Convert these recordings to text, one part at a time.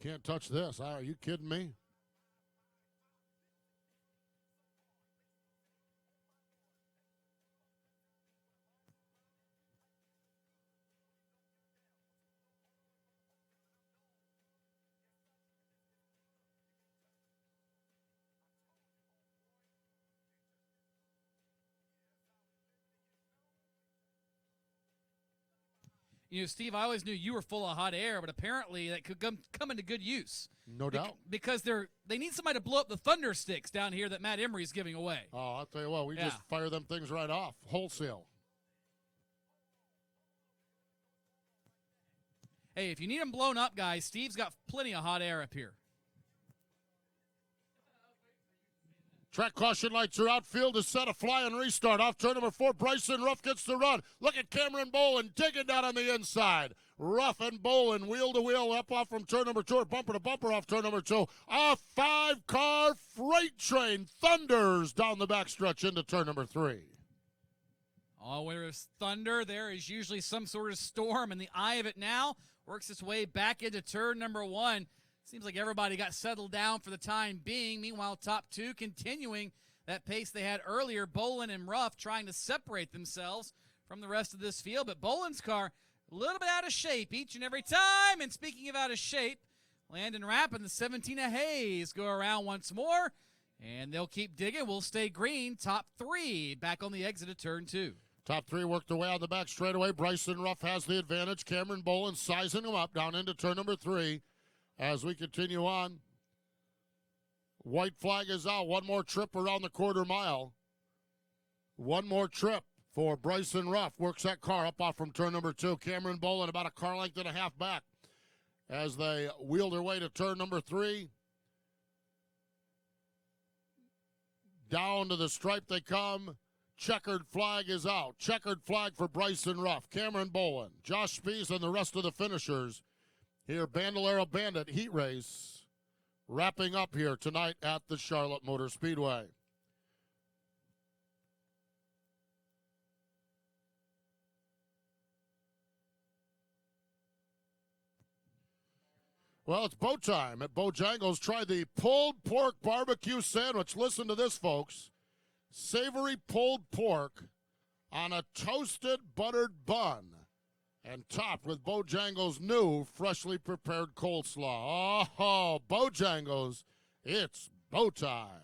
Can't touch this. Are you kidding me? You know, Steve, I always knew you were full of hot air, but apparently that could come into good use. No doubt. Because they need somebody to blow up the thunder sticks down here that Matt Emery's giving away. Oh, I'll tell you what, we just fire them things right off, wholesale. Hey, if you need them blown up, guys, Steve's got plenty of hot air up here. Track caution lights are outfield is set a fly and restart. Off turn number 4, Bryson Ruff gets the run. Look at Cameron Bolin digging down on the inside. Ruff and Bolin wheel to wheel up off from turn number 2 or bumper to bumper off turn number 2. A 5-car freight train thunders down the backstretch into turn number 3. Oh, where there's thunder, there is usually some sort of storm, and the eye of it now works its way back into turn number 1. Seems like everybody got settled down for the time being. Meanwhile, top 2 continuing that pace they had earlier. Bolin and Ruff trying to separate themselves from the rest of this field. But Bolin's car a little bit out of shape each and every time. And speaking of out of shape, Landon Rapp and the 17 of Hayes go around once more. And they'll keep digging. We'll stay green. Top 3 back on the exit of turn 2. Top 3 worked their way on the back straightaway. Bryson Ruff has the advantage. Cameron Bolin sizing him up down into turn number 3. As we continue on, white flag is out. One more trip around the quarter mile. One more trip for Bryson Ruff. Works that car up off from turn number 2. Cameron Bolin about a car length and a half back as they wheel their way to turn number 3. Down to the stripe they come. Checkered flag is out. Checkered flag for Bryson Ruff. Cameron Bolin, Josh Spies, and the rest of the finishers. Here, Bandolero Bandit Heat Race wrapping up here tonight at the Charlotte Motor Speedway. Well, it's bow time at Bojangles. Try the pulled pork barbecue sandwich. Listen to this, folks. Savory pulled pork on a toasted buttered bun. And topped with Bojangles' new freshly prepared coleslaw. Oh, Bojangles, it's bow time.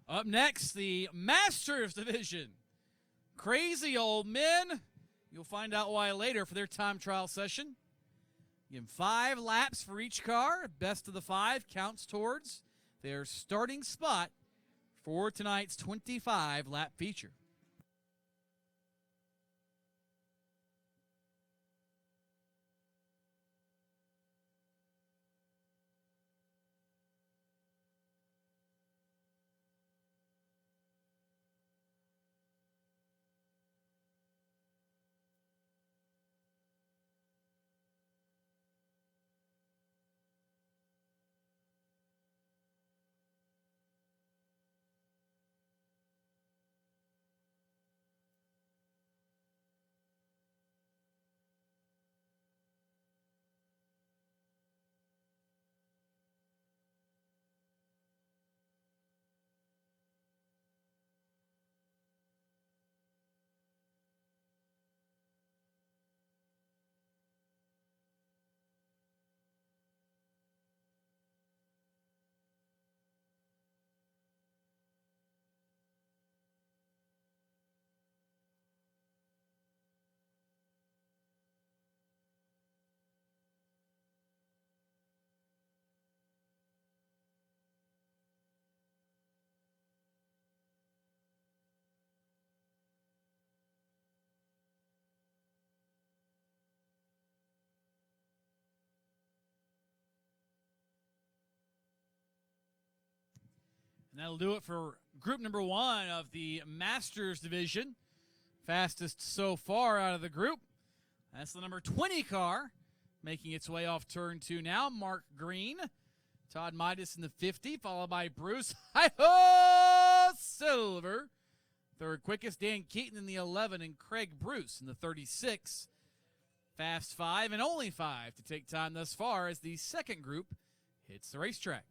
Up next, the Masters Division. Crazy Old Men. You'll find out why later for their time trial session. Give them 5 laps for each car. Best of the 5 counts towards their starting spot for tonight's 25-lap feature. And that'll do it for group number 1 of the Masters division. Fastest so far out of the group. That's the number 20 car, making its way off turn 2 now. Mark Green, Todd Midas in the 50, followed by Bruce Hi-ho Silver. Third quickest, Dan Keaton in the 11, and Craig Bruce in the 36. Fast 5 and only 5 to take time thus far as the second group hits the racetrack.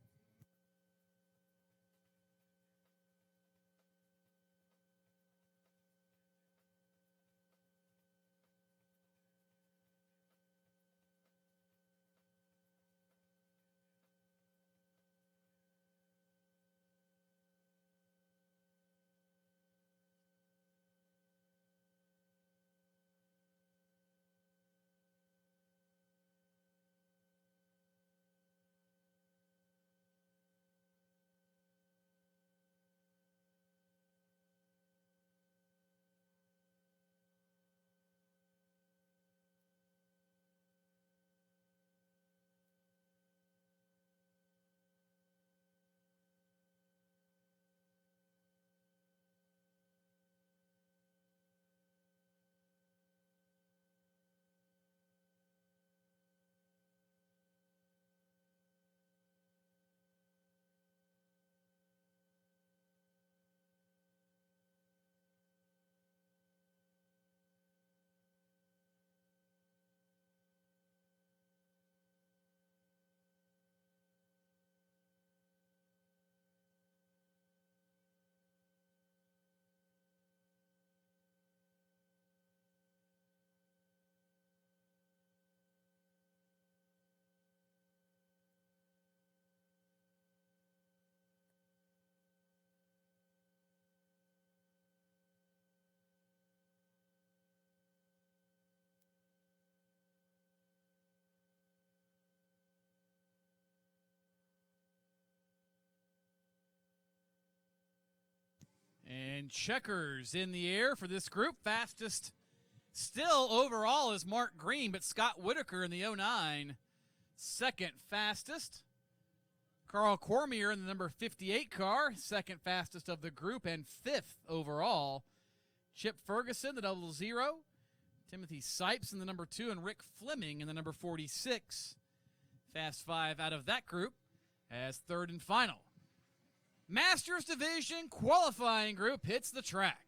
And checkers in the air for this group. Fastest still overall is Mark Green, but Scott Whitaker in the 09. Second fastest, Carl Cormier in the number 58 car, second fastest of the group, and fifth overall. Chip Ferguson, the 00. Timothy Sipes in the number 2, and Rick Fleming in the number 46. Fast 5 out of that group as third and final. Masters Division qualifying group hits the track.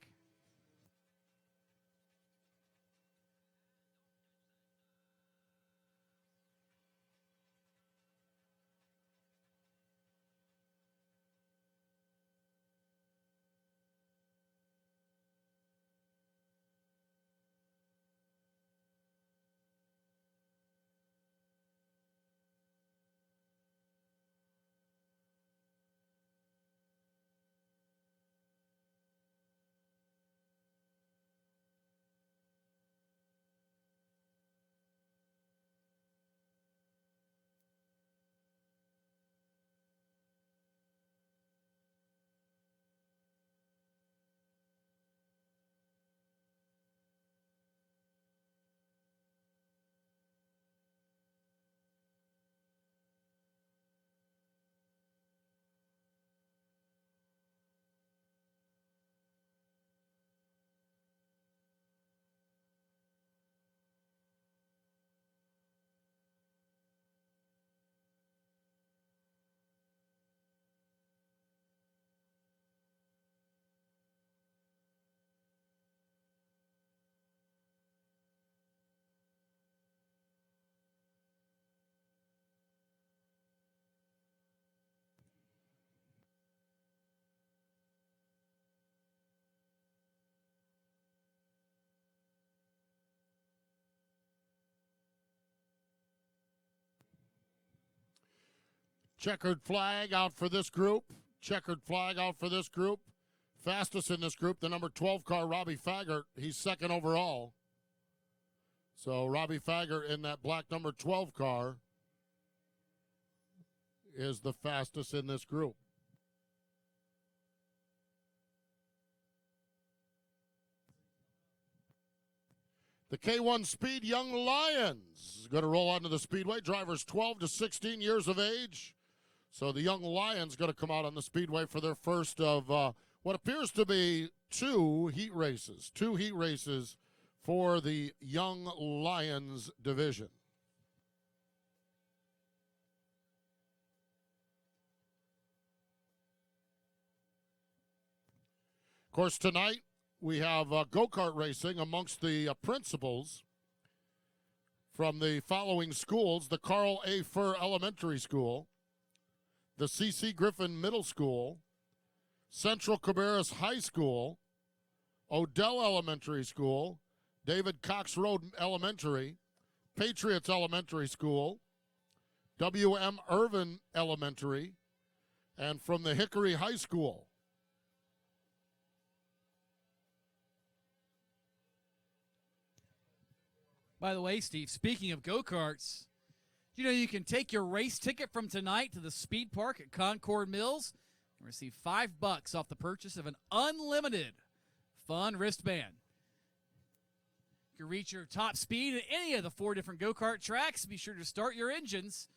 Checkered flag out for this group. Checkered flag out for this group. Fastest in this group, the number 12 car, Robbie Faggart. He's second overall. So Robbie Faggart in that black number 12 car is the fastest in this group. The K1 Speed Young Lions going to roll onto the speedway. Drivers 12 to 16 years of age. So the Young Lions going to come out on the Speedway for their first of what appears to be two heat races. Two heat races for the Young Lions division. Of course, tonight we have go-kart racing amongst the principals from the following schools: the Carl A. Furr Elementary School, the C.C. Griffin Middle School, Central Cabarrus High School, Odell Elementary School, David Cox Road Elementary, Patriots Elementary School, W.M. Irvin Elementary, and from the Hickory High School. By the way, Steve, speaking of go-karts, you know you can take your race ticket from tonight to the speed park at Concord Mills and receive $5 off the purchase of an unlimited fun wristband. You can reach your top speed at any of the 4 different go-kart tracks. Be sure to start your engines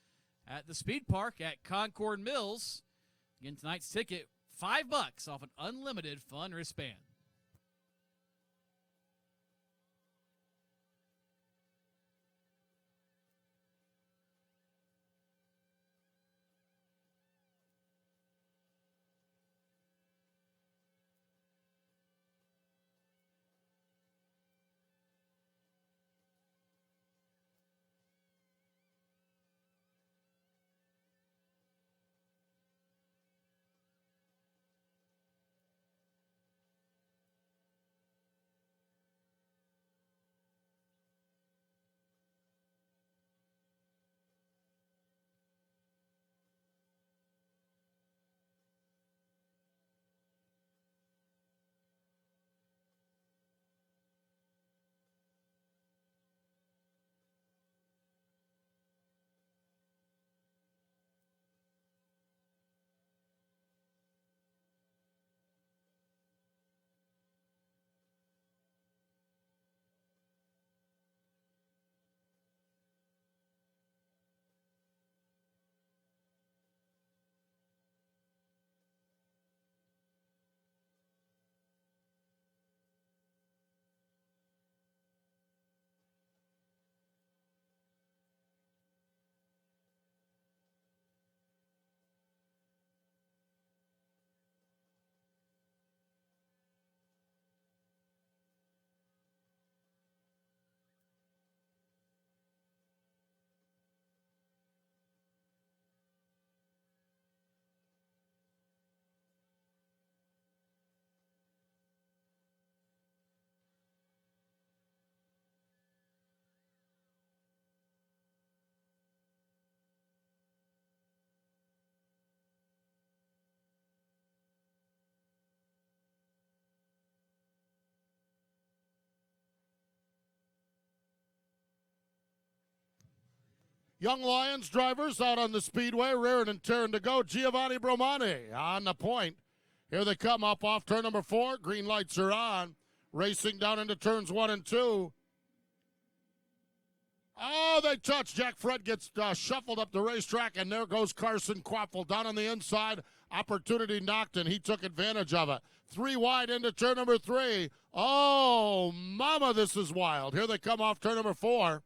at the speed park at Concord Mills. Again, tonight's ticket, $5 off an unlimited fun wristband. Young Lions drivers out on the Speedway, rearing and tearing to go. Giovanni Bromani on the point. Here they come up off turn number 4. Green lights are on. Racing down into turns 1 and 2. Oh, they touch. Jack Fred gets shuffled up the racetrack, and there goes Carson Quaffle down on the inside. Opportunity knocked, and he took advantage of it. 3 wide into turn number 3. Oh, mama, this is wild. Here they come off turn number 4.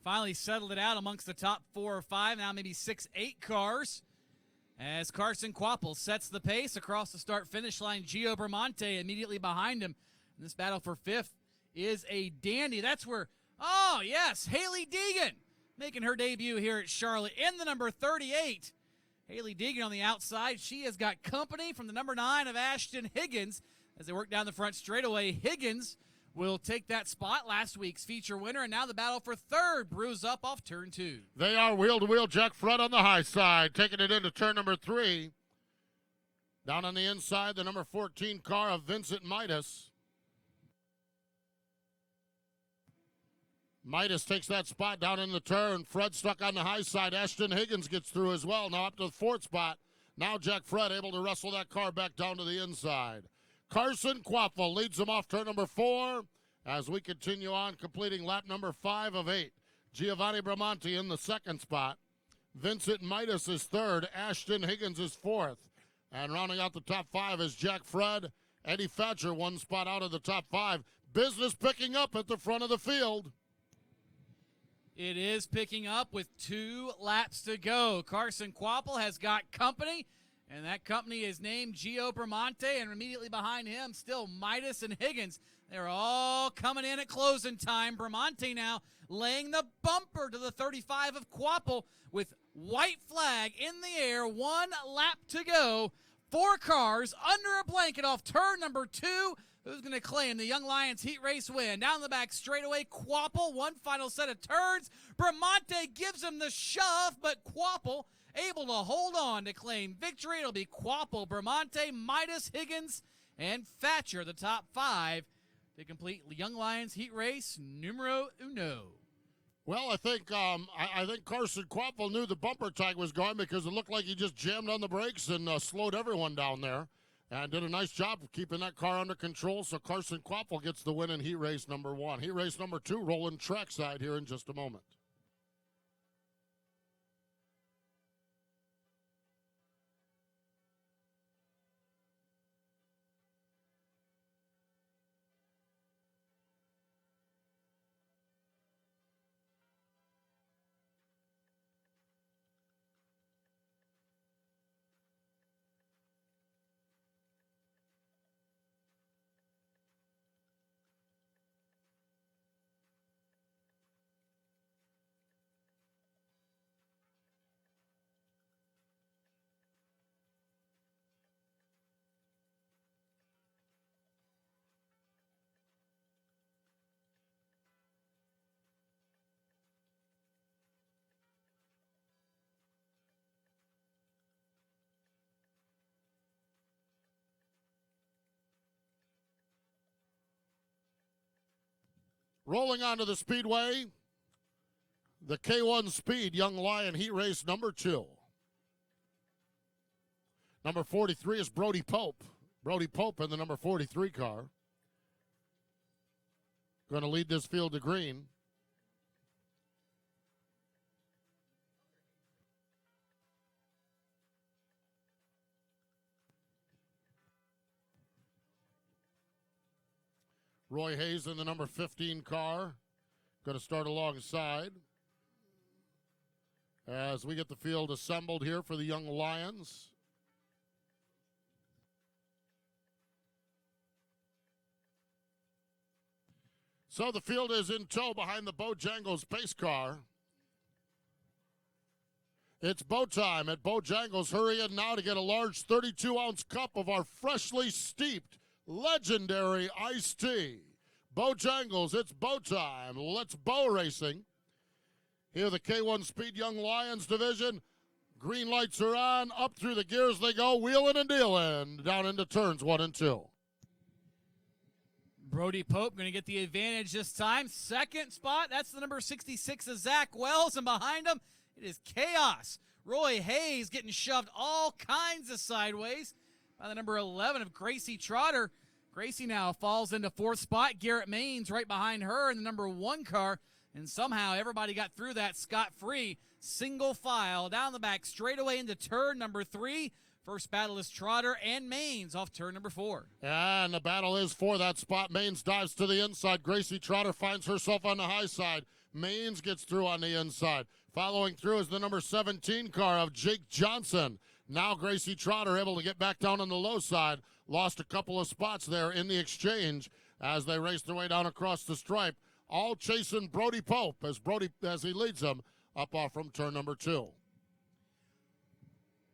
Finally settled it out amongst the top 4 or 5, now maybe 6, 8 cars. As Carson Quappel sets the pace across the start-finish line, Gio Bramante immediately behind him. And this battle for 5th is a dandy. That's where, oh, yes, Haley Deegan making her debut here at Charlotte in the number 38. Haley Deegan on the outside. She has got company from the number 9 of Ashton Higgins as they work down the front straightaway. Higgins will take that spot, last week's feature winner, and now the battle for 3rd brews up off turn 2. They are wheel-to-wheel. Jack Fred on the high side, taking it into turn number 3. Down on the inside, the number 14 car of Vincent Midas. Midas takes that spot down in the turn. Fred stuck on the high side. Ashton Higgins gets through as well. Now up to the 4th spot. Now Jack Fred able to wrestle that car back down to the inside. Carson Quaffle leads them off turn number 4 as we continue on, completing lap number 5 of 8. Giovanni Bramante in the second spot. Vincent Midas is third. Ashton Higgins is fourth. And rounding out the top 5 is Jack Fred. Eddie Thatcher, one spot out of the top 5. Business picking up at the front of the field. It is picking up with 2 laps to go. Carson Quappel has got company, and that company is named Gio Bramante, and immediately behind him, still Midas and Higgins. They're all coming in at closing time. Bramante now laying the bumper to the 35 of Quappel with white flag in the air. 1 lap to go. 4 cars under a blanket off turn number 2. Who's going to claim the Young Lions heat race win? Down the back straightaway, Quappel, one final set of turns. Bramante gives him the shove, but Quappel able to hold on to claim victory. It'll be Quappel, Bramante, Midas, Higgins, and Thatcher, the top 5, to complete Young Lions heat race numero uno. Well, I think Carson Quaffle knew the bumper tag was going because it looked like he just jammed on the brakes and slowed everyone down there. And did a nice job of keeping that car under control. So Carson Quaffle gets the win in heat race number 1. Heat race number 2 rolling trackside here in just a moment. Rolling onto the speedway, the K1 Speed Young Lion Heat Race number 2. Number 43 is Brody Pope. Brody Pope in the number 43 car. Going to lead this field to green. Roy Hayes in the number 15 car. Going to start alongside as we get the field assembled here for the Young Lions. So the field is in tow behind the Bojangles pace car. It's bow time at Bojangles. Hurry in now to get a large 32-ounce cup of our freshly steeped legendary iced tea. Bojangles, it's bow time. Let's bow racing. Here the K1 Speed Young Lions division. Green lights are on. Up through the gears they go, wheeling and dealing. Down into turns 1 and 2. Brody Pope going to get the advantage this time. Second spot, that's the number 66 of Zach Wells, and behind him, it is chaos. Roy Hayes getting shoved all kinds of sideways by the number 11 of Gracie Trotter. Gracie now falls into 4th spot. Garrett Maines right behind her in the number 1 car, and somehow everybody got through that scot-free. Single file down the back straightaway into turn number 3. First battle is Trotter and Maines off turn number 4. And the battle is for that spot. Maines dives to the inside. Gracie Trotter finds herself on the high side. Maines gets through on the inside. Following through is the number 17 car of Jake Johnson. Now Gracie Trotter able to get back down on the low side. Lost a couple of spots there in the exchange as they race their way down across the stripe. All chasing Brody Pope as he leads them up off from turn number 2.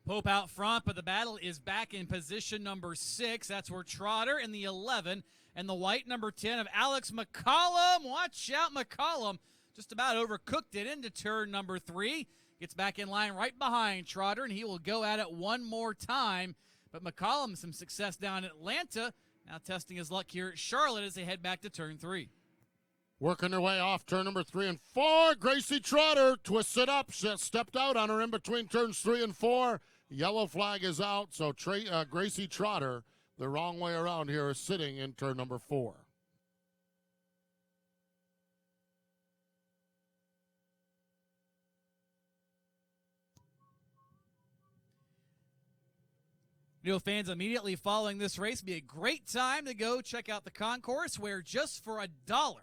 Pope out front, but the battle is back in position number 6. That's where Trotter in the 11 and the white number 10 of Alex McCollum. Watch out, McCollum. Just about overcooked it into turn number 3. Gets back in line right behind Trotter, and he will go at it one more time. But McCollum, some success down in Atlanta. Now testing his luck here at Charlotte as they head back to turn 3. Working their way off turn number 3 and 4. Gracie Trotter twists it up. She stepped out on her in between turns 3 and 4. Yellow flag is out, so Gracie Trotter The wrong way around here is sitting in turn number 4. Fans immediately following this race, be a great time to go check out the concourse where just for $1,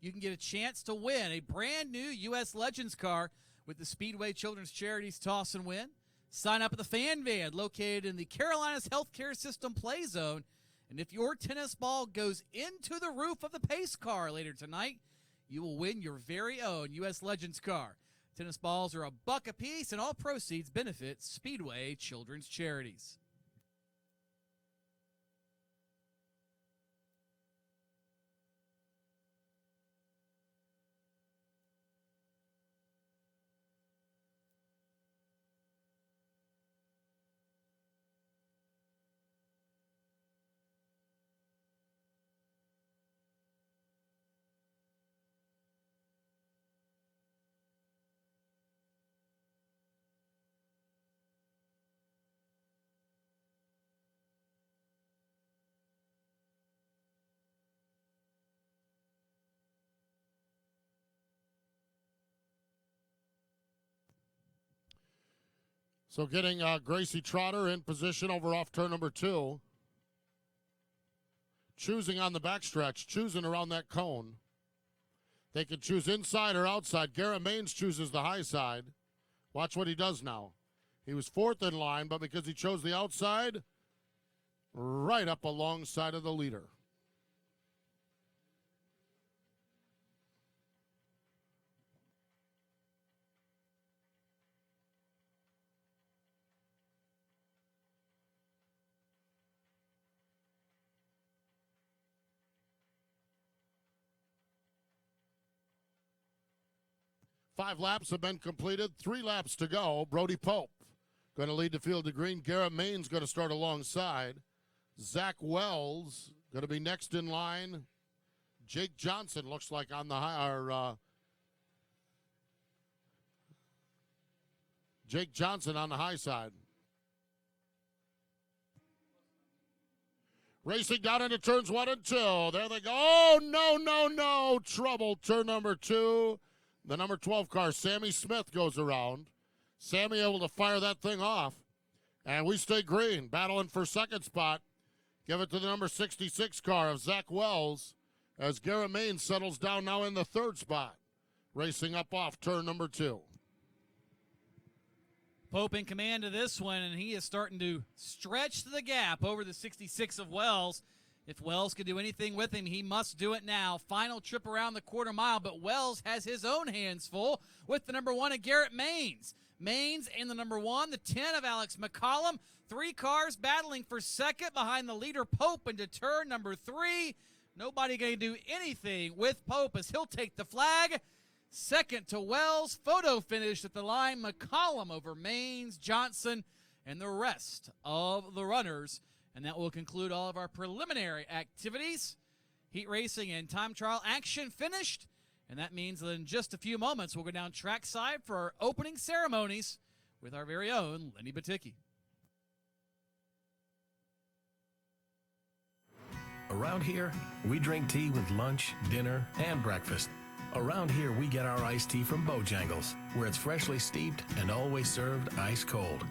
you can get a chance to win a brand new U.S. Legends car with the Speedway Children's Charities Toss and Win. Sign up at the Fan Van located in the Carolinas Healthcare System Play Zone. And if your tennis ball goes into the roof of the pace car later tonight, you will win your very own U.S. Legends car. Tennis balls are $1 a piece, and all proceeds benefit Speedway Children's Charities. So getting Gracie Trotter in position over off turn number 2. Choosing on the backstretch, choosing around that cone. They can choose inside or outside. Garrett Maines chooses the high side. Watch what he does now. He was 4th in line, but because he chose the outside, right up alongside of the leader. Five laps have been completed. 3 laps to go. Brody Pope going to lead the field to green. Garrett Maines going to start alongside. Zach Wells going to be next in line. Jake Johnson looks like on the high. Jake Johnson on the high side. Racing down into turns 1 and 2. There they go. Oh, no. Trouble. Turn number 2. The number 12 car, Sammy Smith, goes around. Sammy able to fire that thing off. And we stay green, battling for second spot. Give it to the number 66 car of Zach Wells as Garrett Maines settles down now in the 3rd spot. Racing up off turn number 2. Pope in command of this one, and he is starting to stretch the gap over the 66 of Wells. If Wells can do anything with him, he must do it now. Final trip around the quarter mile, but Wells has his own hands full with the number 1 of Garrett Maines. Maines in the number 1, the 10 of Alex McCollum. 3 cars battling for second behind the leader Pope into turn number 3. Nobody going to do anything with Pope as he'll take the flag. Second to Wells. Photo finish at the line. McCollum over Maines, Johnson, and the rest of the runners. And that will conclude all of our preliminary activities. Heat racing and time trial action finished. And that means that in just a few moments, we'll go down trackside for our opening ceremonies with our very own Lenny Baticki. Around here, we drink tea with lunch, dinner, and breakfast. Around here, we get our iced tea from Bojangles, where it's freshly steeped and always served ice cold.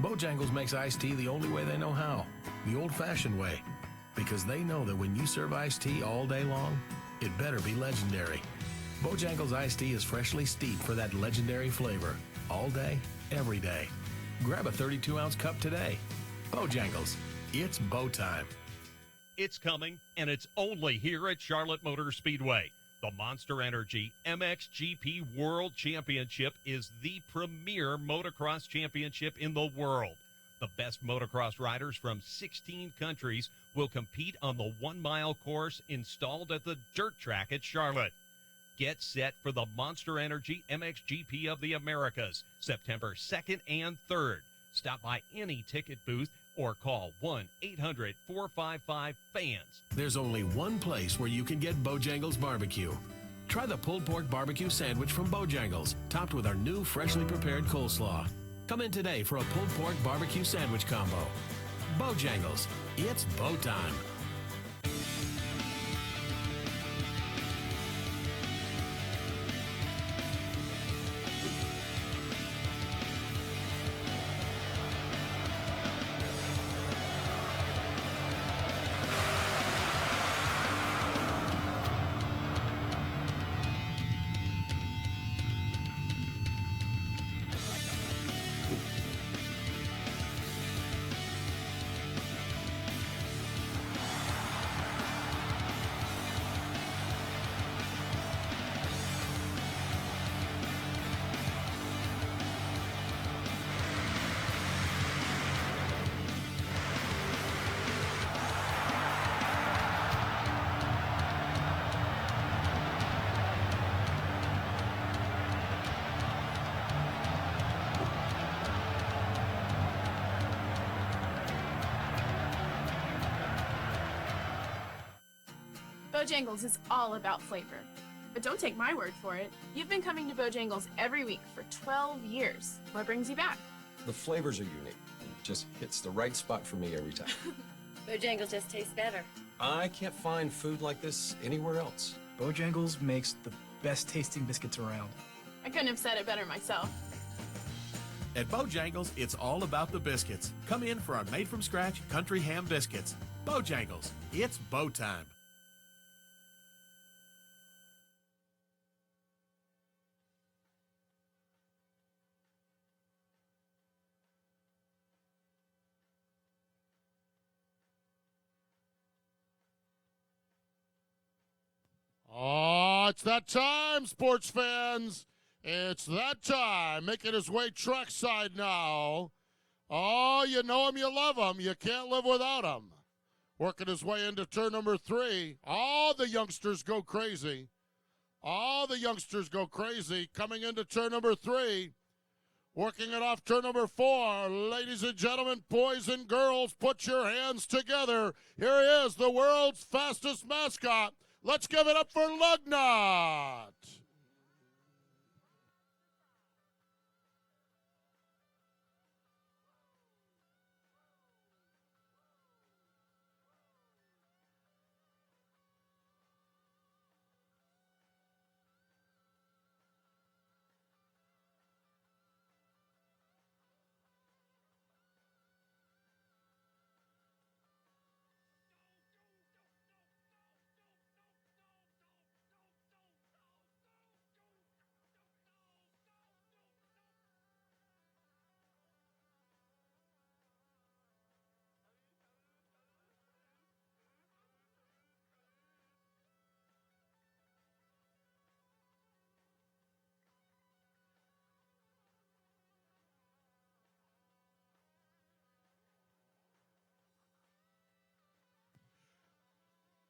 Bojangles makes iced tea the only way they know how, the old-fashioned way, because they know that when you serve iced tea all day long, it better be legendary. Bojangles iced tea is freshly steeped for that legendary flavor, all day, every day. Grab a 32-ounce cup today. Bojangles, it's Bo time. It's coming, and it's only here at Charlotte Motor Speedway. The Monster Energy MXGP World Championship is the premier motocross championship in the world. The best motocross riders from 16 countries will compete on the 1-mile course installed at the dirt track at Charlotte. Get set for the Monster Energy MXGP of the Americas, September 2nd and 3rd. Stop by any ticket booth or call 1-800-455-FANS. There's only one place where you can get Bojangles barbecue. Try the pulled pork barbecue sandwich from Bojangles, topped with our new freshly prepared coleslaw. Come in today for a pulled pork barbecue sandwich combo. Bojangles, it's bow time. Bojangles is all about flavor. But don't take my word for it. You've been coming to Bojangles every week for 12 years. What brings you back? The flavors are unique. It just hits the right spot for me every time. Bojangles just tastes better. I can't find food like this anywhere else. Bojangles makes the best tasting biscuits around. I couldn't have said it better myself. At Bojangles, it's all about the biscuits. Come in for our made-from-scratch country ham biscuits. Bojangles, it's bow time. Oh, it's that time, sports fans. It's that time. Making his way trackside now. Oh, you know him, you love him. You can't live without him. Working his way into turn number 3. All the youngsters go crazy. All the youngsters go crazy. Coming into turn number 3. Working it off turn number 4. Ladies and gentlemen, boys and girls, put your hands together. Here he is, the world's fastest mascot. Let's give it up for Lugnut.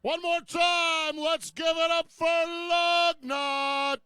One more time, let's give it up for Lugnut.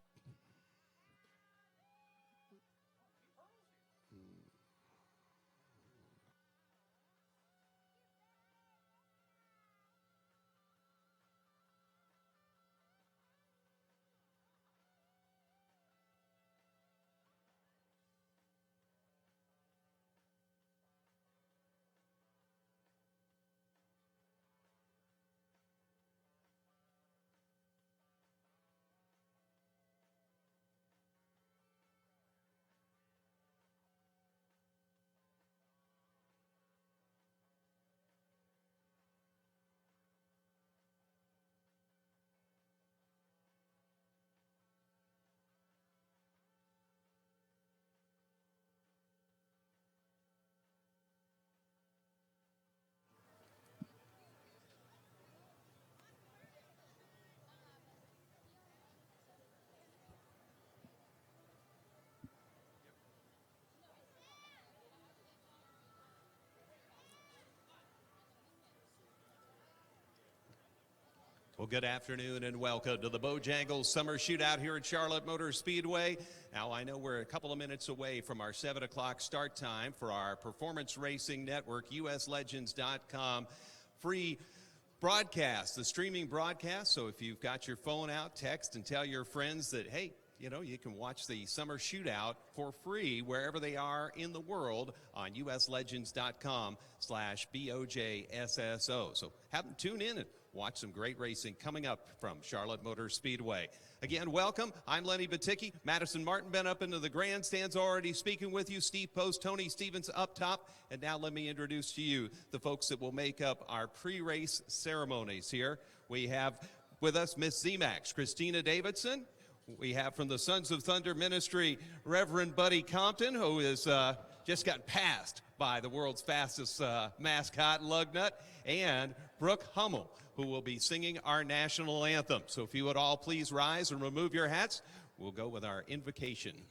Well, good afternoon and welcome to the Bojangles Summer Shootout here at Charlotte Motor Speedway. Now, I know we're a couple of minutes away from our 7 o'clock start time for our Performance Racing Network, uslegends.com free broadcast, the streaming broadcast. So if you've got your phone out, text and tell your friends that, hey, you know, you can watch the Summer Shootout for free wherever they are in the world on uslegends.com/BOJSSO. So have them tune in and watch some great racing coming up from Charlotte Motor Speedway. Again, welcome. I'm Lenny Baticki. Madison Martin been up into the grandstands already speaking with you. Steve Post, Tony Stevens up top. And now let me introduce to you the folks that will make up our pre-race ceremonies here. We have with us Miss ZMAX, Christina Davidson. We have from the Sons of Thunder Ministry, Reverend Buddy Compton, who is just got passed by the world's fastest mascot, Lugnut, and Brooke Hummel, who will be singing our national anthem. So if you would all please rise and remove your hats, we'll go with our invocation.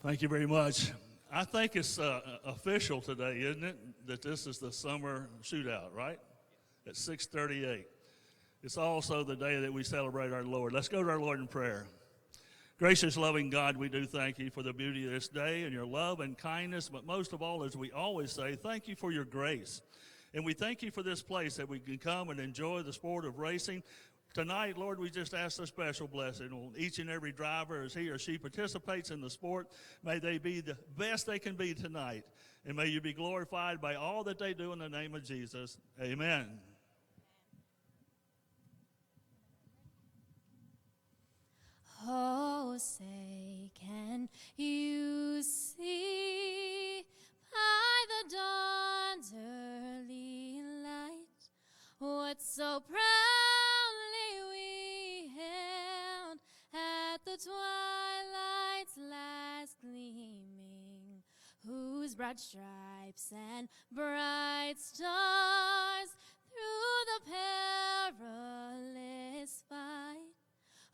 Thank you very much. I think it's official today, isn't it, that this is the summer shootout, right? At 6:38. It's also the day that we celebrate our Lord. Let's go to our Lord in prayer. Gracious, loving God, we do thank you for the beauty of this day and your love and kindness, but most of all, as we always say, thank you for your grace. And we thank you for this place that we can come and enjoy the sport of racing. Tonight, Lord, we just ask a special blessing on each and every driver as he or she participates in the sport. May they be the best they can be tonight. And may you be glorified by all that they do in the name of Jesus. Amen. Oh, say, can you see by the dawn's early light what so proudly we hailed at the twilight's last gleaming, whose broad stripes and bright stars through the perilous fight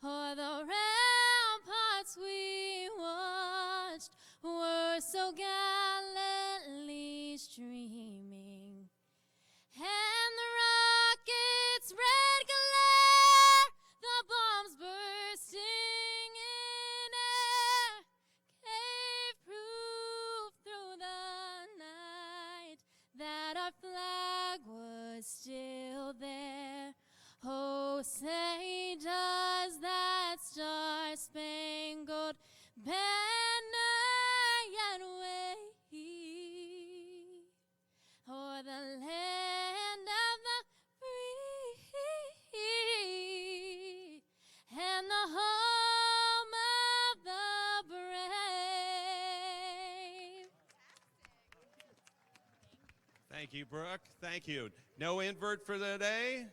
o'er the ramparts we watched were so gallantly streaming, and the rocket's red glare, the bombs bursting in air, gave proof through the night that our flag was still there. Oh, say does that star-spangled banner yet wave o'er the land of the free and the home of the brave? Thank you, Brooke. Thank you. No invert for the day.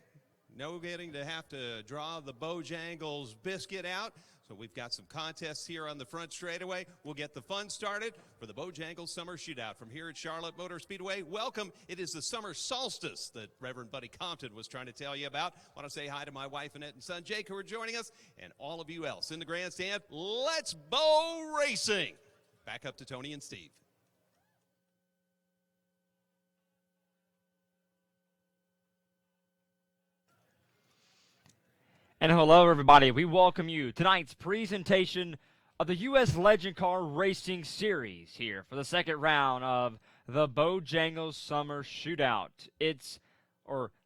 No getting to have to draw the Bojangles biscuit out. So we've got some contests here on the front straightaway. We'll get the fun started for the Bojangles Summer Shootout from here at Charlotte Motor Speedway. Welcome. It is the summer solstice that Reverend Buddy Compton was trying to tell you about. I want to say hi to my wife Annette and son Jake, who are joining us, and all of you else in the grandstand. Let's bow racing. Back up to Tony and Steve. And hello, everybody. We welcome you to tonight's presentation of the U.S. Legend Car Racing Series here for the second round of the Bojangles Summer Shootout.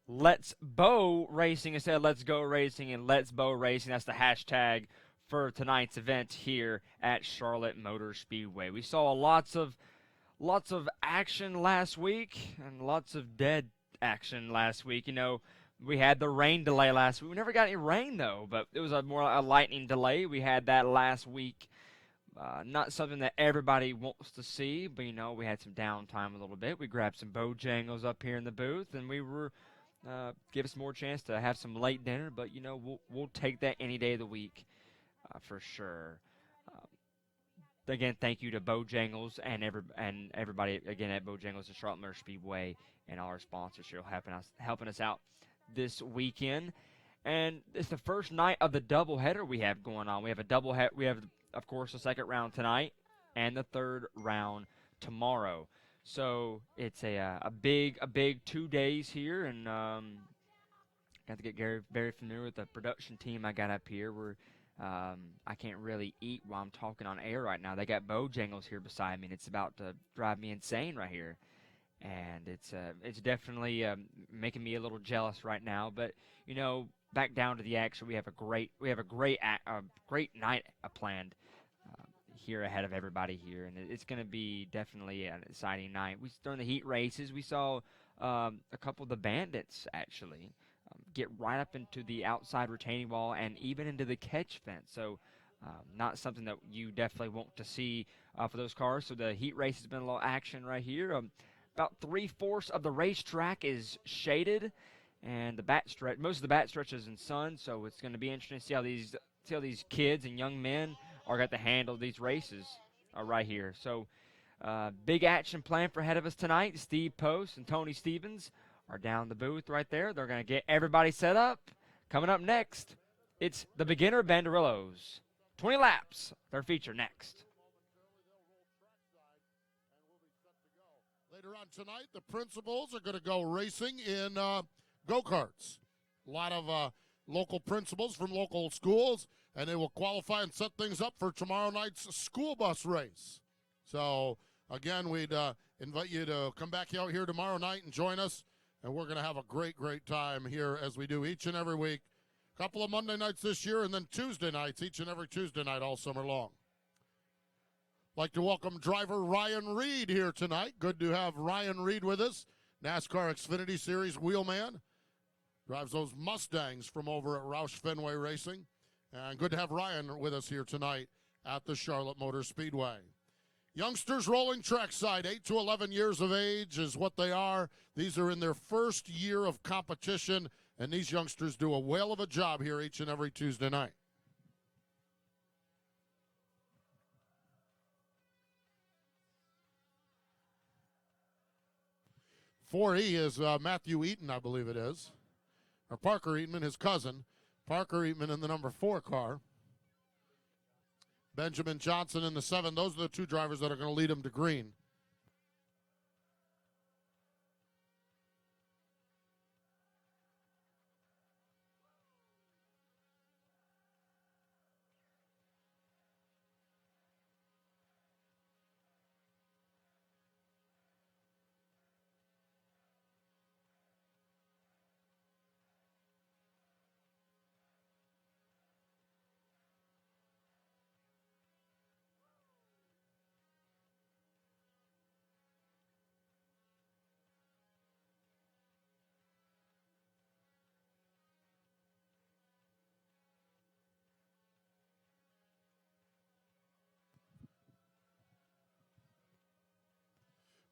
Let's Bow Racing instead of Let's Go Racing, and Let's Bow Racing. That's the hashtag for tonight's event here at Charlotte Motor Speedway. We saw lots of action last week and lots of dead action last week. You know, we had the rain delay last week. We never got any rain, though, but it was a lightning delay. We had that last week. Not something that everybody wants to see, but, you know, we had some downtime a little bit. We grabbed some Bojangles up here in the booth, and we were give us more chance to have some late dinner, but, you know, we'll take that any day of the week for sure. Again, thank you to Bojangles and everybody, again, at Bojangles and Charlotte Motor Speedway and all our sponsors here helping us out this weekend. And it's the first night of the doubleheader we have going on. We have we have, of course, the second round tonight and the third round tomorrow. So it's a big 2 days here, and got to get very familiar with the production team I got up here. I can't really eat while I'm talking on air right now. They got Bojangles here beside me, and it's about to drive me insane right here. And it's definitely making me a little jealous right now. But, you know, back down to the action. We have a great night planned here ahead of everybody here, and it's going to be definitely an exciting night. During the heat races, we saw a couple of the bandits actually get right up into the outside retaining wall and even into the catch fence. So not something that you definitely want to see for those cars. So the heat race has been a little action right here. About 3/4 of the racetrack is shaded, and most of the back stretch is in sun. So it's going to be interesting to see how these kids and young men are going to handle these races right here. So big action planned for ahead of us tonight. Steve Post and Tony Stevens are down the booth right there. They're going to get everybody set up. Coming up next, it's the Beginner Banderillos. 20 laps, their feature next. Later on tonight, the principals are going to go racing in go-karts. A lot of local principals from local schools, and they will qualify and set things up for tomorrow night's school bus race. So, again, we'd invite you to come back out here tomorrow night and join us, and we're going to have a great, great time here as we do each and every week. A couple of Monday nights this year, and then Tuesday nights, each and every Tuesday night all summer long. Like to welcome driver Ryan Reed here tonight. Good to have Ryan Reed with us, NASCAR Xfinity Series wheelman. Drives those Mustangs from over at Roush Fenway Racing. And good to have Ryan with us here tonight at the Charlotte Motor Speedway. Youngsters rolling trackside, 8 to 11 years of age is what they are. These are in their first year of competition, and these youngsters do a whale of a job here each and every Tuesday night. E is Matthew Eaton, I believe it is. Or Parker Eaton, his cousin. Parker Eaton in the number 4 car. Benjamin Johnson in the 7. Those are the two drivers that are going to lead him to green.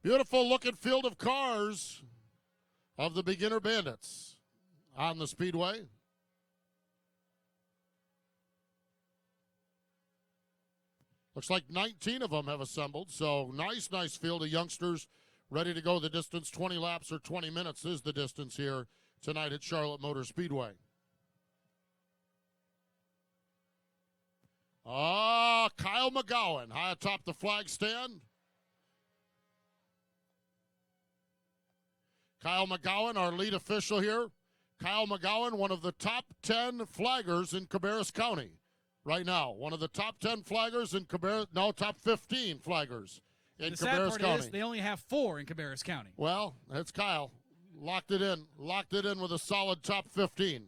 Beautiful looking field of cars of the Beginner Bandits on the Speedway. Looks like 19 of them have assembled, so nice field of youngsters ready to go the distance. 20 laps or 20 minutes is the distance here tonight at Charlotte Motor Speedway. Kyle McGowan high atop the flag stand. Kyle McGowan, our lead official here. Kyle McGowan, one of the top 10 flaggers in Cabarrus County right now. One of the top 10 flaggers in top 15 flaggers in Cabarrus County. The sad part is they only have 4 in Cabarrus County. Well, that's Kyle. Locked it in with a solid top 15.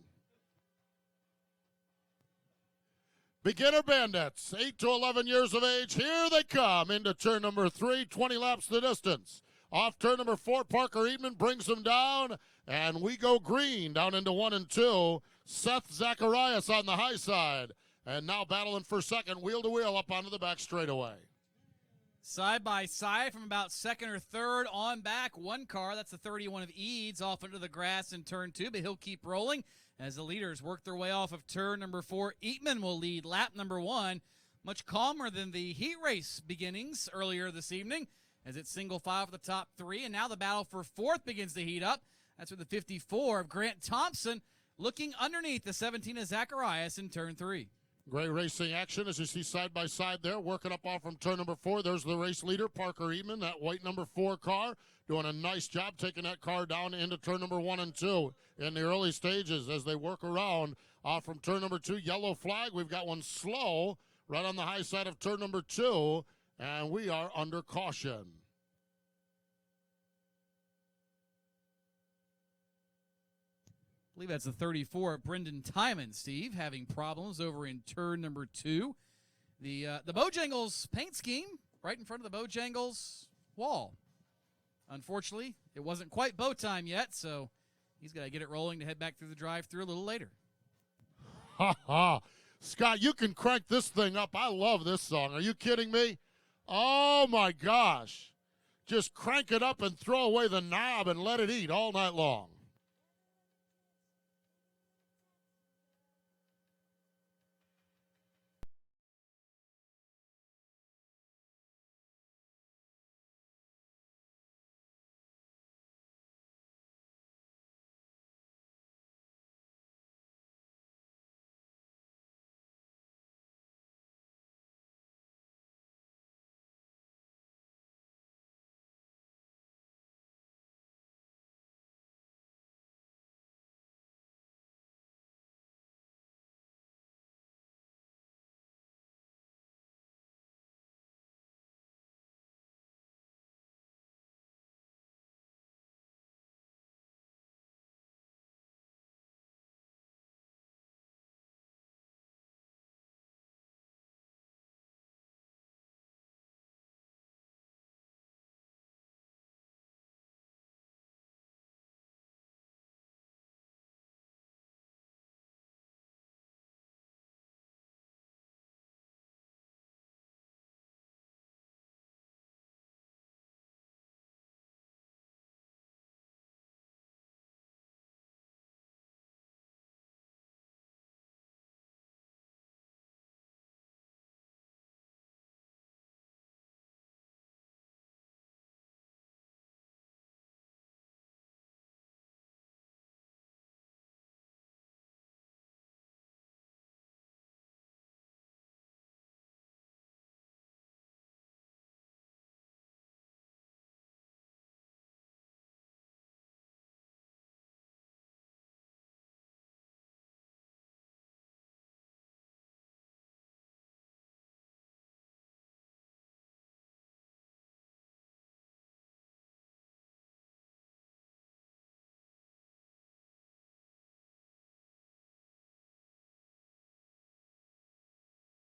Beginner Bandits, 8 to 11 years of age. Here they come into turn number 3, 20 laps the distance. Off turn number 4, Parker Eatman brings them down, and we go green down into 1 and 2. Seth Zacharias on the high side, and now battling for second, wheel to wheel up onto the back straightaway. Side by side from about second or third on back. One car, that's the 31 of Eads, off into the grass in turn 2, but he'll keep rolling as the leaders work their way off of turn number 4. Eatman will lead lap number 1. Much calmer than the heat race beginnings earlier this evening, as it's single file for the top 3, and now the battle for 4th begins to heat up. That's with the 54 of Grant Thompson looking underneath the 17 of Zacharias in turn 3. Great racing action as you see side by side there, working up off from turn number 4. There's the race leader, Parker Eatman, that white number 4 car, doing a nice job taking that car down into turn number 1 and 2 in the early stages as they work around off from turn number 2. Yellow flag, we've got one slow right on the high side of turn number 2. And we are under caution. believe that's the 34, Brendan Timon, Steve, having problems over in turn number 2. The Bojangles paint scheme right in front of the Bojangles wall. Unfortunately, it wasn't quite bow time yet, so he's got to get it rolling to head back through the drive-through a little later. Ha ha. Scott, you can crank this thing up. I love this song. Are you kidding me? Oh, my gosh. Just crank it up and throw away the knob and let it eat all night long.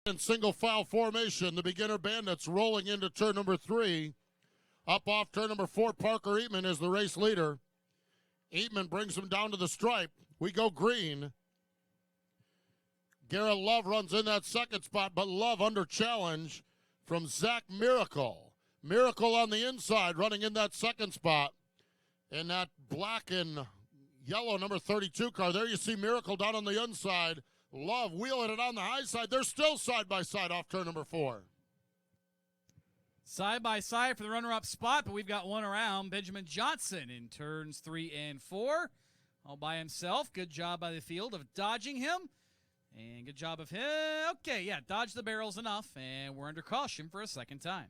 In single file formation, the beginner bandits rolling into turn number 3. Up off turn number 4, Parker Eatman is the race leader. Eatman brings him down to the stripe. We go green. Garrett Love runs in that second spot, but Love under challenge from Zach Miracle. Miracle on the inside, running in that second spot. In that black and yellow number 32 car. There you see Miracle down on the inside. Love wheeling it on the high side. They're still side by side off turn number 4. Side by side for the runner-up spot, but we've got one around. Benjamin Johnson in turns 3 and 4. All by himself. Good job by the field of dodging him. And good job of him. Okay, yeah, dodged the barrels enough, and we're under caution for a second time.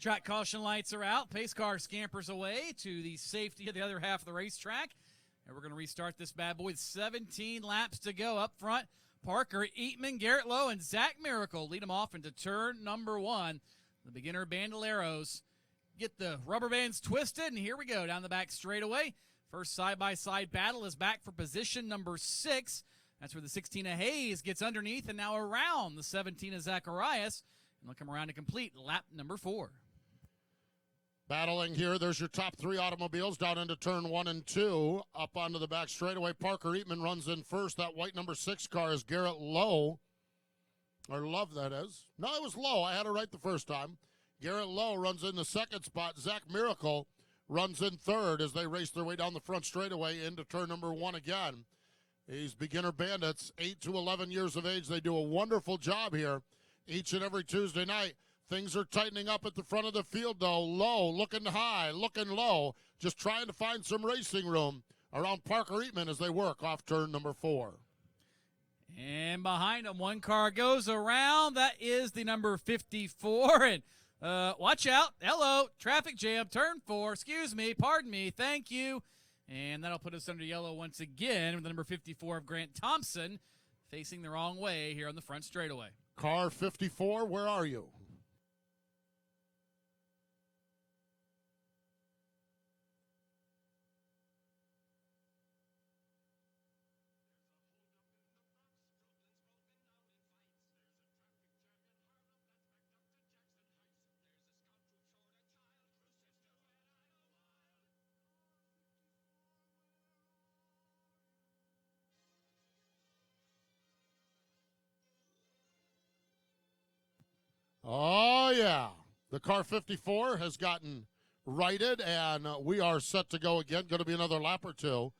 Track caution lights are out. Pace car scampers away to the safety of the other half of the racetrack. And we're going to restart this bad boy with 17 laps to go. Up front, Parker Eatman, Garrett Lowe, and Zach Miracle lead them off into turn number 1. The beginner Bandoleros get the rubber bands twisted, and here we go down the back straightaway. First side-by-side battle is back for position number 6. That's where the 16 of Hayes gets underneath and now around the 17 of Zacharias. And they'll come around to complete lap number 4. Battling here, there's your top 3 automobiles down into turn 1 and 2. Up onto the back straightaway, Parker Eatman runs in first. That white number 6 car is Garrett Lowe. Or Love, that is. No, it was Lowe. I had it right the first time. Garrett Lowe runs in the second spot. Zach Miracle runs in third as they race their way down the front straightaway into turn number 1 again. These beginner bandits, 8 to 11 years of age, they do a wonderful job here each and every Tuesday night. Things are tightening up at the front of the field, though. Low, looking high, looking low, just trying to find some racing room around Parker Eatman as they work off turn number 4. And behind them, one car goes around. That is the number 54. And watch out. Hello, traffic jam, turn 4. Excuse me, pardon me, thank you. And that'll put us under yellow once again with the number 54 of Grant Thompson facing the wrong way here on the front straightaway. Car 54, where are you? Oh, yeah. The car 54 has gotten righted, and we are set to go again. Going to be another lap or 2.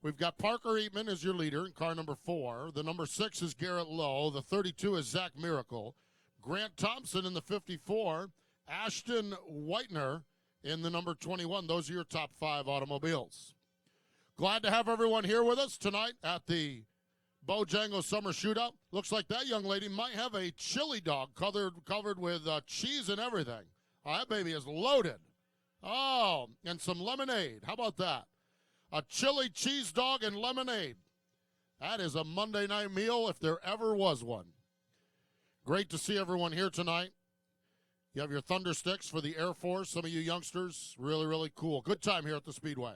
We've got Parker Eatman as your leader in car number 4. The number 6 is Garrett Lowe. The 32 is Zach Miracle. Grant Thompson in the 54. Ashton Whitener in the number 21. Those are your top 5 automobiles. Glad to have everyone here with us tonight at the Bojangles Summer Shootout. Looks like that young lady might have a chili dog covered with cheese and everything. Oh, that baby is loaded. Oh, and some lemonade. How about that? A chili cheese dog and lemonade. That is a Monday night meal if there ever was one. Great to see everyone here tonight. You have your Thunder Sticks for the Air Force. Some of you youngsters, really, really cool. Good time here at the Speedway.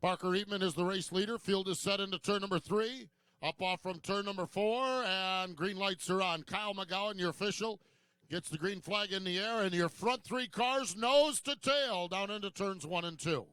Parker Eatman is the race leader. Field is set into turn number 3. Up off from turn number 4, and green lights are on. Kyle McGowan, your official, gets the green flag in the air, and your front 3 cars nose to tail down into turns 1 and 2.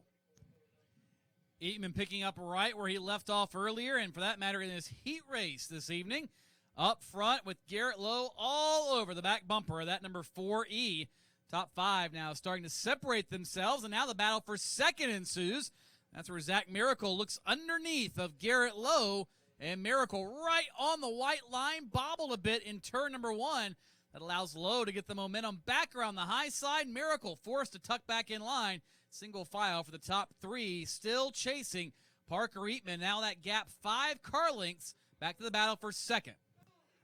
Eatman picking up right where he left off earlier, and for that matter in this heat race this evening. Up front with Garrett Lowe all over the back bumper of that number 4E. Top 5 now starting to separate themselves, and now the battle for second ensues. That's where Zach Miracle looks underneath of Garrett Lowe, and Miracle right on the white line, bobbled a bit in turn number 1. That allows Lowe to get the momentum back around the high side. Miracle forced to tuck back in line. Single file for the top 3, still chasing Parker Eatman. Now that gap 5 car lengths back to the battle for second.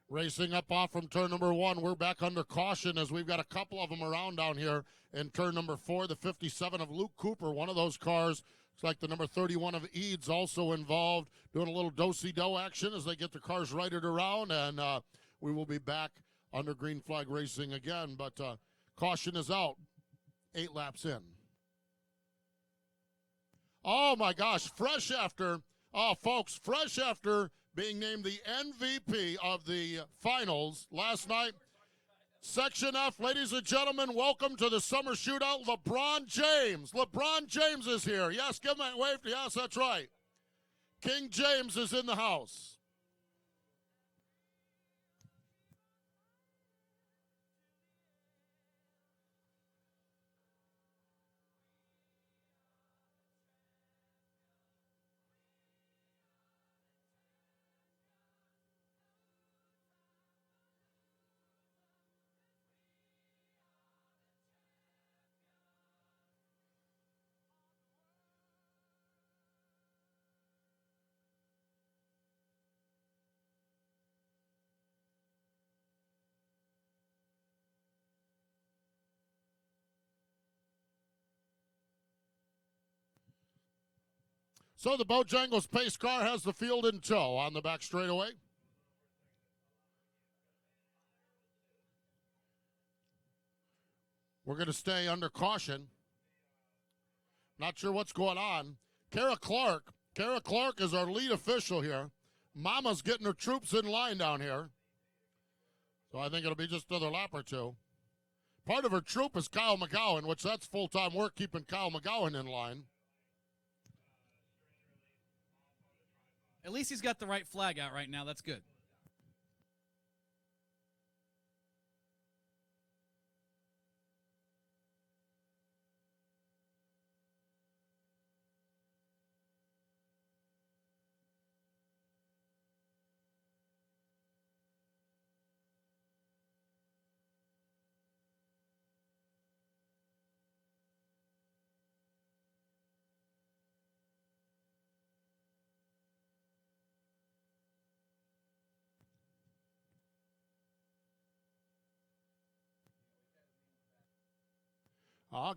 Racing up off from turn number 1, we're back under caution as we've got a couple of them around down here in turn number 4. The 57 of Luke Cooper, one of those cars. Looks like the number 31 of Eads also involved, doing a little do-si-do action as they get the cars righted around, and we will be back under green flag racing again, but caution is out 8 laps in. Oh, my gosh, fresh after being named the MVP of the finals last night. Section F, ladies and gentlemen, welcome to the Summer Shootout, LeBron James. LeBron James is here. Yes, give him a wave. Yes, that's right. King James is in the house. So the Bojangles pace car has the field in tow on the back straightaway. We're going to stay under caution. Not sure what's going on. Kara Clark is our lead official here. Mama's getting her troops in line down here. So I think it'll be just another lap or two. Part of her troop is Kyle McGowan, which that's full-time work, keeping Kyle McGowan in line. At least he's got the right flag out right now. That's good.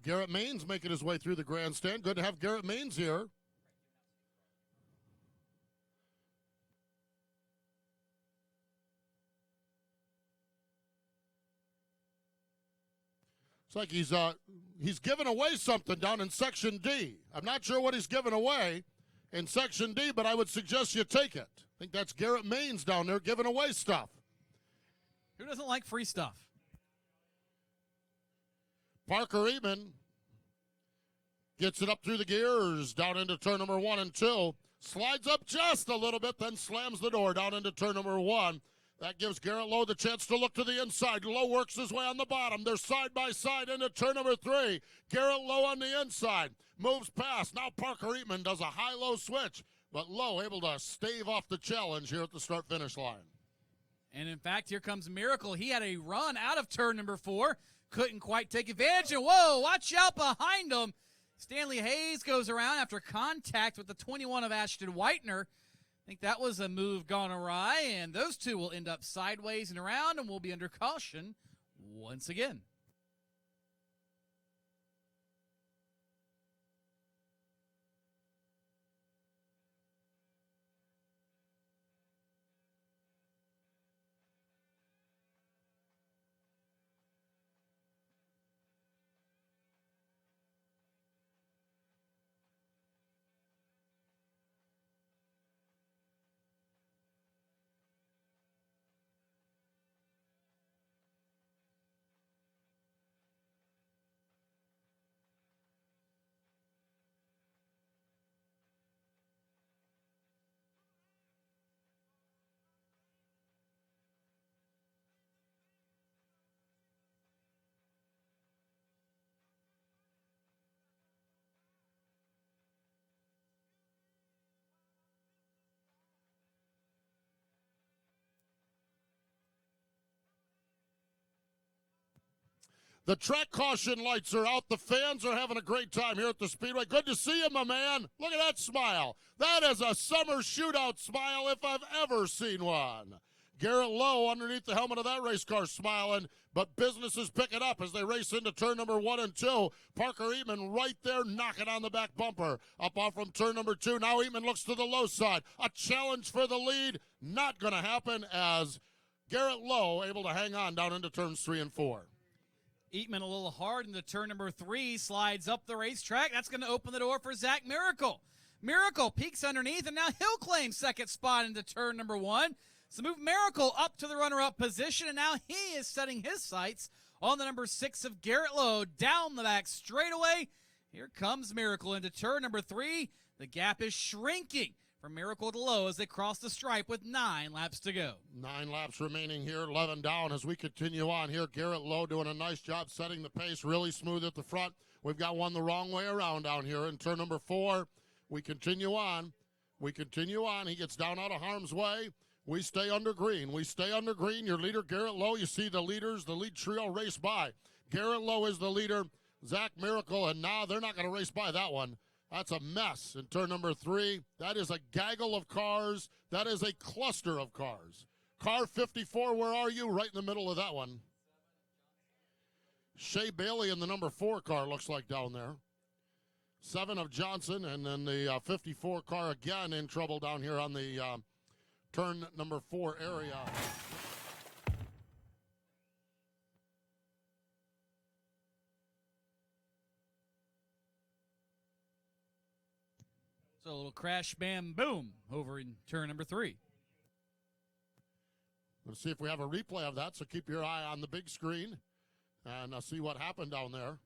Garrett Maines making his way through the grandstand. Good to have Garrett Maines here. It's like he's giving away something down in Section D. I'm not sure what he's giving away in Section D, but I would suggest you take it. I think that's Garrett Maines down there giving away stuff. Who doesn't like free stuff? Parker Eatman gets it up through the gears, down into turn number 1 and 2. Slides up just a little bit, then slams the door down into turn number 1. That gives Garrett Lowe the chance to look to the inside. Lowe works his way on the bottom. They're side by side into turn number 3. Garrett Lowe on the inside. Moves past. Now Parker Eatman does a high-low switch, but Lowe able to stave off the challenge here at the start-finish line. And in fact, here comes Miracle. He had a run out of turn number 4. Couldn't quite take advantage. And whoa, watch out behind him. Stanley Hayes goes around after contact with the 21 of Ashton Whitener. I think that was a move gone awry, and those two will end up sideways and around, and will be under caution once again. The track caution lights are out. The fans are having a great time here at the Speedway. Good to see you, my man. Look at that smile. That is a summer shootout smile if I've ever seen one. Garrett Lowe underneath the helmet of that race car smiling, but business is picking up as they race into turn number 1 and 2. Parker Eatman right there knocking on the back bumper. Up off from turn number 2. Now Eatman looks to the low side. A challenge for the lead. Not going to happen as Garrett Lowe able to hang on down into turns 3 and 4. Eatman a little hard into turn number 3, slides up the racetrack. That's going to open the door for Zach Miracle. Miracle peeks underneath, and now he'll claim second spot into turn number 1. So move Miracle up to the runner-up position, and now he is setting his sights on the number 6 of Garrett Lowe down the back straightaway. Here comes Miracle into turn number 3. The gap is shrinking from Miracle to Lowe as they cross the stripe with 9 laps to go. 9 laps remaining here, 11 down as we continue on here. Garrett Lowe doing a nice job setting the pace, really smooth at the front. We've got one the wrong way around down here in turn number 4. We continue on. We continue on. He gets down out of harm's way. We stay under green. We stay under green. Your leader, Garrett Lowe. You see the leaders, the lead trio race by. Garrett Lowe is the leader. Zach Miracle, and now they're not going to race by that one. That's a mess in turn number 3. That is a gaggle of cars. That is a cluster of cars. Car 54, where are you? Right in the middle of that one. Shea Bailey in the number 4 car looks like down there. 7 of Johnson, and then the 54 car again in trouble down here on the turn number 4 area. So a little crash, bam, boom over in turn number 3. Let's see if we have a replay of that, so keep your eye on the big screen and see what happened down there.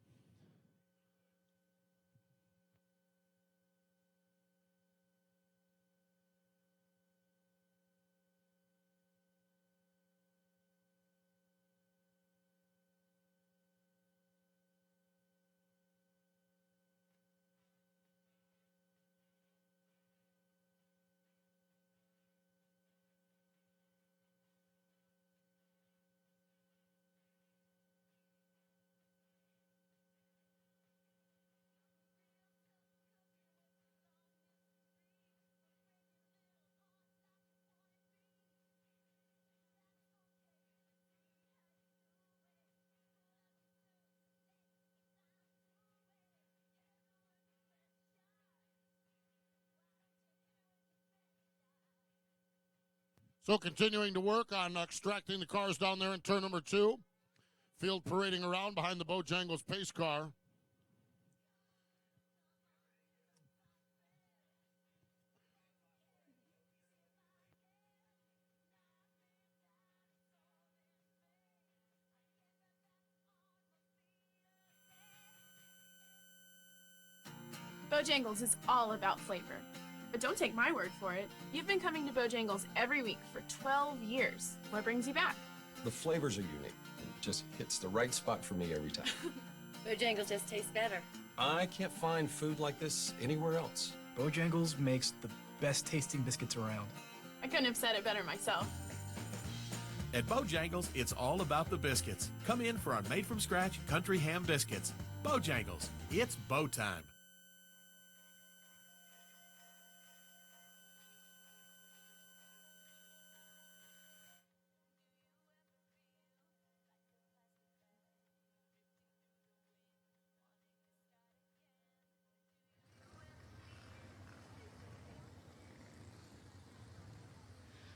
So continuing to work on extracting the cars down there in turn number 2. Field parading around behind the Bojangles pace car. Bojangles is all about flavor. But don't take my word for it. You've been coming to Bojangles every week for 12 years. What brings you back? The flavors are unique. It just hits the right spot for me every time. Bojangles just tastes better. I can't find food like this anywhere else. Bojangles makes the best tasting biscuits around. I couldn't have said it better myself. At Bojangles, it's all about the biscuits. Come in for our made-from-scratch country ham biscuits. Bojangles, it's bow time.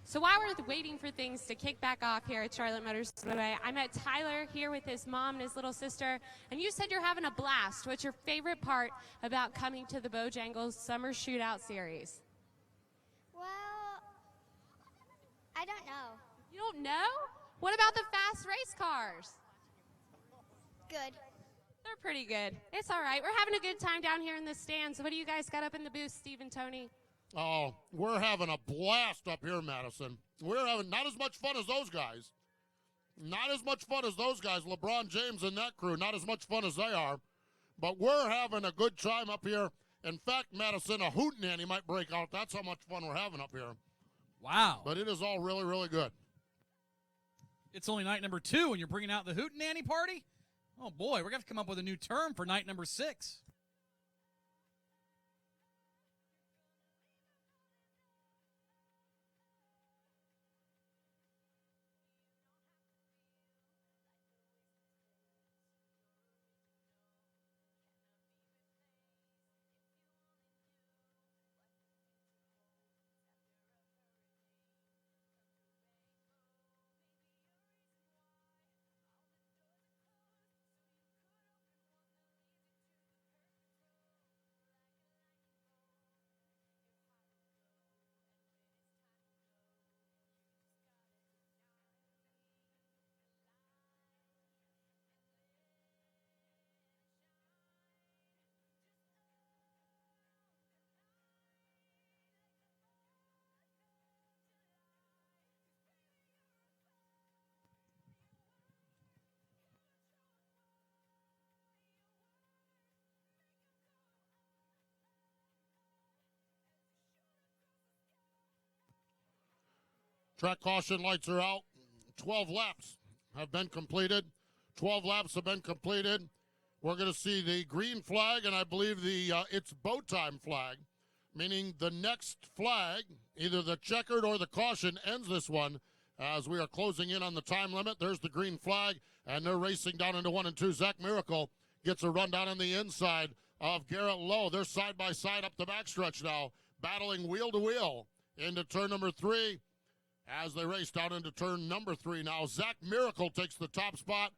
So while we're waiting for things to kick back off here at Charlotte Motor Speedway, I met Tyler here with his mom and his little sister, and you said you're having a blast. What's your favorite part about coming to the Bojangles Summer Shootout Series? Well, I don't know. You don't know? What about the fast race cars? Good. They're pretty good. It's all right. We're having a good time down here in the stands. What do you guys got up in the booth, Steve and Tony? Oh, we're having a blast up here, Madison. We're having not as much fun as those guys. Not as much fun as those guys, LeBron James and that crew. Not as much fun as they are. But we're having a good time up here. In fact, Madison, a hootenanny might break out. That's how much fun we're having up here. Wow. But it is all really, really good. It's only night number 2 and you're bringing out the hootenanny party? Oh, boy, we're going to have to come up with a new term for night number 6. Track caution lights are out. 12 laps have been completed. 12 laps have been completed. We're going to see the green flag, and I believe the it's bow time flag, meaning the next flag, either the checkered or the caution, ends this one as we are closing in on the time limit. There's the green flag, and they're racing down into 1 and 2. Zach Miracle gets a run down on the inside of Garrett Lowe. They're side by side up the backstretch now, battling wheel to wheel into turn number 3. As they race down into turn number 3 now, Zach Miracle takes the top spot.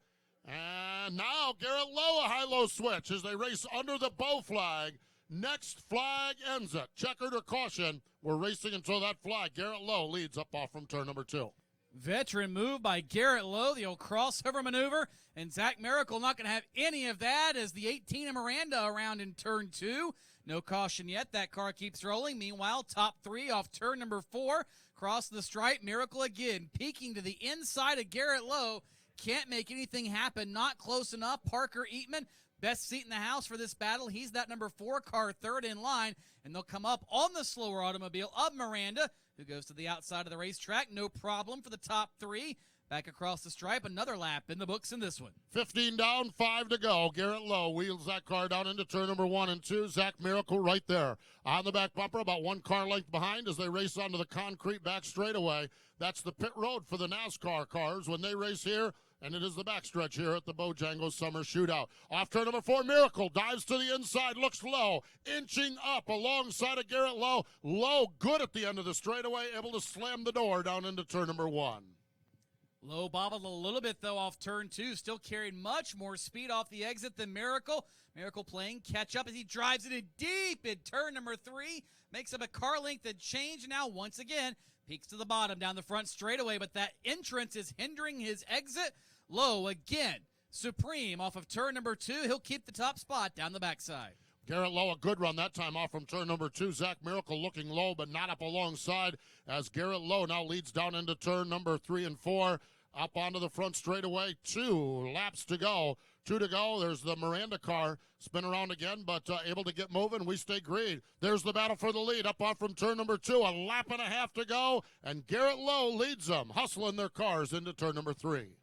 And now Garrett Lowe, a high-low switch as they race under the bow flag Next flag ends it. Checkered or caution. We're racing until that flag. Garrett Lowe leads up off from turn number 2. Veteran move by Garrett Lowe, the old crossover maneuver, and Zach Miracle not going to have any of that as the 18 of Miranda around in turn 2. No caution yet. That car keeps rolling. Meanwhile, top 3 off turn number 4. Cross the stripe. Miracle again, peeking to the inside of Garrett Lowe. Can't make anything happen. Not close enough. Parker Eatman, best seat in the house for this battle. He's that number 4 car, third in line, and they'll come up on the slower automobile of Miranda, who goes to the outside of the racetrack. No problem for the top 3. Back across the stripe, another lap in the books in this one. 15 down, 5 to go. Garrett Lowe wheels that car down into turn number 1 and 2. Zach Miracle right there on the back bumper, about 1 car length behind as they race onto the concrete back straightaway. That's the pit road for the NASCAR cars when they race here, and it is the backstretch here at the Bojangles Summer Shootout. Off turn number 4, Miracle dives to the inside, looks low, inching up alongside of Garrett Lowe. Lowe good at the end of the straightaway, able to slam the door down into turn number 1. Low bobbled a little bit, though, off turn 2. Still carried much more speed off the exit than Miracle. Miracle playing catch-up as he drives it in deep in turn number 3. Makes up a car length and change now once again. Peaks to the bottom down the front straightaway, but that entrance is hindering his exit. Low again, supreme off of turn number 2. He'll keep the top spot down the backside. Garrett Lowe, a good run that time off from turn number 2. Zach Miracle looking low, but not up alongside as Garrett Lowe now leads down into turn number 3 and 4. Up onto the front straightaway. 2 laps to go. 2 to go. There's the Miranda car. Spin around again, but able to get moving. We stay green. There's the battle for the lead. Up off from turn number 2. A lap and a half to go. And Garrett Lowe leads them, hustling their cars into turn number 3.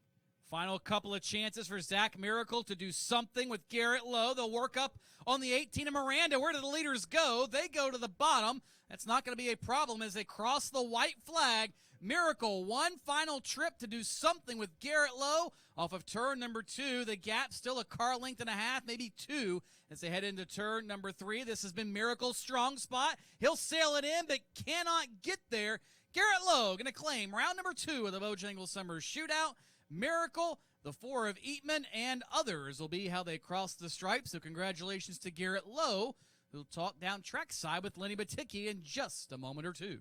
Final couple of chances for Zach Miracle to do something with Garrett Lowe. They'll work up on the 18 of Miranda. Where do the leaders go? They go to the bottom. That's not going to be a problem as they cross the white flag. Miracle, one final trip to do something with Garrett Lowe off of turn number 2. The gap still a car length and a half, maybe 2, as they head into turn number 3. This has been Miracle's strong spot. He'll sail it in, but cannot get there. Garrett Lowe going to claim round number 2 of the Bojangles Summer Shootout. Miracle, the 4 of Eatman, and others will be how they cross the stripe. So congratulations to Garrett Lowe, who'll talk down trackside with Lenny Baticki in just a moment or two.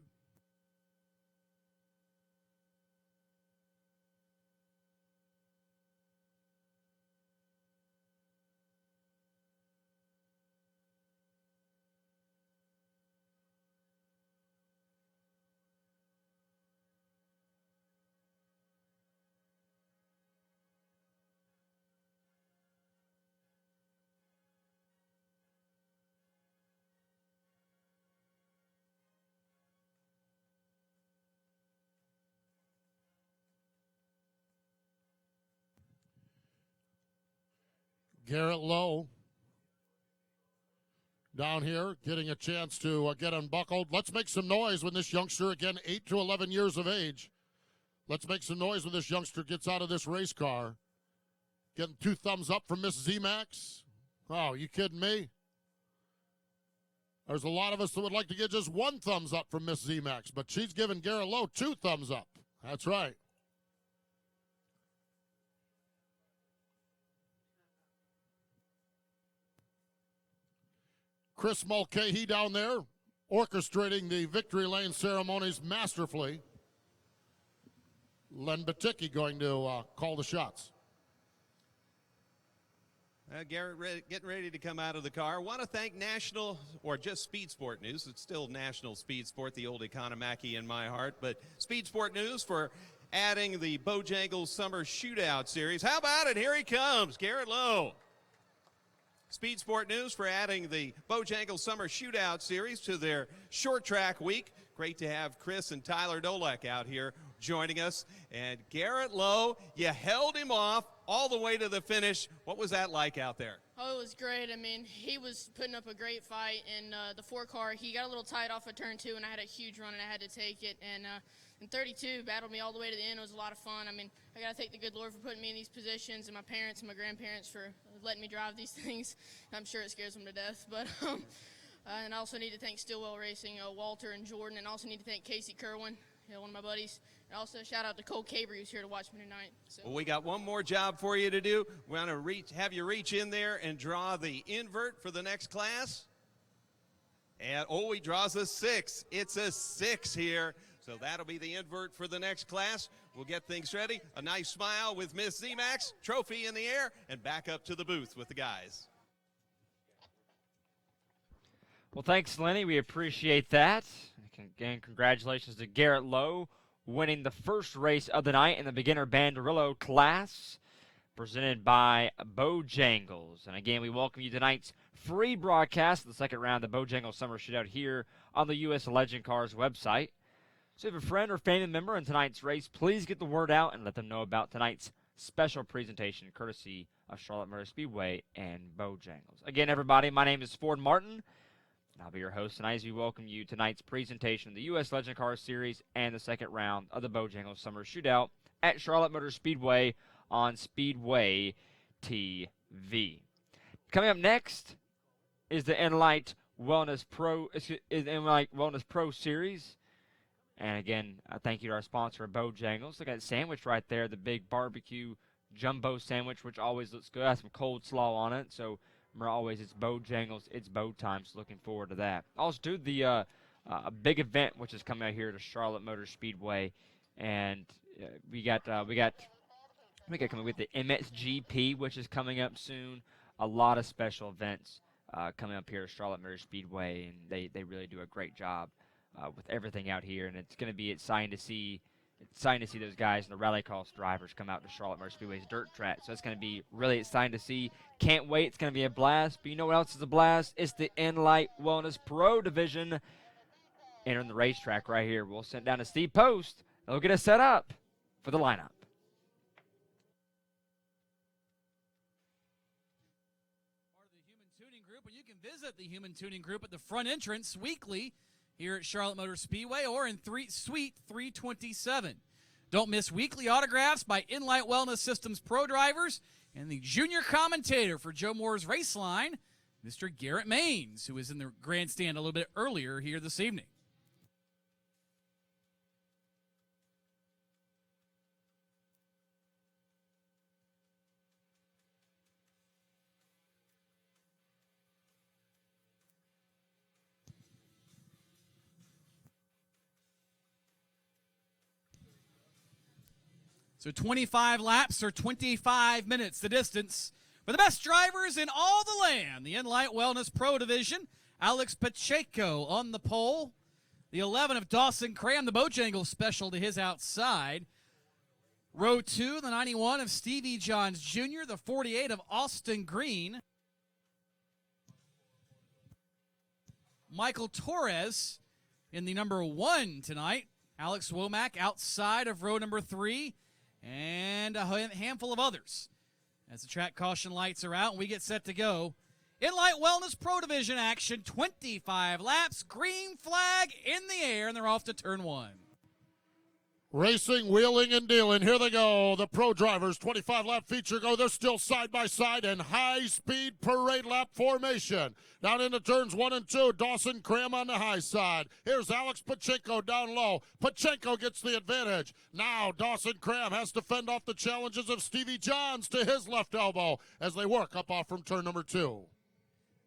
Garrett Lowe down here getting a chance to get unbuckled. Let's make some noise when this youngster, again, 8 to 11 years of age. Let's make some noise when this youngster gets out of this race car. Getting 2 thumbs up from Miss Z-Max. Oh, you kidding me? There's a lot of us that would like to get just 1 thumbs up from Miss Z-Max, but she's giving Garrett Lowe 2 thumbs up. That's right. Chris Mulcahy down there orchestrating the victory lane ceremonies masterfully. Len Baticki going to call the shots. Garrett getting ready to come out of the car. Want to thank National, or just Speed Sport News. It's still National Speed Sport, the old Economaki in my heart. But Speed Sport News for adding the Bojangles Summer Shootout Series. How about it? Here he comes, Garrett Lowe. Speed Sport News for adding the Bojangles Summer Shootout Series to their short track week. Great to have Chris and Tyler Dolek out here joining us. And Garrett Lowe, you held him off all the way to the finish. What was that like out there? Oh, it was great. I mean, he was putting up a great fight. And the 4 car, he got a little tight off of turn 2, and I had a huge run, and I had to take it. And in 32, battled me all the way to the end. It was a lot of fun. I mean, I got to thank the good Lord for putting me in these positions, and my parents and my grandparents for letting me drive these things. I'm sure it scares them to death. But and I also need to thank Stillwell Racing, Walter and Jordan, and also need to thank Casey Kerwin, one of my buddies. And also shout out to Cole Cabre, who's here to watch me tonight. So. Well, we got one more job for you to do. We want to have you reach in there and draw the invert for the next class. And, oh, he draws a 6. It's a 6 here. So that'll be the invert for the next class. We'll get things ready. A nice smile with Miss Z-Max. Trophy in the air, and back up to the booth with the guys. Well, thanks, Lenny. We appreciate that. Again, congratulations to Garrett Lowe winning the first race of the night in the beginner Bandolero class, presented by Bojangles. And again, we welcome you to tonight's free broadcast of the second round of the Bojangles Summer Shootout here on the U.S. Legend Cars website. So if you have a friend or family member in tonight's race, please get the word out and let them know about tonight's special presentation courtesy of Charlotte Motor Speedway and Bojangles. Again, everybody, my name is Ford Martin, and I'll be your host tonight as we welcome you to tonight's presentation of the U.S. Legend Cars Series and the second round of the Bojangles Summer Shootout at Charlotte Motor Speedway on Speedway TV. Coming up next is the Enlight Wellness Pro Series. And again, thank you to our sponsor, Bojangles. Look at that sandwich right there, the big barbecue jumbo sandwich, which always looks good. Has some cold slaw on it. So remember, always it's Bojangles, it's bow time. So looking forward to that. Also, do the a big event which is coming out here to Charlotte Motor Speedway, and we got coming with the MXGP, which is coming up soon. A lot of special events coming up here to Charlotte Motor Speedway, and they really do a great job with everything out here, and it's going to be exciting to see those guys and the rallycross drivers come out to Charlotte Motor Speedway's dirt track. So it's going to be really exciting to see. Can't wait. It's going to be a blast. But you know what else is a blast? It's the Enlight Wellness Pro Division entering the racetrack right here. We'll send down to Steve Post. They'll get us set up for the lineup. Part of the Human Tuning Group, and you can visit the Human Tuning Group at the front entrance weekly here at Charlotte Motor Speedway or in Suite 327. Don't miss weekly autographs by Enlight Wellness Systems Pro drivers and the junior commentator for Joe Moore's Raceline, Mr. Garrett Maines, who was in the grandstand a little bit earlier here this evening. So 25 laps or 25 minutes, the distance. For the best drivers in all the land, the Enlight Wellness Pro Division, Alex Pacheco on the pole. The 11 of Dawson Cram, the Bojangles special to his outside. Row 2, the 91 of Stevie Johns Jr., the 48 of Austin Green. Michael Torres in the number 1 tonight. Alex Womack outside of row number 3. And a handful of others. As the track caution lights are out and we get set to go. Enlight Wellness Pro Division action, 25 laps, green flag in the air, and they're off to turn 1. Racing, wheeling, and dealing. Here they go. The pro drivers, 25-lap feature go. They're still side by side in high-speed parade lap formation. Down into turns 1 and 2. Dawson Cram on the high side. Here's Alex Pacheco down low. Pacheco gets the advantage. Now Dawson Cram has to fend off the challenges of Stevie Johns to his left elbow as they work up off from turn number 2.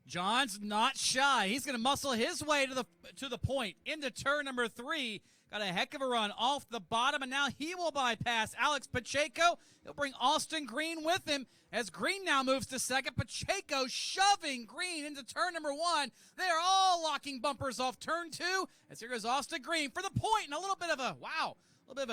Johns not shy. He's going to muscle his way to the point into turn number 3. Got a heck of a run off the bottom, and now he will bypass Alex Pacheco. He'll bring Austin Green with him as Green now moves to second. Pacheco shoving Green into turn number 1. They are all locking bumpers off turn 2 as here goes Austin Green for the point, and a little bit of a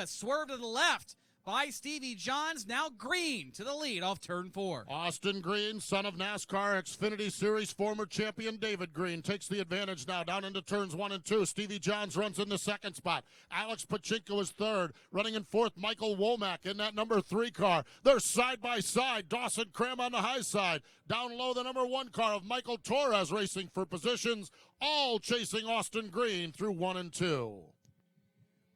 swerve to the left by Stevie Johns. Now Green to the lead off turn 4. Austin Green, son of NASCAR Xfinity Series former champion David Green, takes the advantage now down into turns 1 and 2. Stevie Johns runs in the second spot. Alex Pacheco is third. Running in fourth, Michael Womack in that number 3 car. They're side by side. Dawson Cram on the high side. Down low, the number 1 car of Michael Torres racing for positions, all chasing Austin Green through 1 and 2.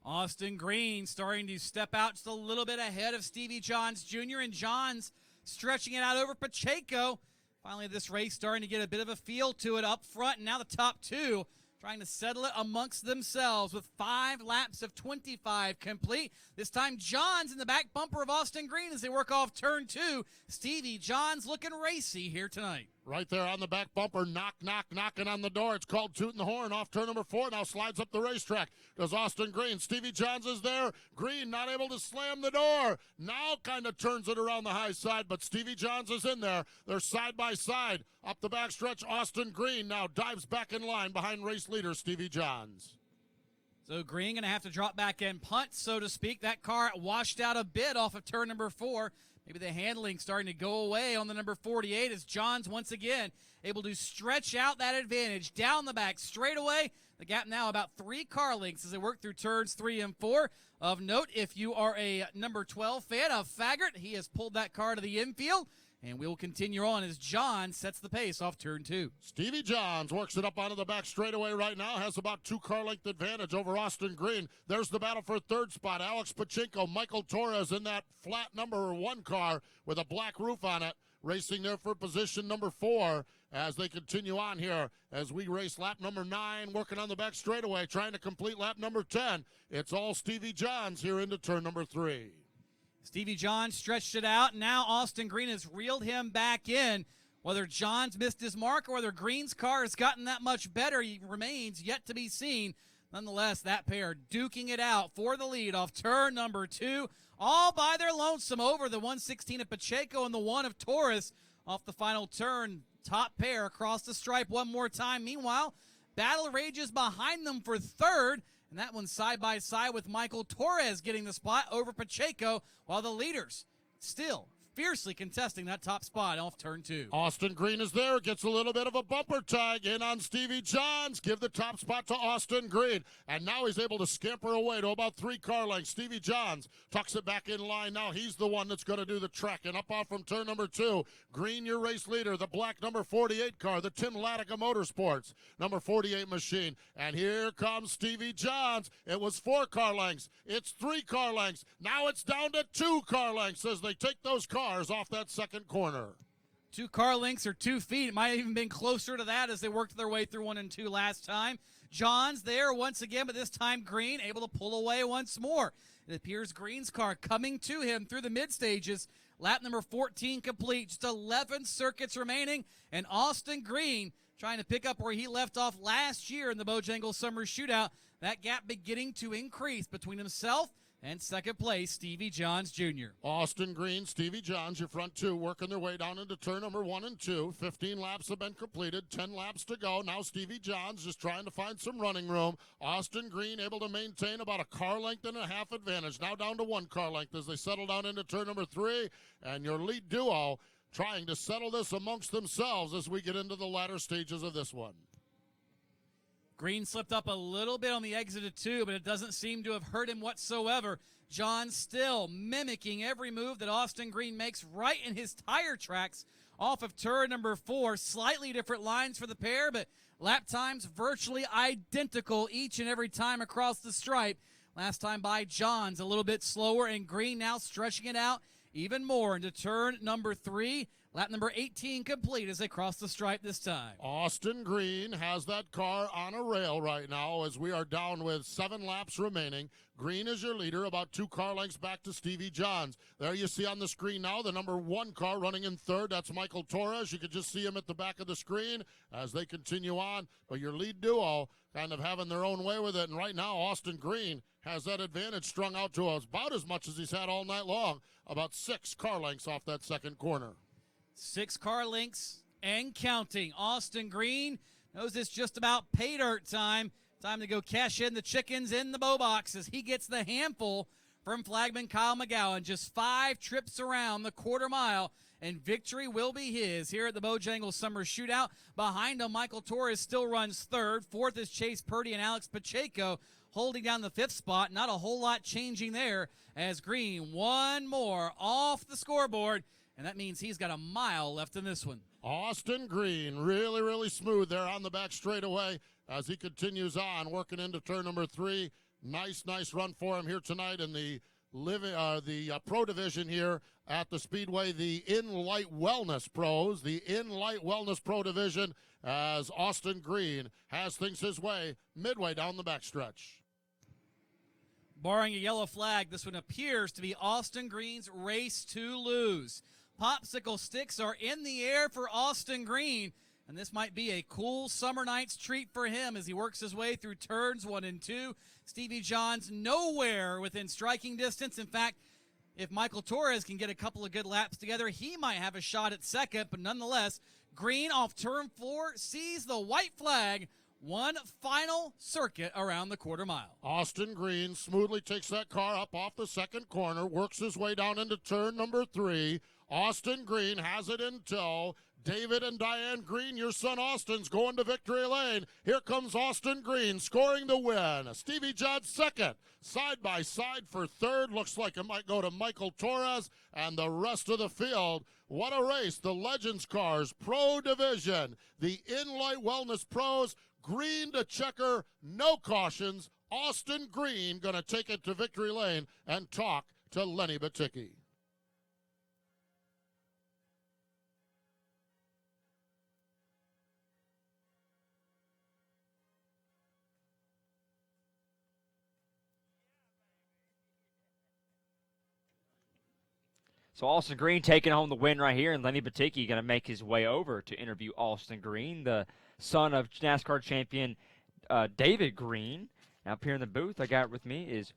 Austin Green starting to step out just a little bit ahead of Stevie Johns Jr. and Johns stretching it out over Pacheco. Finally, this race starting to get a bit of a feel to it up front, and now the top 2 trying to settle it amongst themselves with 5 laps of 25 complete. This time, Johns in the back bumper of Austin Green as they work off turn 2. Stevie Johns looking racy here tonight. Right there on the back bumper, knocking on the door. It's called tooting the horn off turn number 4. Now slides up the racetrack. Does Austin Green. Stevie Johns is there. Green not able to slam the door. Now kind of turns it around the high side, but Stevie Johns is in there. They're side by side. Up the backstretch, Austin Green now dives back in line behind race leader Stevie Johns. So Green going to have to drop back and punt, so to speak. That car washed out a bit off of turn number 4. Maybe the handling starting to go away on the number 48 as Johns once again able to stretch out that advantage down the back straightaway. The gap now about 3 car lengths as they work through turns 3 and 4. Of note, if you are a number 12 fan of Faggart, he has pulled that car to the infield. And we will continue on as John sets the pace off turn 2. Stevie Johns works it up onto the back straightaway right now. Has about 2 car length advantage over Austin Green. There's the battle for third spot. Alex Pachinko, Michael Torres in that flat number 1 car with a black roof on it. Racing there for position number 4 as they continue on here as we race lap number 9, working on the back straightaway, trying to complete lap number 10. It's all Stevie Johns here into turn number 3. Stevie Johns stretched it out. Now Austin Green has reeled him back in. Whether Johns missed his mark or whether Green's car has gotten that much better remains yet to be seen. Nonetheless, that pair duking it out for the lead off turn number 2, all by their lonesome over the 116 of Pacheco and the 1 of Torres off the final turn. Top pair across the stripe one more time. Meanwhile, battle rages behind them for third. And that one side by side with Michael Torres getting the spot over Pacheco, while the leaders still fiercely contesting that top spot off turn 2. Austin Green is there, gets a little bit of a bumper tag in on Stevie Johns. Give the top spot to Austin Green. And now he's able to scamper away to about 3 car lengths. Stevie Johns tucks it back in line. Now he's the one that's going to do the track. And up off from turn number 2, Green, your race leader, the black number 48 car, the Tim Latica Motorsports, number 48 machine. And here comes Stevie Johns. It was 4 car lengths. It's 3 car lengths. Now it's down to 2 car lengths as they take those cars off that second corner. 2 car lengths or 2 feet. It might have even been closer to that as they worked their way through 1 and 2 last time. Johns there once again, but this time Green able to pull away once more. It appears Green's car coming to him through the mid stages. Lap number 14 complete. Just 11 circuits remaining. And Austin Green trying to pick up where he left off last year in the Bojangles Summer Shootout. That gap beginning to increase between himself and second place, Stevie Johns Jr. Austin Green, Stevie Johns, your front 2, working their way down into turn number 1 and 2. 15 laps have been completed, 10 laps to go. Now Stevie Johns just trying to find some running room. Austin Green able to maintain about a car length and a half advantage. Now down to 1 car length as they settle down into turn number 3. And your lead duo trying to settle this amongst themselves as we get into the latter stages of this one. Green slipped up a little bit on the exit of 2, but it doesn't seem to have hurt him whatsoever. John still mimicking every move that Austin Green makes right in his tire tracks off of turn number 4. Slightly different lines for the pair, but lap times virtually identical each and every time across the stripe. Last time by Johns a little bit slower, and Green now stretching it out even more into turn number 3. Lap number 18 complete as they cross the stripe this time. Austin Green has that car on a rail right now as we are down with 7 laps remaining. Green is your leader, about 2 car lengths back to Stevie Johns. There you see on the screen now the number 1 car running in third. That's Michael Torres. You can just see him at the back of the screen as they continue on. But your lead duo kind of having their own way with it. And right now, Austin Green has that advantage strung out to us about as much as he's had all night long. About 6 car lengths off that second corner. 6 car lengths and counting. Austin Green knows it's just about pay dirt time. Time to go cash in the chickens in the bow box as he gets the handful from flagman Kyle McGowan. Just 5 trips around the quarter mile, and victory will be his here at the Bojangles Summer Shootout. Behind him, Michael Torres still runs third. Fourth is Chase Purdy and Alex Pacheco holding down the 5th spot. Not a whole lot changing there as Green one more off the scoreboard. And that means he's got a mile left in this one. Austin Green, really, really smooth there on the back straightaway as he continues on, working into turn number 3. Nice run for him here tonight in the Pro Division here at the Speedway, the In Light Wellness Pros, the In Light Wellness Pro Division, as Austin Green has things his way midway down the backstretch. Barring a yellow flag, this one appears to be Austin Green's race to lose. popsicle sticks are in the air for Austin Green. And this might be a cool summer night's treat for him as he works his way through turns 1 and 2. Stevie John's nowhere within striking distance. In fact, if Michael Torres can get a couple of good laps together, he might have a shot at second. But nonetheless, Green off turn 4 sees the white flag. One final circuit around the quarter mile. Austin Green smoothly takes that car up off the second corner, works his way down into turn number 3. Austin Green has it in tow. David and Diane Green, your son Austin's going to victory lane. Here comes Austin Green scoring the win. Stevie Judd second. Side by side for third. Looks like it might go to Michael Torres and the rest of the field. What a race. The Legends Cars Pro Division. The In-Light Wellness Pros. Green to checker. No cautions. Austin Green going to take it to victory lane and talk to Lenny Baticki. So Austin Green taking home the win right here, and Lenny Baticki going to make his way over to interview Austin Green, the son of NASCAR champion David Green. Now up here in the booth, I got with me is,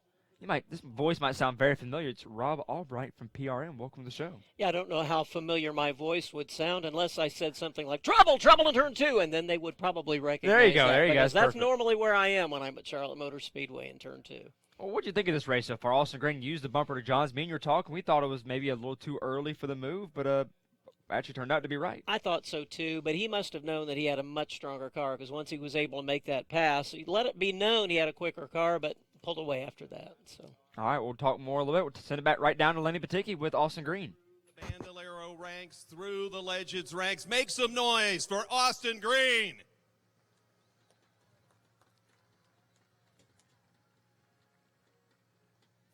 this voice might sound very familiar. It's Rob Albright from PRN. Welcome to the show. Yeah, I don't know how familiar my voice would sound unless I said something like trouble in turn 2, and then they would probably recognize There you go. that, There you go. because That's that's normally where I am when I'm at Charlotte Motor Speedway in turn 2. Well, what did you think of this race so far? Austin Green used the bumper to John's. Me and you were talking. We thought it was maybe a little too early for the move, but actually turned out to be right. I thought so too, but he must have known that he had a much stronger car, because once he was able to make that pass, he let it be known he had a quicker car, but pulled away after that. So. All right, we'll talk more a little bit. We'll send it back right down to Lenny Baticki with Austin Green. Bandolero ranks through the Legends ranks. Make some noise for Austin Green.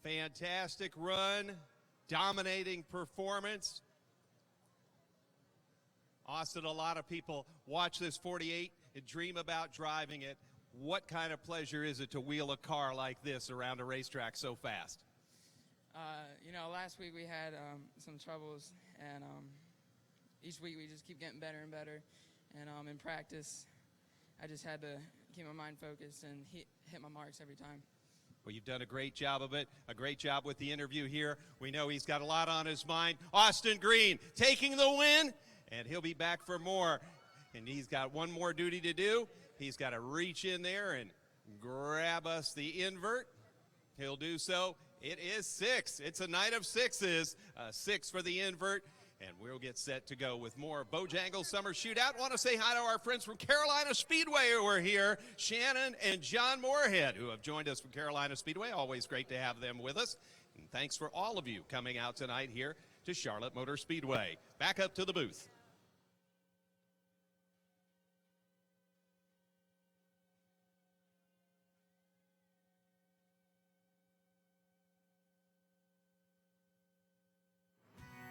Fantastic run, dominating performance. Austin, a lot of people watch this 48 and dream about driving it. What kind of pleasure is it to wheel a car like this around a racetrack so fast? Last week we had some troubles, and each week we just keep getting better and better. And in practice, I just had to keep my mind focused and hit my marks every time. Well, you've done a great job of it, a great job with the interview here. We know he's got a lot on his mind. Austin Green taking the win, and he'll be back for more. And he's got one more duty to do. He's got to reach in there and grab us the invert. He'll do so. It is 6. It's a night of 6s. 6 for the invert. And we'll get set to go with more Bojangles Summer Shootout. Want to say hi to our friends from Carolina Speedway who are here, Shannon and John Moorhead, who have joined us from Carolina Speedway. Always great to have them with us. And thanks for all of you coming out tonight here to Charlotte Motor Speedway. Back up to the booth.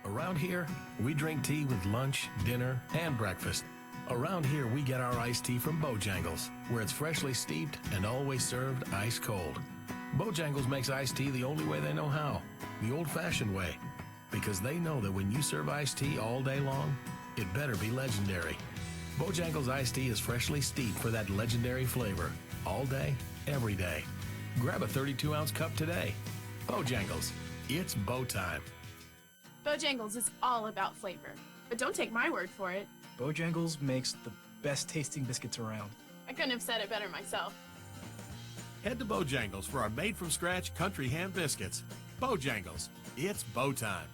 Around here, we drink tea with lunch, dinner, and breakfast. Around here, we get our iced tea from Bojangles, where it's freshly steeped and always served ice cold. Bojangles makes iced tea the only way they know how, the old-fashioned way, because they know that when you serve iced tea all day long, it better be legendary. Bojangles iced tea is freshly steeped for that legendary flavor, all day, every day. Grab a 32-ounce cup today. Bojangles, it's Bo time. Bojangles is all about flavor. But don't take my word for it. Bojangles makes the best tasting biscuits around. I couldn't have said it better myself. Head to Bojangles for our made-from-scratch country ham biscuits. Bojangles, it's Bo time.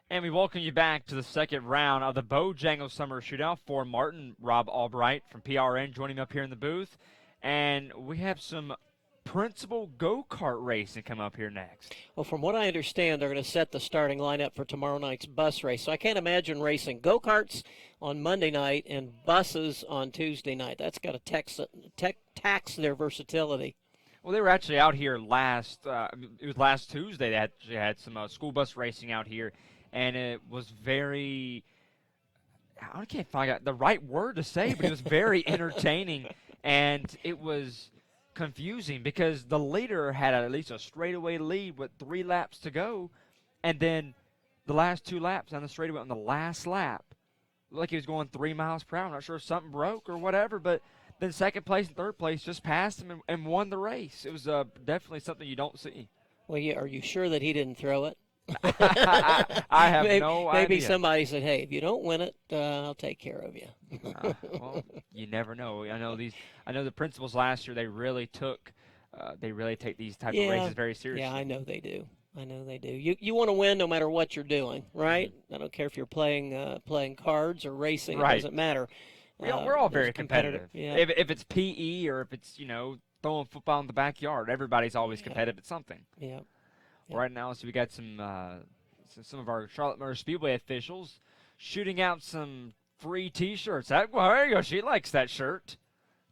And we welcome you back to the second round of the Bojangles Summer Shootout. For Martin, Rob Albright from PRN joining me up here in the booth. And we have some principal go-kart racing come up here next. Well, from what I understand, they're going to set the starting lineup for tomorrow night's bus race. So I can't imagine racing go-karts on Monday night and buses on Tuesday night. That's got to tax their versatility. Well, they were actually out here last Tuesday. They actually had some school bus racing out here, and it was very, I can't find out the right word to say, but it was very entertaining, and it was confusing because the leader had at least a straightaway lead with 3 laps to go, and then the last 2 laps down the straightaway on the last lap. Looked like he was going 3 miles per hour. I'm not sure if something broke or whatever, but then second place and third place just passed him and won the race. It was definitely something you don't see. Well, yeah, are you sure that he didn't throw it? I have no idea. Maybe somebody said, "Hey, if you don't win it, I'll take care of you." Well, you never know. I know the principals last year. They really take these type of races very seriously. Yeah, I know they do. You want to win no matter what you're doing, right? I don't care if you're playing cards or racing. Right. It doesn't matter. We're all very competitive. Yeah. If it's PE or if it's throwing football in the backyard, everybody's always competitive at something. Yeah. Right now, so we got some of our Charlotte Motor Speedway officials shooting out some free T-shirts. There you go. She likes that shirt.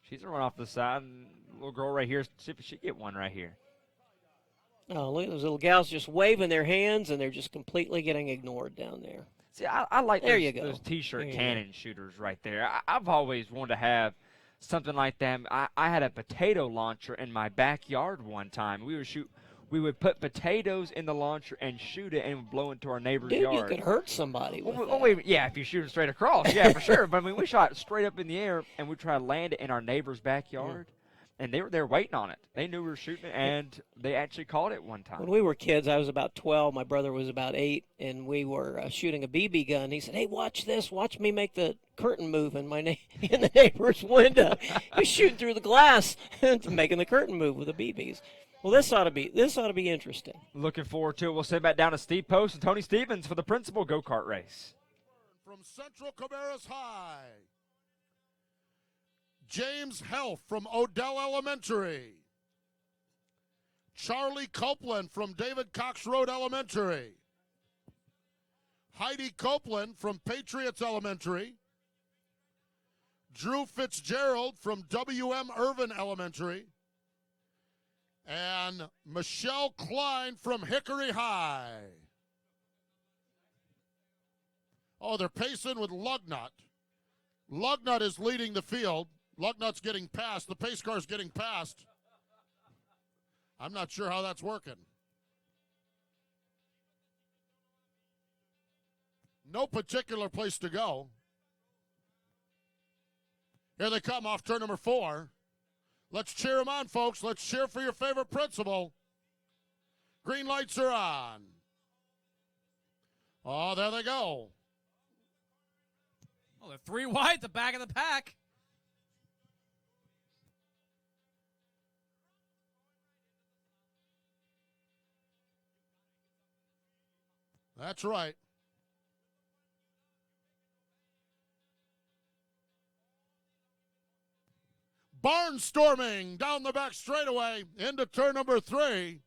She's gonna run off the side. And little girl right here, see if she get one right here. Oh, look at those little gals just waving their hands, and they're just completely getting ignored down there. See, I like those T-shirt There cannon shooters right there. I've always wanted to have something like that. I had a potato launcher in my backyard one time. We would put potatoes in the launcher and shoot it and blow into our neighbor's yard. You could hurt somebody with that. Wait, yeah, if you shoot it straight across, yeah, for sure. But I mean, we shot it straight up in the air, and we tried to land it in our neighbor's backyard, and they were there waiting on it. They knew we were shooting it, and they actually caught it one time. When we were kids, I was about 12. My brother was about 8, and we were shooting a BB gun. He said, "Hey, watch this. Watch me make the curtain move in in the neighbor's window." He was shooting through the glass and making the curtain move with the BBs. Well, this ought to be interesting. Looking forward to it. We'll send back down to Steve Post and Tony Stevens for the principal go-kart race. From Central Cabarrus High, James Health from Odell Elementary, Charlie Copeland from David Cox Road Elementary, Heidi Copeland from Patriots Elementary, Drew Fitzgerald from WM Irvin Elementary, and Michelle Klein from Hickory High. Oh, they're pacing with Lugnut. Lugnut is leading the field. Lugnut's getting past. The pace car's getting past. I'm not sure how that's working. No particular place to go. Here they come off turn number 4. Let's cheer them on, folks. Let's cheer for your favorite principal. Green lights are on. Oh, there they go. Oh, they're 3 wide at the back of the pack. That's right. Barnstorming down the back straightaway into turn number 3.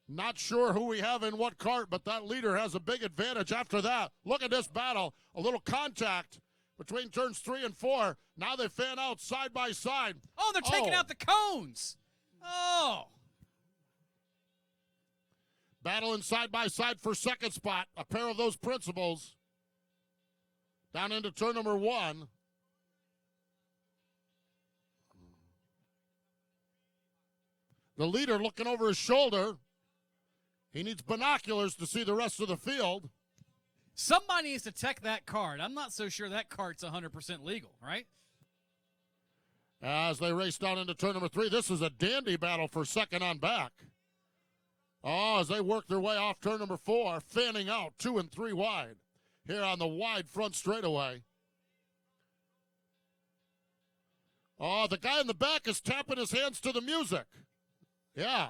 Not sure who we have in what cart, but that leader has a big advantage after that. Look at this battle. A little contact between turns 3 and 4. Now they fan out side by side. Oh, they're taking out the cones. Oh. Battling side by side for second spot. A pair of those principals. Down into turn number 1. The leader looking over his shoulder. He needs binoculars to see the rest of the field. Somebody needs to check that card. I'm not so sure that cart's 100% legal, right? As they race down into turn number 3, this is a dandy battle for second on back. Oh, as they work their way off turn number 4, fanning out 2 and 3 wide here on the wide front straightaway. Oh, the guy in the back is tapping his hands to the music. Yeah.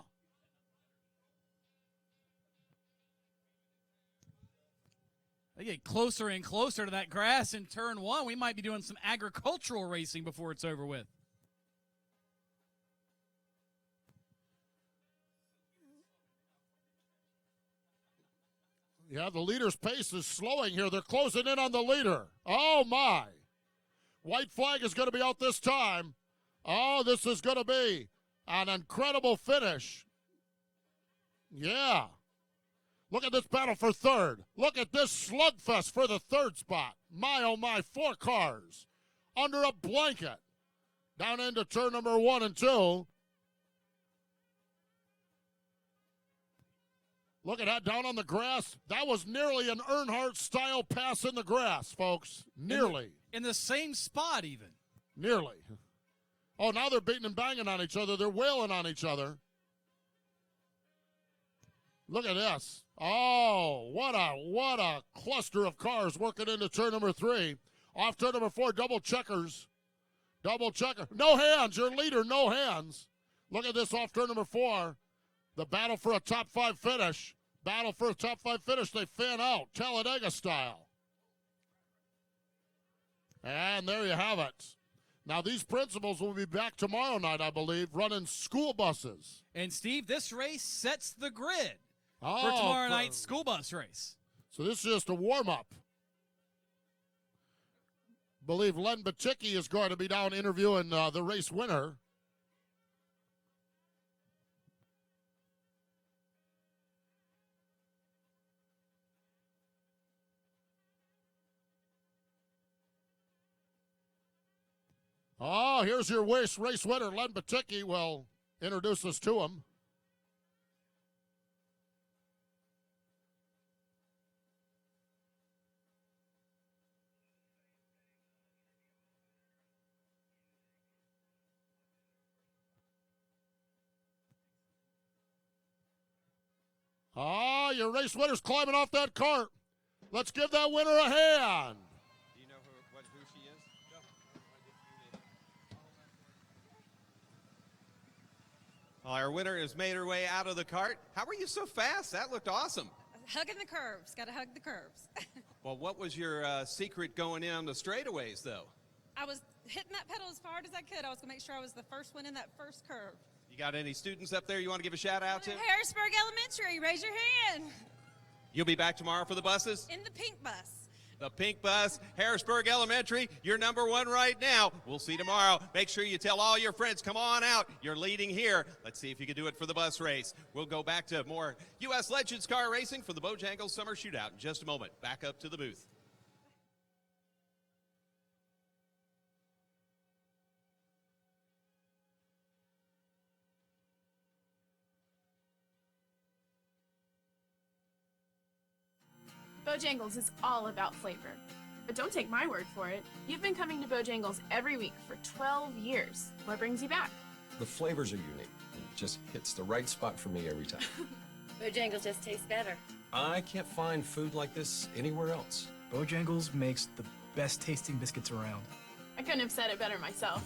They get closer and closer to that grass in turn 1. We might be doing some agricultural racing before it's over with. Yeah, the leader's pace is slowing here. They're closing in on the leader. Oh, my. White flag is going to be out this time. Oh, this is going to be an incredible finish. Yeah. Look at this battle for third. Look at this slugfest for the third spot. My, oh, my, 4 cars under a blanket. Down into turn number 1 and 2. Look at that down on the grass. That was nearly an Earnhardt-style pass in the grass, folks. Nearly. In the same spot, even. Nearly. Oh, now they're beating and banging on each other. They're wailing on each other. Look at this. Oh, what a cluster of cars working into turn number 3. Off turn number 4, double checkers. Double checker. No hands. Your leader, no hands. Look at this off turn number 4. The battle for a top 5 finish. Battle for a top 5 finish. They fan out, Talladega style. And there you have it. Now, these principals will be back tomorrow night, I believe, running school buses. And, Steve, this race sets the grid for for tomorrow night's school bus race. So this is just a warm-up. Believe Len Baticki is going to be down interviewing the race winner. Oh, here's your race winner. Len Baticki will introduce us to him. Oh, your race winner's climbing off that cart. Let's give that winner a hand. Do you know who she is? Well, our winner has made her way out of the cart. How were you so fast? That looked awesome. Hugging the curves. Got to hug the curves. Well, what was your secret going in on the straightaways, though? I was hitting that pedal as hard as I could. I was going to make sure I was the first one in that first curve. You got any students up there you want to give a shout out to? Harrisburg Elementary, raise your hand. You'll be back tomorrow for the buses? In the pink bus. The pink bus, Harrisburg Elementary, you're number 1 right now. We'll see you tomorrow. Make sure you tell all your friends, come on out. You're leading here. Let's see if you can do it for the bus race. We'll go back to more U.S. Legends car racing for the Bojangles Summer Shootout in just a moment. Back up to the booth. Bojangles is all about flavor. But don't take my word for it. You've been coming to Bojangles every week for 12 years. What brings you back? The flavors are unique. It just hits the right spot for me every time. Bojangles just tastes better. I can't find food like this anywhere else. Bojangles makes the best tasting biscuits around. I couldn't have said it better myself.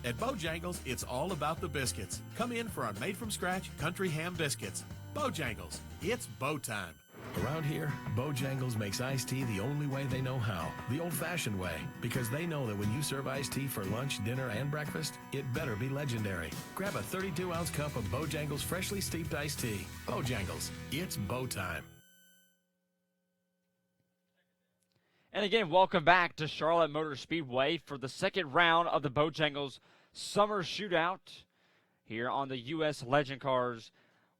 At Bojangles, it's all about the biscuits. Come in for our made-from-scratch country ham biscuits. Bojangles, it's Bo time. Around here, Bojangles makes iced tea the only way they know how, the old-fashioned way, because they know that when you serve iced tea for lunch, dinner, and breakfast, it better be legendary. Grab a 32-ounce cup of Bojangles freshly steeped iced tea. Bojangles, it's Bo time. And again, welcome back to Charlotte Motor Speedway for the second round of the Bojangles Summer Shootout here on the U.S. Legend Cars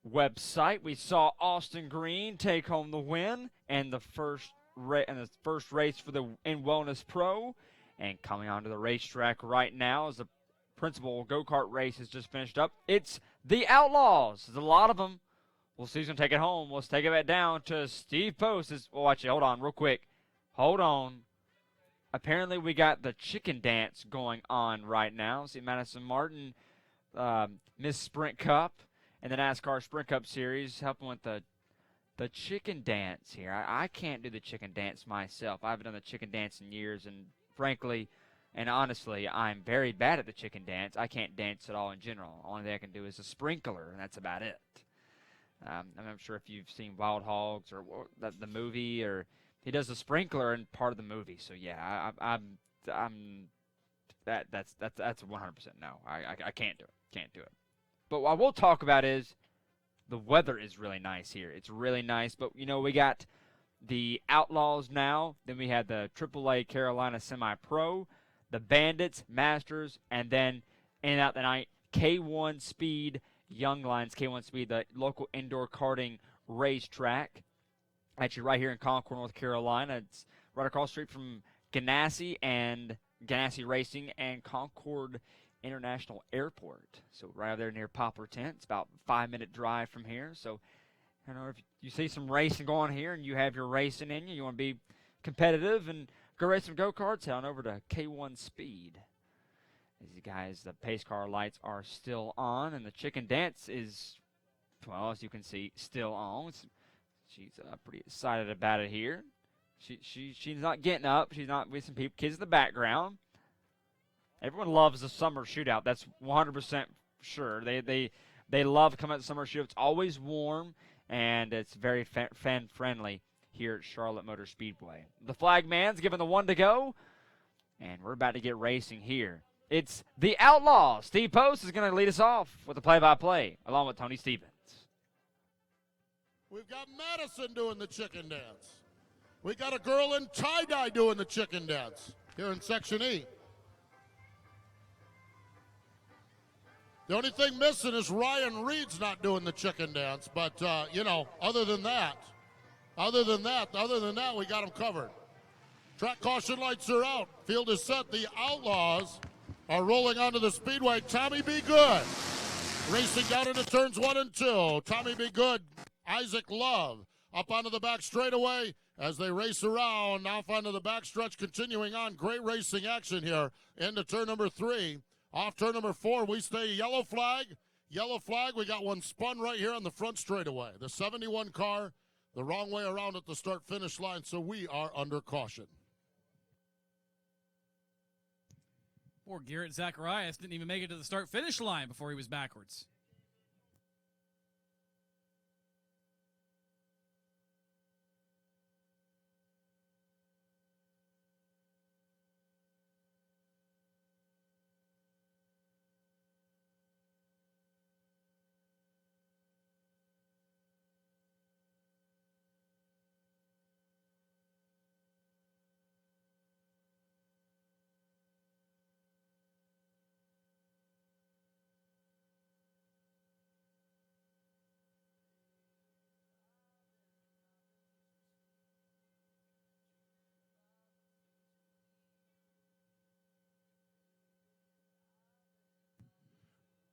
website. We saw Austin Green take home the win and the first race for the In Wellness Pro. And coming onto the racetrack right now as the principal go-kart race has just finished up. It's the Outlaws. There's a lot of them. We'll see who's going to take it home. Let's take it back down to Steve Post. Well, actually, hold on real quick. Hold on. Apparently, we got the chicken dance going on right now. See, Madison Martin, Miss Sprint Cup, and the NASCAR Sprint Cup Series helping with the chicken dance here. I can't do the chicken dance myself. I haven't done the chicken dance in years, and frankly and honestly, I'm very bad at the chicken dance. I can't dance at all in general. The only thing I can do is a sprinkler, and that's about it. I'm not sure if you've seen Wild Hogs or the movie, or he does a sprinkler in part of the movie. So yeah, that's 100% no. I can't do it. Can't do it. But what I will talk about is the weather is really nice here. It's really nice. But, you know, we got the Outlaws now. Then we had the AAA Carolina Semi-Pro, the Bandits, Masters, and then in out the night, K1 Speed, Young Lions, K1 Speed, the local indoor karting racetrack. Actually right here in Concord, North Carolina. It's right across the street from Ganassi Racing and Concord International Airport. So right over there near Poplar Tent. It's about a 5-minute drive from here. So You know, if you see some racing going here and you have your racing in you, you want to be competitive and go race some go-karts, head on over to K1 Speed. As you guys, the pace car lights are still on, and the chicken dance is, well, as you can see, still on. She's pretty excited about it here. She's not getting up. She's not with some people, kids in the background. Everyone loves the summer shootout. That's 100% sure. They love coming to the summer shootout. It's always warm, and it's very fan-friendly here at Charlotte Motor Speedway. The flag man's giving the one to go, and we're about to get racing here. It's the Outlaw. Steve Post is going to lead us off with the play-by-play, along with Tony Stevens. We've got Madison doing the chicken dance. We got a girl in tie-dye doing the chicken dance here in Section E. The only thing missing is Ryan Reed's not doing the chicken dance, but, other than that, we got them covered. Track caution lights are out. Field is set. The Outlaws are rolling onto the speedway. Tommy Be Good racing down into turns 1 and 2. Tommy Be Good, Isaac Love up onto the back straightaway as they race around off onto the backstretch, continuing on. Great racing action here into turn number 3. Off turn number 4, we stay yellow flag. Yellow flag, we got one spun right here on the front straightaway. The 71 car, the wrong way around at the start-finish line, so we are under caution. Poor Garrett Zacharias didn't even make it to the start-finish line before he was backwards.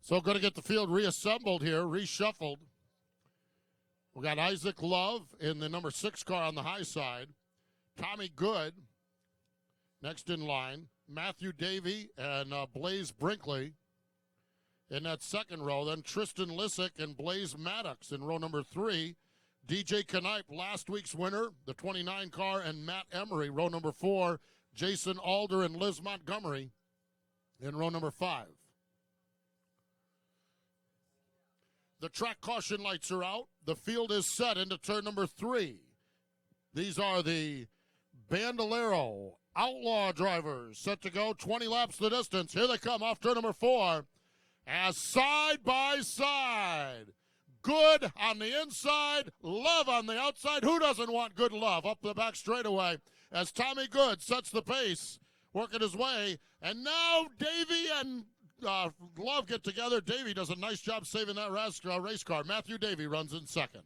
So going to get the field reassembled here, reshuffled. We got Isaac Love in the number 6 car on the high side. Tommy Good next in line. Matthew Davey and Blaze Brinkley in that second row. Then Tristan Lissick and Blaze Maddox in row number 3. DJ Knipe, last week's winner, the 29 car, and Matt Emery, row number 4. Jason Alder and Liz Montgomery in row number 5. The track caution lights are out. The field is set into turn number 3. These are the Bandolero Outlaw drivers set to go 20 laps the distance. Here they come off turn number 4 as side by side. Good on the inside, Love on the outside. Who doesn't want good Love up the back straightaway as Tommy Good sets the pace, working his way. And now Davey and Love get together. Davey does a nice job saving that race car. Matthew Davey runs in second.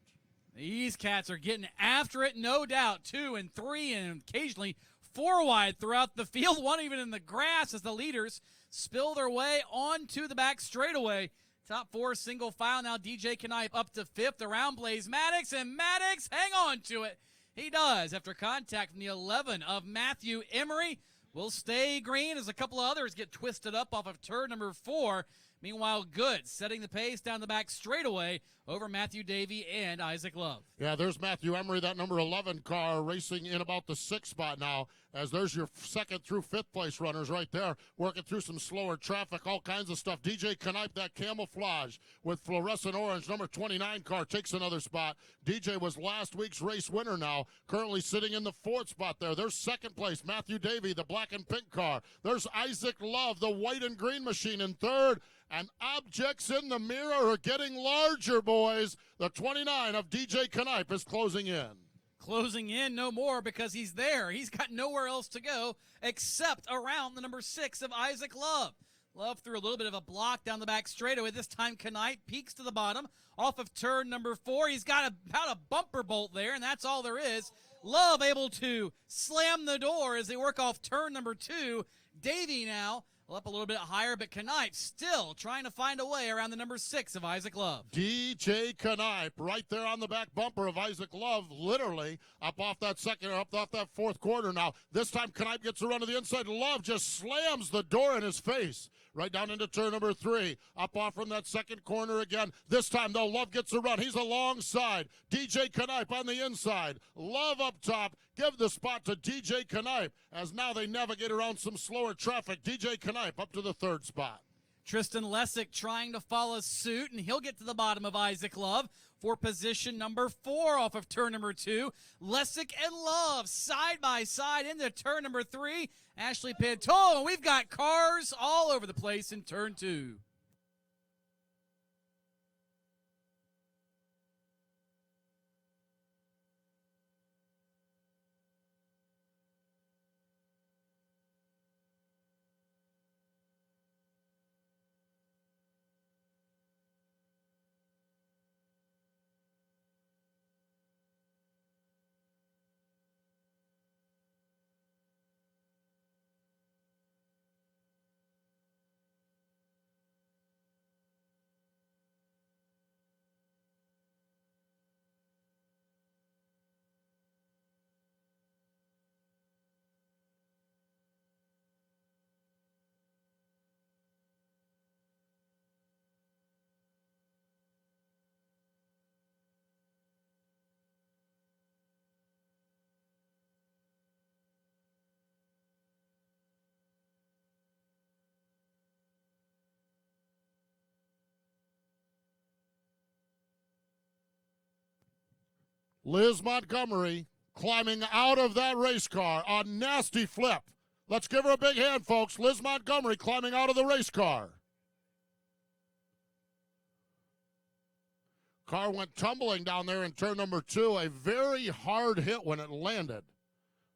These cats are getting after it, no doubt. 2 and 3 and occasionally 4 wide throughout the field. One even in the grass as the leaders spill their way onto the back straightaway. Top 4 single file now. DJ Knipe up to 5th around Blaze Maddox, and Maddox hang on to it. He does after contact from the 11 of Matthew Emery. Will stay green as a couple of others get twisted up off of turn number 4. Meanwhile, Good setting the pace down the back straightaway over Matthew Davey and Isaac Love. Yeah, there's Matthew Emery, that number 11 car, racing in about the 6th spot now, as there's your 2nd through 5th place runners right there, working through some slower traffic, all kinds of stuff. DJ Knipe, that camouflage with fluorescent orange, number 29 car, takes another spot. DJ was last week's race winner now, currently sitting in the 4th spot there. There's 2nd place, Matthew Davey, the black and pink car. There's Isaac Love, the white and green machine, in 3rd. And objects in the mirror are getting larger, boys. The 29 of DJ Knipe is closing in. Closing in no more because he's there. He's got nowhere else to go except around the number 6 of Isaac Love. Love threw a little bit of a block down the back straightaway. This time Knipe peeks to the bottom off of turn number 4. He's got about a bumper bolt there, and that's all there is. Love able to slam the door as they work off turn number 2. Davey now up a little bit higher, but Knipe still trying to find a way around the number 6 of Isaac Love. DJ Knipe right there on the back bumper of Isaac Love, literally up off that fourth corner now. This time Knipe gets a run to the inside. Love just slams the door in his face. Right down into turn number 3. Up off from that second corner again. This time, though, Love gets a run. He's alongside. DJ Knipe on the inside. Love up top. Give the spot to DJ Knipe as now they navigate around some slower traffic. DJ Knipe up to the 3rd spot. Tristan Lessick trying to follow suit, and he'll get to the bottom of Isaac Love for position number 4 off of turn number 2. Lessick and Love side by side into turn number 3. Ashley Pantone, and we've got cars all over the place in turn 2. Liz Montgomery climbing out of that race car. A nasty flip. Let's give her a big hand, folks. Liz Montgomery climbing out of the race car. Car went tumbling down there in turn number 2. A very hard hit when it landed.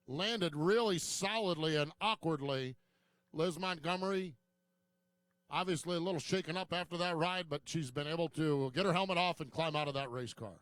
Landed really solidly and awkwardly. Liz Montgomery, obviously a little shaken up after that ride, but she's been able to get her helmet off and climb out of that race car.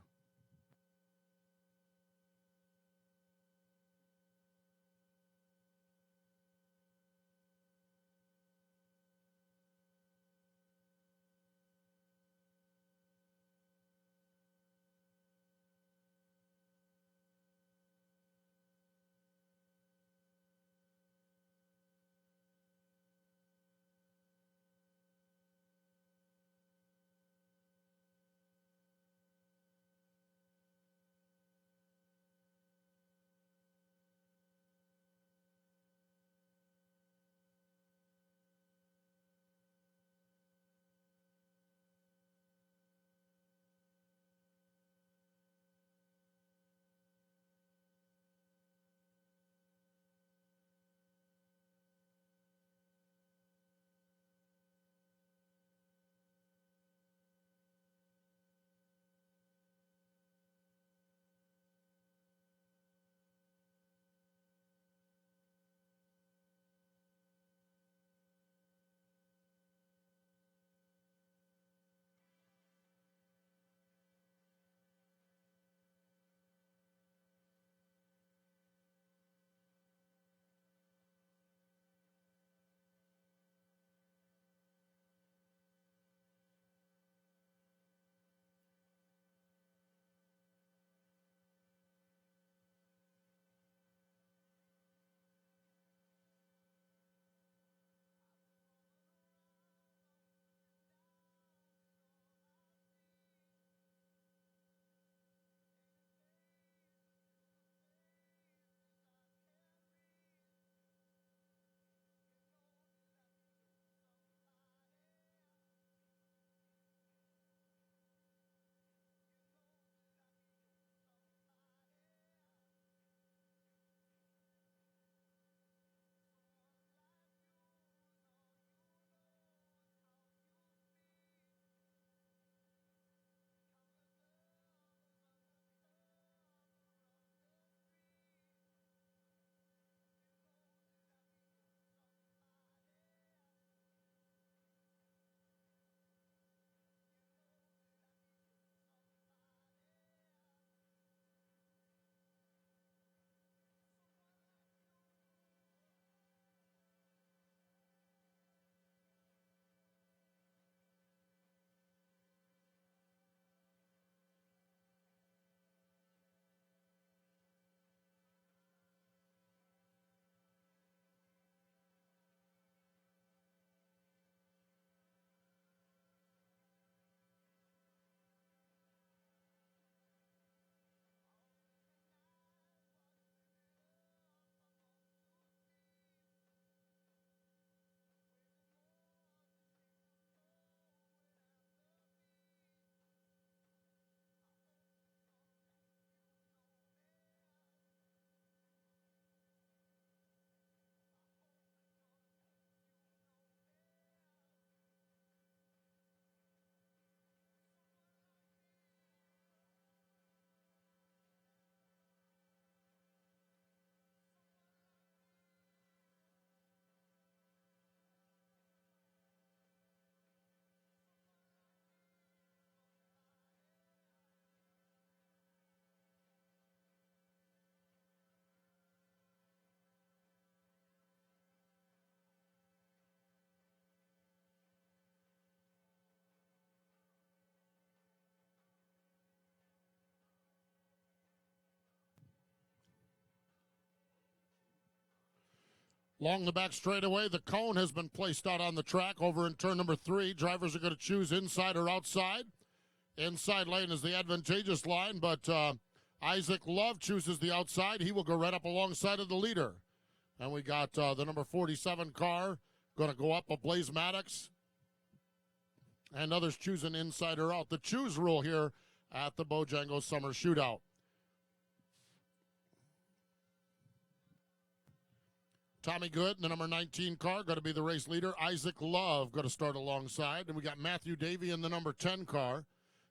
Along the back straightaway, the cone has been placed out on the track over in turn number 3. Drivers are going to choose inside or outside. Inside lane is the advantageous line, but Isaac Love chooses the outside. He will go right up alongside of the leader. And we got the number 47 car going to go up a Blaze Maddox. And others choosing inside or out. The choose rule here at the Bojangles Summer Shootout. Tommy Good, the number 19 car, going to be the race leader. Isaac Love going to start alongside. And we got Matthew Davey in the number 10 car.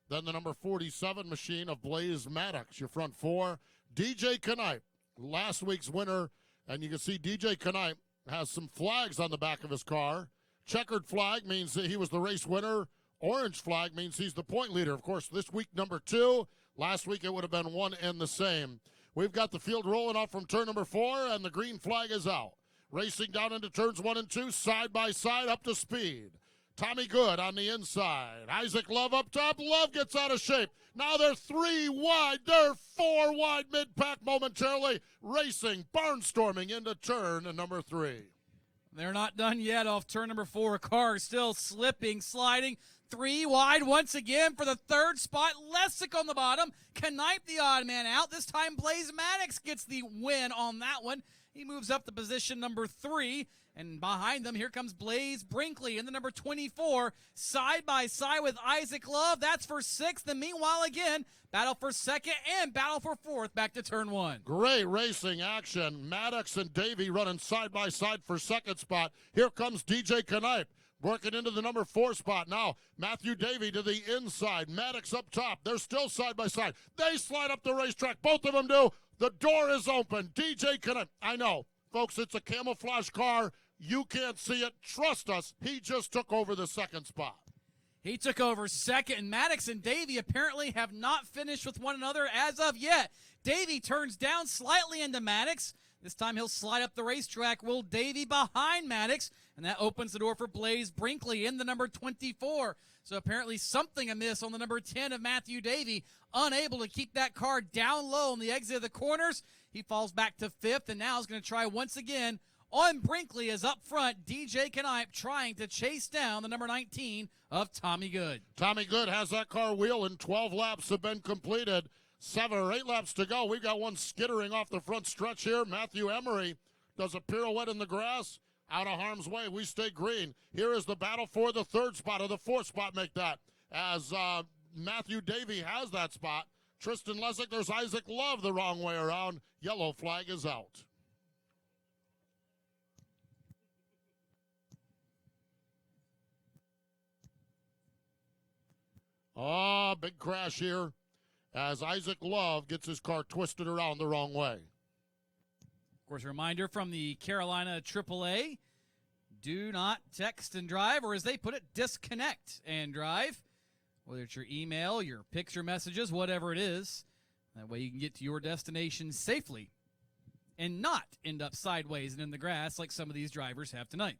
Then the number 47 machine of Blaze Maddox. Your front four, DJ Knipe, last week's winner. And you can see DJ Knipe has some flags on the back of his car. Checkered flag means that he was the race winner. Orange flag means he's the point leader. Of course, this week, number 2. Last week, it would have been one and the same. We've got the field rolling off from turn number 4, and the green flag is out. Racing down into turns 1 and 2, side by side, up to speed. Tommy Good on the inside. Isaac Love up top. Love gets out of shape. Now they're 3 wide. They're 4 wide mid-pack momentarily. Racing, barnstorming into turn number 3. They're not done yet off turn number 4. Car still slipping, sliding. 3 wide once again for the third spot. Lessick on the bottom. Knipe the odd man out. This time Blaze Maddox gets the win on that one. He moves up to position number 3. And behind them, here comes Blaze Brinkley in the number 24. Side by side with Isaac Love. That's for 6th. And meanwhile, again, battle for 2nd and battle for 4th back to turn 1. Great racing action. Maddox and Davey running side by side for 2nd spot. Here comes DJ Knipe working into the number 4 spot. Now, Matthew Davey to the inside. Maddox up top. They're still side by side. They slide up the racetrack. Both of them do. The door is open. DJ Knipe. I know, folks, it's a camouflage car. You can't see it. Trust us. He just took over the 2nd spot. He took over 2nd, and Maddox and Davey apparently have not finished with one another as of yet. Davey turns down slightly into Maddox. This time he'll slide up the racetrack. Will Davey behind Maddox, and that opens the door for Blaze Brinkley in the number 24. So apparently something amiss on the number 10 of Matthew Davey, unable to keep that car down low on the exit of the corners. He falls back to 5th, and now is going to try once again on Brinkley is up front. DJ Knipe trying to chase down the number 19 of Tommy Good. Tommy Good has that car wheeling. 12 laps have been completed. 7 or 8 laps to go. We've got one skittering off the front stretch here. Matthew Emery does a pirouette in the grass. Out of harm's way. We stay green. Here is the battle for the 3rd spot, or the 4th spot, make that. As Matthew Davey has that spot. Tristan Lessick, there's Isaac Love the wrong way around. Yellow flag is out. Oh, big crash here as Isaac Love gets his car twisted around the wrong way. Of course, a reminder from the Carolina AAA, do not text and drive, or as they put it, disconnect and drive. Whether it's your email, your picture messages, whatever it is. That way you can get to your destination safely and not end up sideways and in the grass like some of these drivers have tonight.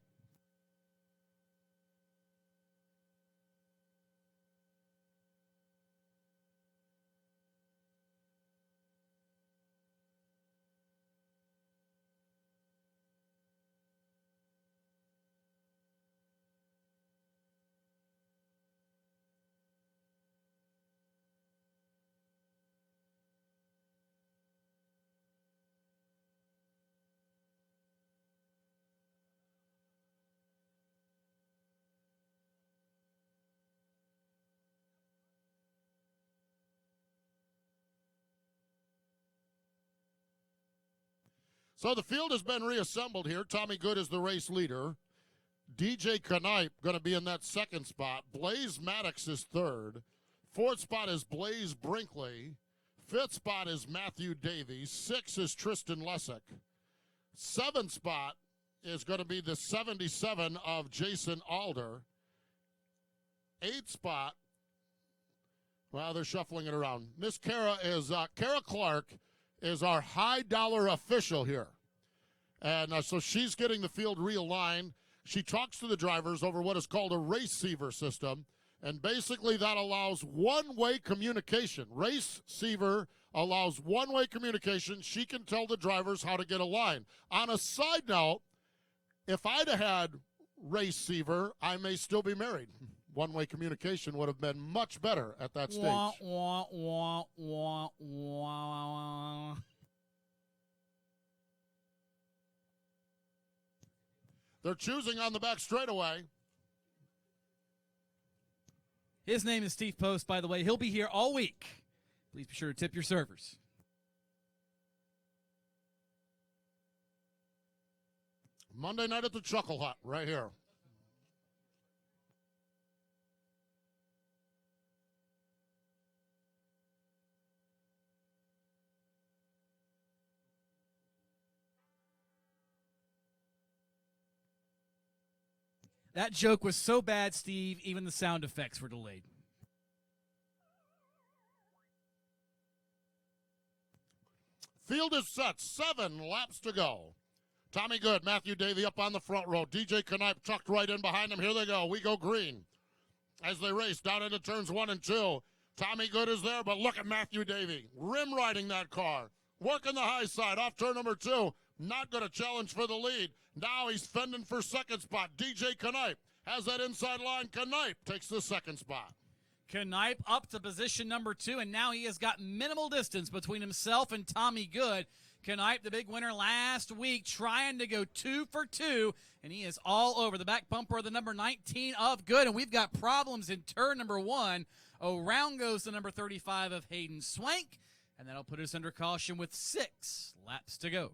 So the field has been reassembled here. Tommy Good is the race leader. DJ Knipe going to be in that 2nd spot. Blaze Maddox is 3rd. 4th spot is Blaze Brinkley. 5th spot is Matthew Davies. 6 is Tristan Lessick. 7th spot is going to be the 77 of Jason Alder. 8th spot, well, they're shuffling it around. Miss Kara is, Kara Clark is our high dollar official here. And so she's getting the field realigned. She talks to the drivers over what is called a race-ceiver system. And basically that allows one-way communication. Race-ceiver allows one-way communication. She can tell the drivers how to get aligned. On a side note, If I'd have had receiver, I may still be married. One-way communication would have been much better at that stage. Wah, wah, wah, wah, wah. They're choosing on the back straightaway. His name is Steve Post, by the way. He'll be here all week. Please be sure to tip your servers. Monday night at the Chuckle Hut, right here. That joke was so bad, Steve, even the sound effects were delayed. Field is set. 7 laps to go. Tommy Good, Matthew Davey up on the front row. DJ Knipe tucked right in behind him. Here they go. We go green. As they race down into turns 1 and 2. Tommy Good is there, but look at Matthew Davey. Rim riding that car. Working the high side off turn number 2. Not going to challenge for the lead. Now he's fending for second spot. DJ Knipe has that inside line. Knipe takes the second spot. Knipe up to position number 2, and now he has got minimal distance between himself and Tommy Good. Knipe, the big winner last week, trying to go 2 for 2, and he is all over the back bumper of the number 19 of Good, and we've got problems in turn number 1. Around goes the number 35 of Hayden Swank, and that'll put us under caution with 6 laps to go.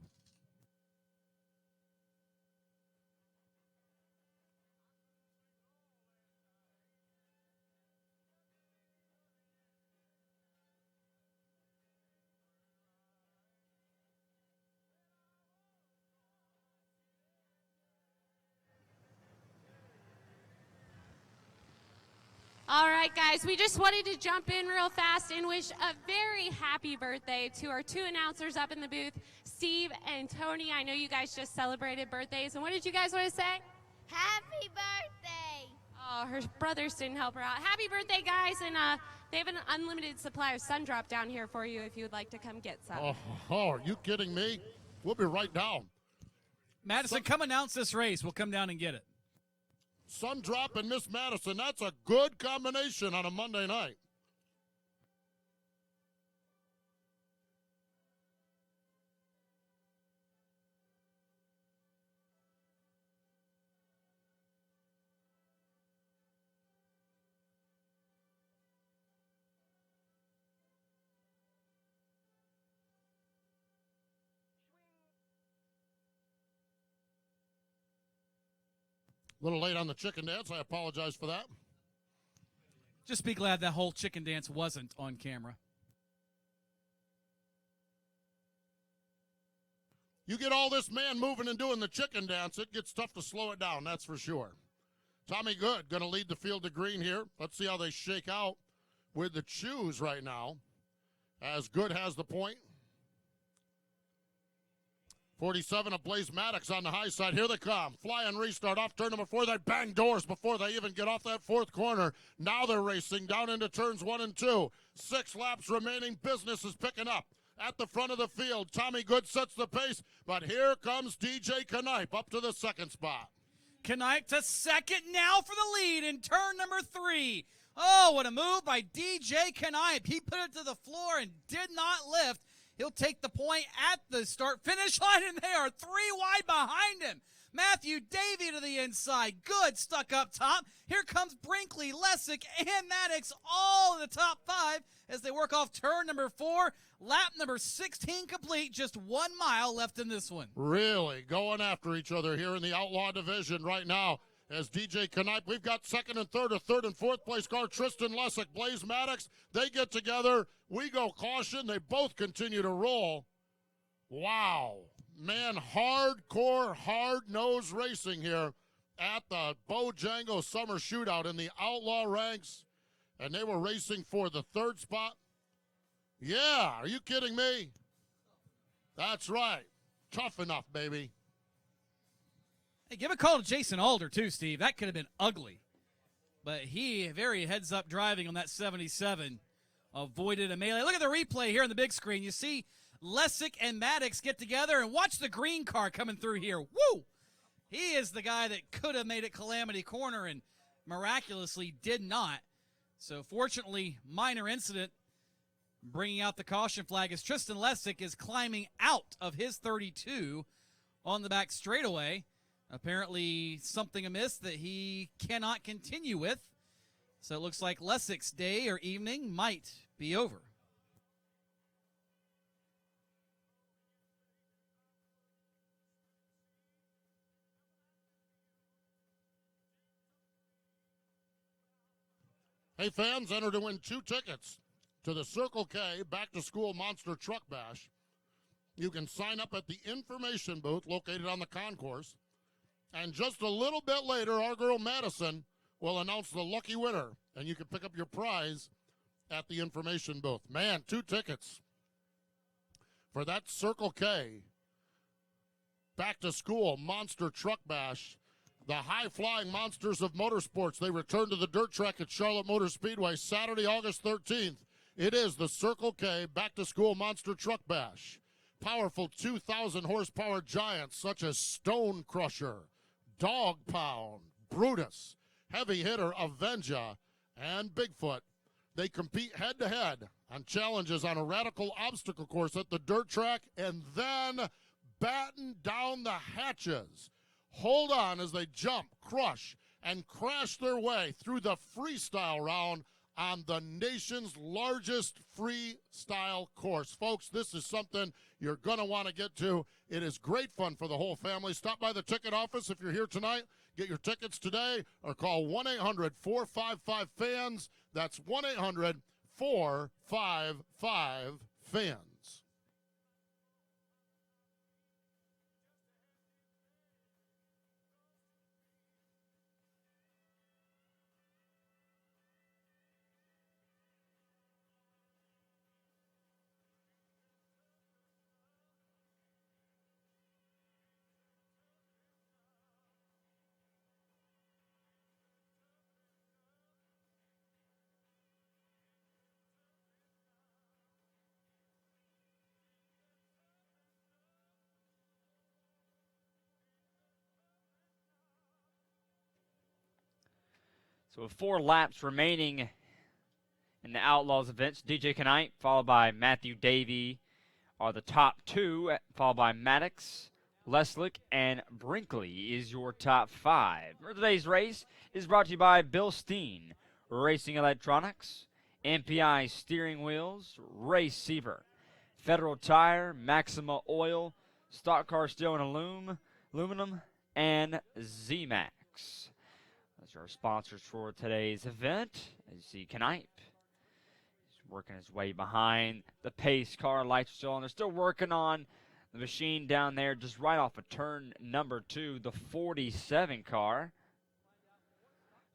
All right, guys, we just wanted to jump in real fast and wish a very happy birthday to our 2 announcers up in the booth, Steve and Tony. I know you guys just celebrated birthdays, and what did you guys want to say? Happy birthday! Oh, her brothers didn't help her out. Happy birthday, guys, and they have an unlimited supply of Sun Drop down here for you if you would like to come get some. Oh, are you kidding me? We'll be right down. Madison, come announce this race. We'll come down and get it. Sun Drop and Miss Madison. That's a good combination on a Monday night. A little late on the chicken dance. I apologize for that. Just be glad that whole chicken dance wasn't on camera. You get all this man moving and doing the chicken dance, it gets tough to slow it down, that's for sure. Tommy Good going to lead the field to green here. Let's see how they shake out with the choose right now, as Good has the point. 47 of Blaze Maddox on the high side. Here they come. Fly and restart off turn number 4. They bang doors before they even get off that 4th corner. Now they're racing down into turns 1 and 2. 6 laps remaining. Business is picking up at the front of the field. Tommy Good sets the pace, but here comes DJ Knipe up to the 2nd spot. Knipe to 2nd now for the lead in turn number 3. Oh, what a move by DJ Knipe. He put it to the floor and did not lift. He'll take the point at the start-finish line, and they are 3 wide behind him. Matthew Davey to the inside. Good stuck up top. Here comes Brinkley, Lessick, and Maddox all in the top 5 as they work off turn number 4. Lap number 16 complete. Just 1 mile left in this one. Really going after each other here in the Outlaw Division right now. As DJ Knipe, we've got 2nd and 3rd, a 3rd and 4th place car. Tristan Lessick, Blaze Maddox, they get together. We go caution. They both continue to roll. Wow. Man, hardcore, hard-nosed racing here at the Bojangles Summer Shootout in the Outlaw ranks. And they were racing for the 3rd spot. Yeah, are you kidding me? That's right. Tough enough, baby. Hey, give a call to Jason Alder, too, Steve. That could have been ugly. But he, very heads-up driving on that 77, avoided a melee. Look at the replay here on the big screen. You see Lessick and Maddox get together, and watch the green car coming through here. Woo! He is the guy that could have made it Calamity Corner and miraculously did not. So fortunately, minor incident bringing out the caution flag as Tristan Lessick is climbing out of his 32 on the back straightaway. Apparently something amiss that he cannot continue with. So it looks like Lessick's day or evening might be over. Hey, fans, enter to win 2 tickets to the Circle K Back to School Monster Truck Bash. You can sign up at the information booth located on the concourse. And just a little bit later, our girl Madison will announce the lucky winner, and you can pick up your prize at the information booth. Man, 2 tickets for that Circle K Back to School Monster Truck Bash. The high-flying monsters of motorsports, they return to the dirt track at Charlotte Motor Speedway Saturday, August 13th. It is the Circle K Back to School Monster Truck Bash. Powerful 2,000 horsepower giants such as Stone Crusher, Dog Pound, Brutus, heavy hitter Avenger, and Bigfoot. They compete head-to-head on challenges on a radical obstacle course at the dirt track and then batten down the hatches. Hold on as they jump, crush, and crash their way through the freestyle round on the nation's largest freestyle course. Folks, this is something you're going to want to get to. It is great fun for the whole family. Stop by the ticket office if you're here tonight. Get your tickets today or call 1-800-455-FANS. That's 1-800-455-FANS. So with 4 laps remaining in the Outlaws events, DJ Knight followed by Matthew Davey are the top 2, followed by Maddox, Leslick, and Brinkley is your top 5. For today's race is brought to you by Bill Steen, Racing Electronics, MPI Steering Wheels, Race Seaver, Federal Tire, Maxima Oil, Stock Car Steel and Aluminum, and Z-Max. Those are our sponsors for today's event. As you see, Knipe is working his way behind the pace car. Lights are still on. They're still working on the machine down there just right off of turn number 2, the 47 car.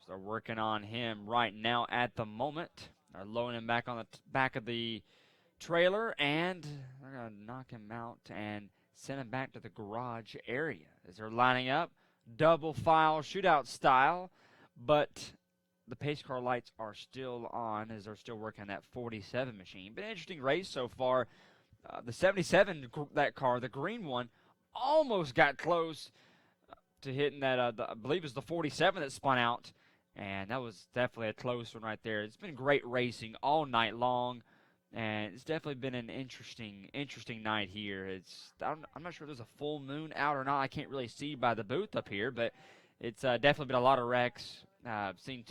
So they're working on him right now at the moment. They're loading him back on the back of the trailer, and they're going to knock him out and send him back to the garage area as they're lining up double file shootout style, but the pace car lights are still on as they're still working on that 47 machine. But an interesting race so far. The 77, that car, the green one, almost got close to hitting that, I believe it was the 47 that spun out, and that was definitely a close one right there. It's been great racing all night long, and it's definitely been an interesting night here. I'm not sure if there's a full moon out or not. I can't really see by the booth up here, but it's definitely been a lot of wrecks. I've seen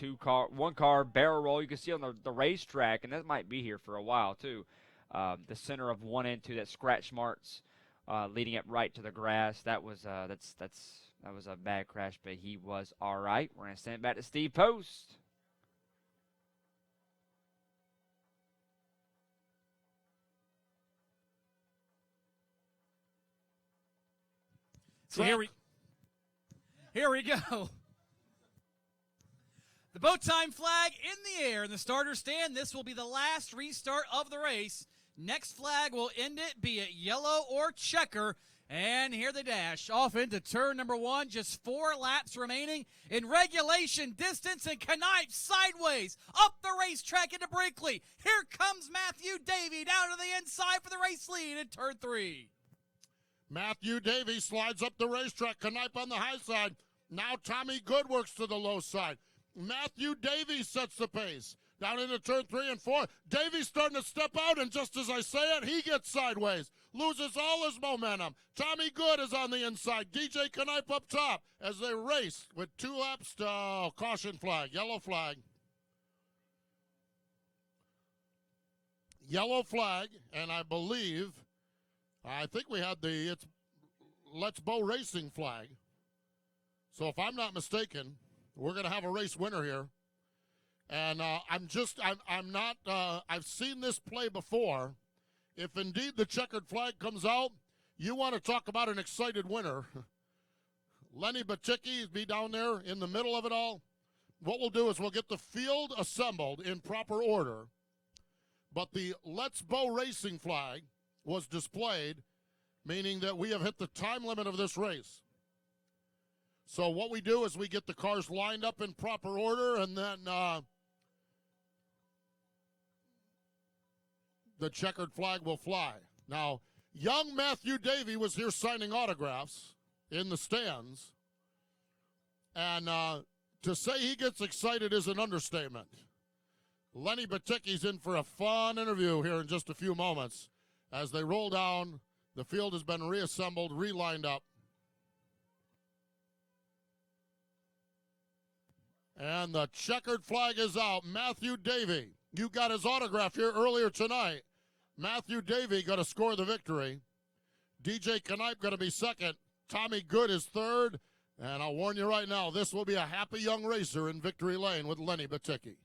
one car barrel roll. You can see on the racetrack, and that might be here for a while too. The center of 1 and 2, that scratch marks leading up right to the grass. That was that was a bad crash, but he was all right. We're gonna send it back to Steve Post. So here we go. The bow time flag in the air in the starter stand. This will be the last restart of the race. Next flag will end it, be it yellow or checker. And here they dash off into turn number 1. Just 4 laps remaining in regulation distance, and Knipe sideways up the racetrack into Brinkley. Here comes Matthew Davey down to the inside for the race lead in turn 3. Matthew Davey slides up the racetrack. Knipe on the high side. Now Tommy Good works to the low side. Matthew Davey sets the pace. Down into turn 3 and 4. Davey's starting to step out, and just as I say it, he gets sideways. Loses all his momentum. Tommy Good is on the inside. DJ Knipe up top as they race with 2 laps to caution flag, yellow flag. Yellow flag, and I think we had it's Let's Bow Racing flag. So if I'm not mistaken, we're going to have a race winner here. And I've seen this play before. If indeed the checkered flag comes out, you want to talk about an excited winner. Lenny Baticki be down there in the middle of it all. What we'll do is we'll get the field assembled in proper order. But the Let's Bow Racing flag was displayed, meaning that we have hit the time limit of this race. So what we do is we get the cars lined up in proper order, and then the checkered flag will fly. Now, young Matthew Davey was here signing autographs in the stands, and to say he gets excited is an understatement. Lenny Baticki's in for a fun interview here in just a few moments. As they roll down, the field has been reassembled, relined up. And the checkered flag is out. Matthew Davey, you got his autograph here earlier tonight. Matthew Davey going to score the victory. DJ Knipe going to be second. Tommy Good is third. And I'll warn you right now, this will be a happy young racer in victory lane with Lenny Baticki.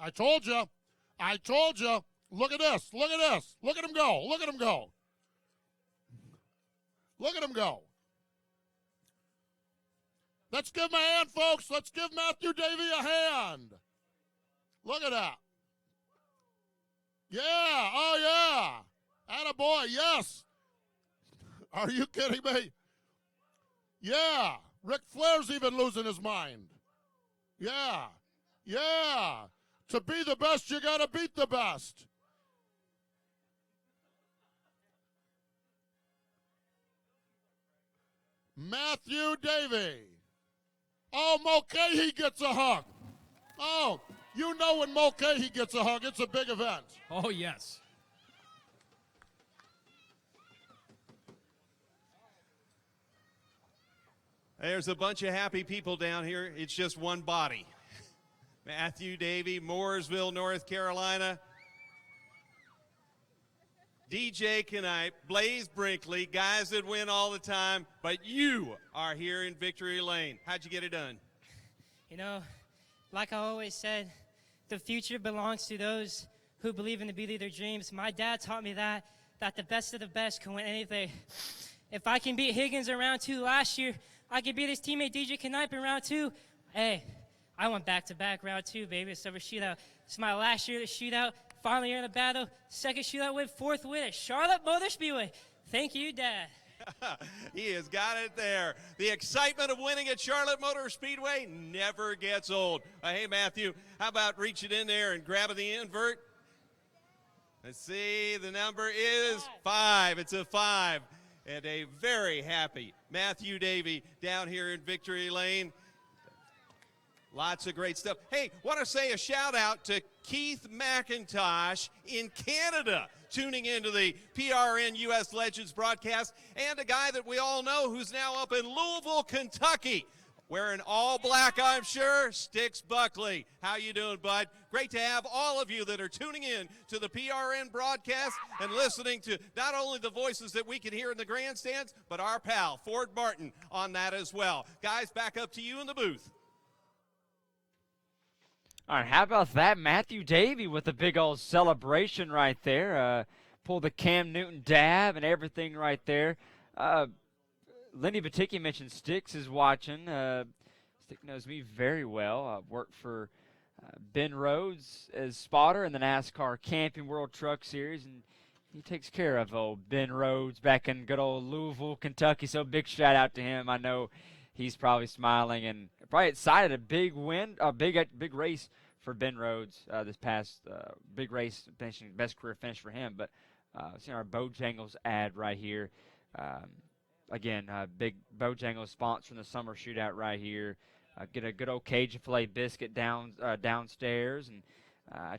I told you. Look at this. Look at him go. Look at him go. Let's give him a hand, folks. Let's give Matthew Davey a hand. Look at that. Yeah. Oh, yeah. Attaboy. Yes. Are you kidding me? Yeah. Ric Flair's even losing his mind. Yeah. To be the best, you got to beat the best. Matthew Davey. Oh, Mulcahy gets a hug. Oh, you know when Mulcahy gets a hug, it's a big event. Oh, yes. There's a bunch of happy people down here. It's just one body. Matthew Davey, Mooresville, North Carolina. DJ Knipe, Blaze Brinkley, guys that win all the time, but you are here in victory lane. How'd you get it done? You know, like I always said, the future belongs to those who believe in the beauty of their dreams. My dad taught me that the best of the best can win anything. If I can beat Higgins in round 2 last year, I can beat his teammate DJ Knipe in round 2. Hey, I went back-to-back round 2, baby. It's over shootout. It's my last year at the shootout. Finally here in the battle. Second shootout win, 4th win at Charlotte Motor Speedway. Thank you, Dad. He has got it there. The excitement of winning at Charlotte Motor Speedway never gets old. Hey, Matthew, how about reaching in there and grabbing the invert? Let's see, the number is 5. It's a 5. And a very happy Matthew Davey down here in victory lane. Lots of great stuff. Hey, want to say a shout out to Keith McIntosh in Canada, tuning into the PRN US Legends broadcast, and a guy that we all know who's now up in Louisville, Kentucky, Wearing all black, I'm sure, Sticks Buckley. How you doing, bud? Great to have all of you that are tuning in to the PRN broadcast and listening to not only the voices that we can hear in the grandstands, but our pal, Ford Martin, on that as well. Guys, back up to you in the booth. All right, how about that? Matthew Davey with a big old celebration right there. Pull the Cam Newton dab and everything right there. Lindy Baticki mentioned Sticks is watching. Stick knows me very well. I've worked for Ben Rhodes as spotter in the NASCAR Camping World Truck Series, and he takes care of old Ben Rhodes back in good old Louisville, Kentucky. So big shout out to him. I know he's probably smiling and probably excited. A big win, a big race for Ben Rhodes this past big race, finishing best career finish for him. But seeing our Bojangles ad right here. Again, big Bojangles sponsoring the summer shootout right here. Get a good old Cajun filet biscuit downstairs, and I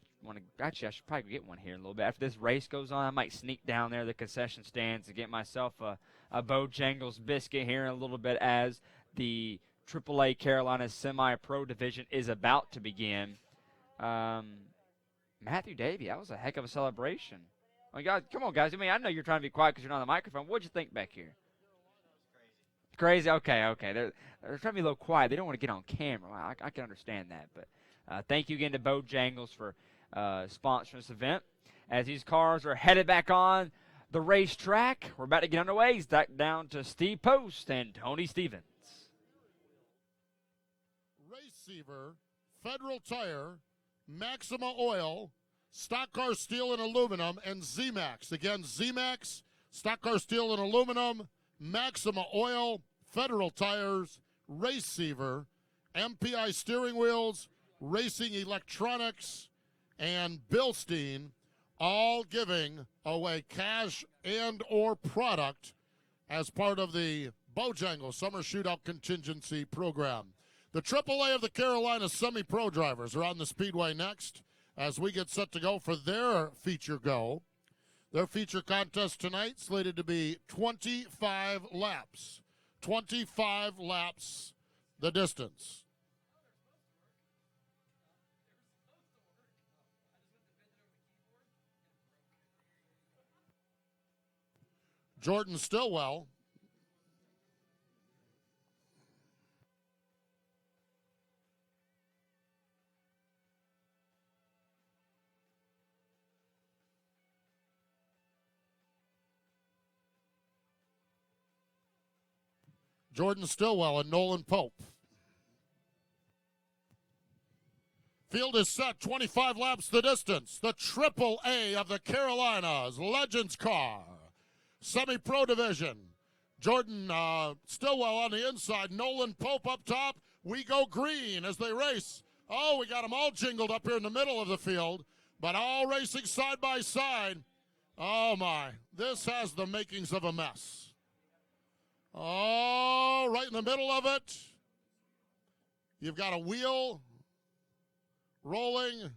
should probably get one here in a little bit. After this race goes on, I might sneak down there to the concession stands to get myself a Bojangles biscuit here in a little bit as the AAA Carolina Semi-Pro Division is about to begin. Matthew Davey, that was a heck of a celebration. Oh, God, come on, guys. I mean, I know you're trying to be quiet because you're not on the microphone. What'd you think back here? Crazy. Okay. They're trying to be a little quiet. They don't want to get on camera. Wow, I can understand that. But thank you again to Bojangles for sponsoring this event. As these cars are headed back on the racetrack, we're about to get underway. He's back down to Steve Post and Tony Stevens. Receiver, Federal Tire, Maxima Oil, Stock Car Steel and Aluminum, and Z-Max. Again, Z-Max, Stock Car Steel and Aluminum, Maxima Oil, Federal Tires, Receiver, MPI Steering Wheels, Racing Electronics, and Bilstein, all giving away cash and or product as part of the Bojangles Summer Shootout Contingency Program. The AAA of the Carolina Semi-Pro drivers are on the Speedway next as we get set to go for their feature go. Their feature contest tonight slated to be 25 laps. 25 laps the distance. Jordan Stillwell. Jordan Stillwell and Nolan Pope. Field is set, 25 laps the distance. The AAA of the Carolinas, Legends car, Semi-Pro Division. Jordan Stillwell on the inside, Nolan Pope up top. We go green as they race. Oh, we got them all jingled up here in the middle of the field, but all racing side by side. Oh, my. This has the makings of a mess. Oh, right in the middle of it. You've got a wheel rolling.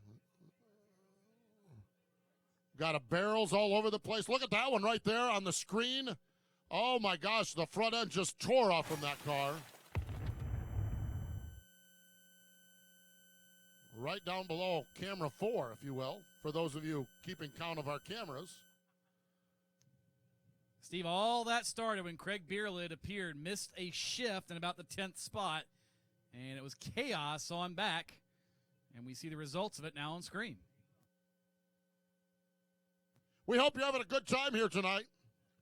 Got a barrels all over the place. Look at that one right there on the screen. Oh, my gosh, the front end just tore off from that car. Right down below camera 4, if you will, for those of you keeping count of our cameras. Steve, all that started when Craig Beerlid appeared, missed a shift in about the 10th spot, and it was chaos on back, and we see the results of it now on screen. We hope you're having a good time here tonight.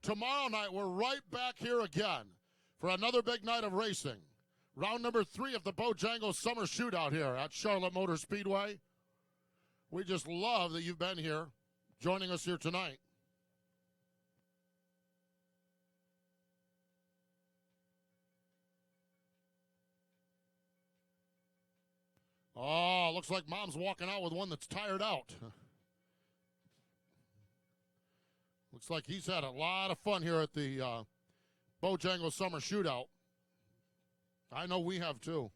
Tomorrow night, we're right back here again for another big night of racing. Round number 3 of the Bojangles Summer Shootout here at Charlotte Motor Speedway. We just love that you've been here, joining us here tonight. Oh, looks like Mom's walking out with one that's tired out. Looks like he's had a lot of fun here at the Bojangles Summer Shootout. I know we have too.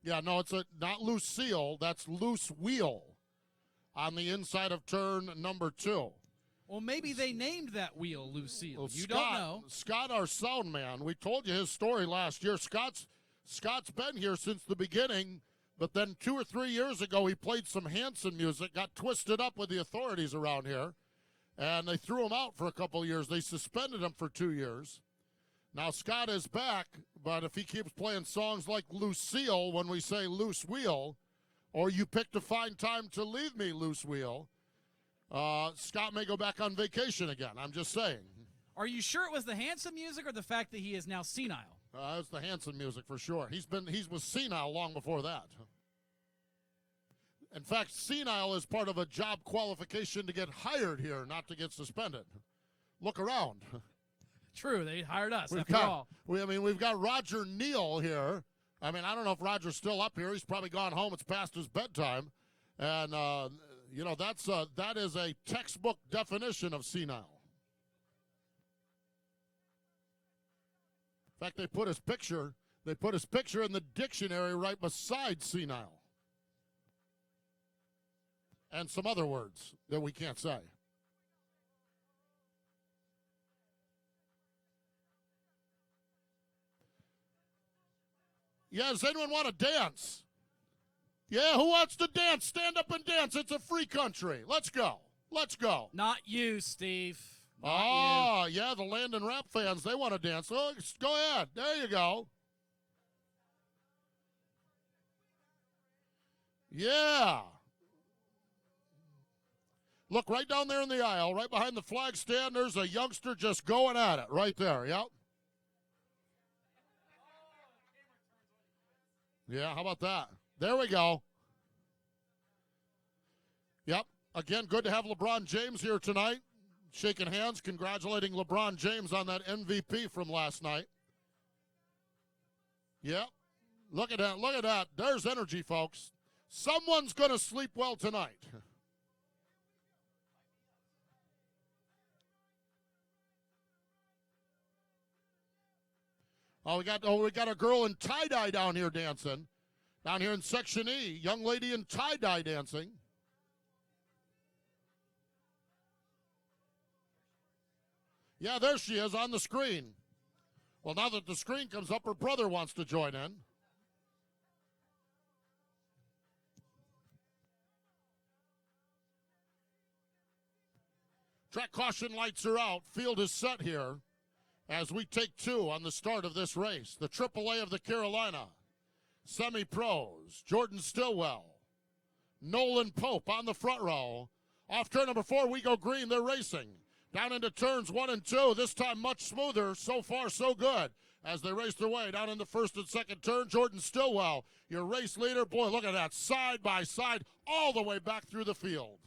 Yeah, no, it's not loose seal. That's loose wheel. on the inside of turn number 2. Well, maybe they named that wheel Lucille. Well, You don't know. Scott, our sound man, we told you his story last year. Scott's been here since the beginning, but then 2 or 3 years ago he played some Hanson music, got twisted up with the authorities around here, and they threw him out for a couple of years. They suspended him for 2 years. Now Scott is back, but if he keeps playing songs like Lucille when we say loose wheel, or you picked a fine time to leave me, loose wheel, Scott may go back on vacation again. I'm just saying. Are you sure it was the Hanson music or the fact that he is now senile? It's the Hanson music for sure. He was senile long before that. In fact, senile is part of a job qualification to get hired here, not to get suspended. Look around. True, they hired us We've got Roger Neal here. I mean, I don't know if Roger's still up here. He's probably gone home. It's past his bedtime. And, that is a textbook definition of senile. In fact, they put his picture in the dictionary right beside senile. And some other words that we can't say. Yeah, does anyone want to dance? Yeah, who wants to dance? Stand up and dance. It's a free country. Let's go. Let's go. Not you, Steve. Yeah, the Landon Rap fans, they want to dance. Oh, go ahead. There you go. Yeah. Look, right down there in the aisle, right behind the flag stand, there's a youngster just going at it right there. Yep. Yeah, how about that? There we go. Yep. Again, good to have LeBron James here tonight. Shaking hands, congratulating LeBron James on that MVP from last night. Yep. Look at that. Look at that. There's energy, folks. Someone's going to sleep well tonight. We got a girl in tie-dye down here dancing. Down here in Section E, young lady in tie-dye dancing. Yeah, there she is on the screen. Well, now that the screen comes up, her brother wants to join in. Track caution lights are out. Field is set here as we take 2 on the start of this race. The AAA of the Carolina. Semi-pros, Jordan Stillwell, Nolan Pope on the front row. Off turn number 4, we go green. They're racing. Down into turns 1 and 2. This time much smoother. So far, so good. As they race their way down in the first and second turn, Jordan Stillwell, your race leader. Boy, look at that. Side by side, all the way back through the field.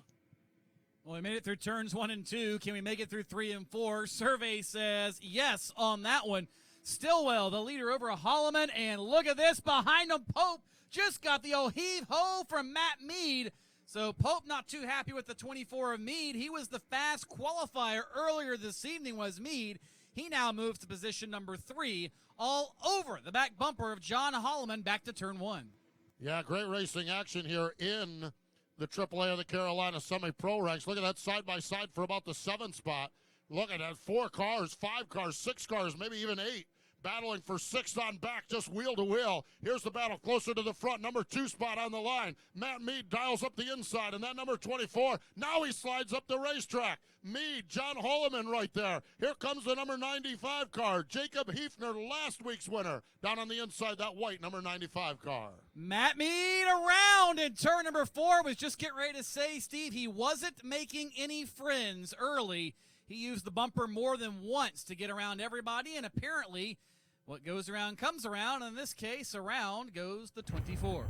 Well, we made it through turns 1 and 2. Can we make it through 3 and 4? Survey says yes on that one. Stillwell, the leader over Holloman, and look at this behind him. Pope just got the old heave-ho from Matt Mead. So Pope not too happy with the 24 of Mead. He was the fast qualifier earlier this evening was Mead. He now moves to position number 3, all over the back bumper of John Holloman back to turn 1. Yeah, great racing action here in the AAA of the Carolina semi-pro ranks. Look at that side-by-side for about the 7th spot. Look at that, 4 cars, 5 cars, 6 cars, maybe even 8. Battling for 6 on back, just wheel to wheel. Here's the battle closer to the front. Number 2 spot on the line. Matt Mead dials up the inside, and that number 24, now he slides up the racetrack. Mead, John Holloman right there. Here comes the number 95 car. Jacob Hefner, last week's winner. Down on the inside, that white number 95 car. Matt Mead around in turn number 4. Was just getting ready to say, Steve, he wasn't making any friends early. He used the bumper more than once to get around everybody, and apparently what goes around comes around. In this case, around goes the 24.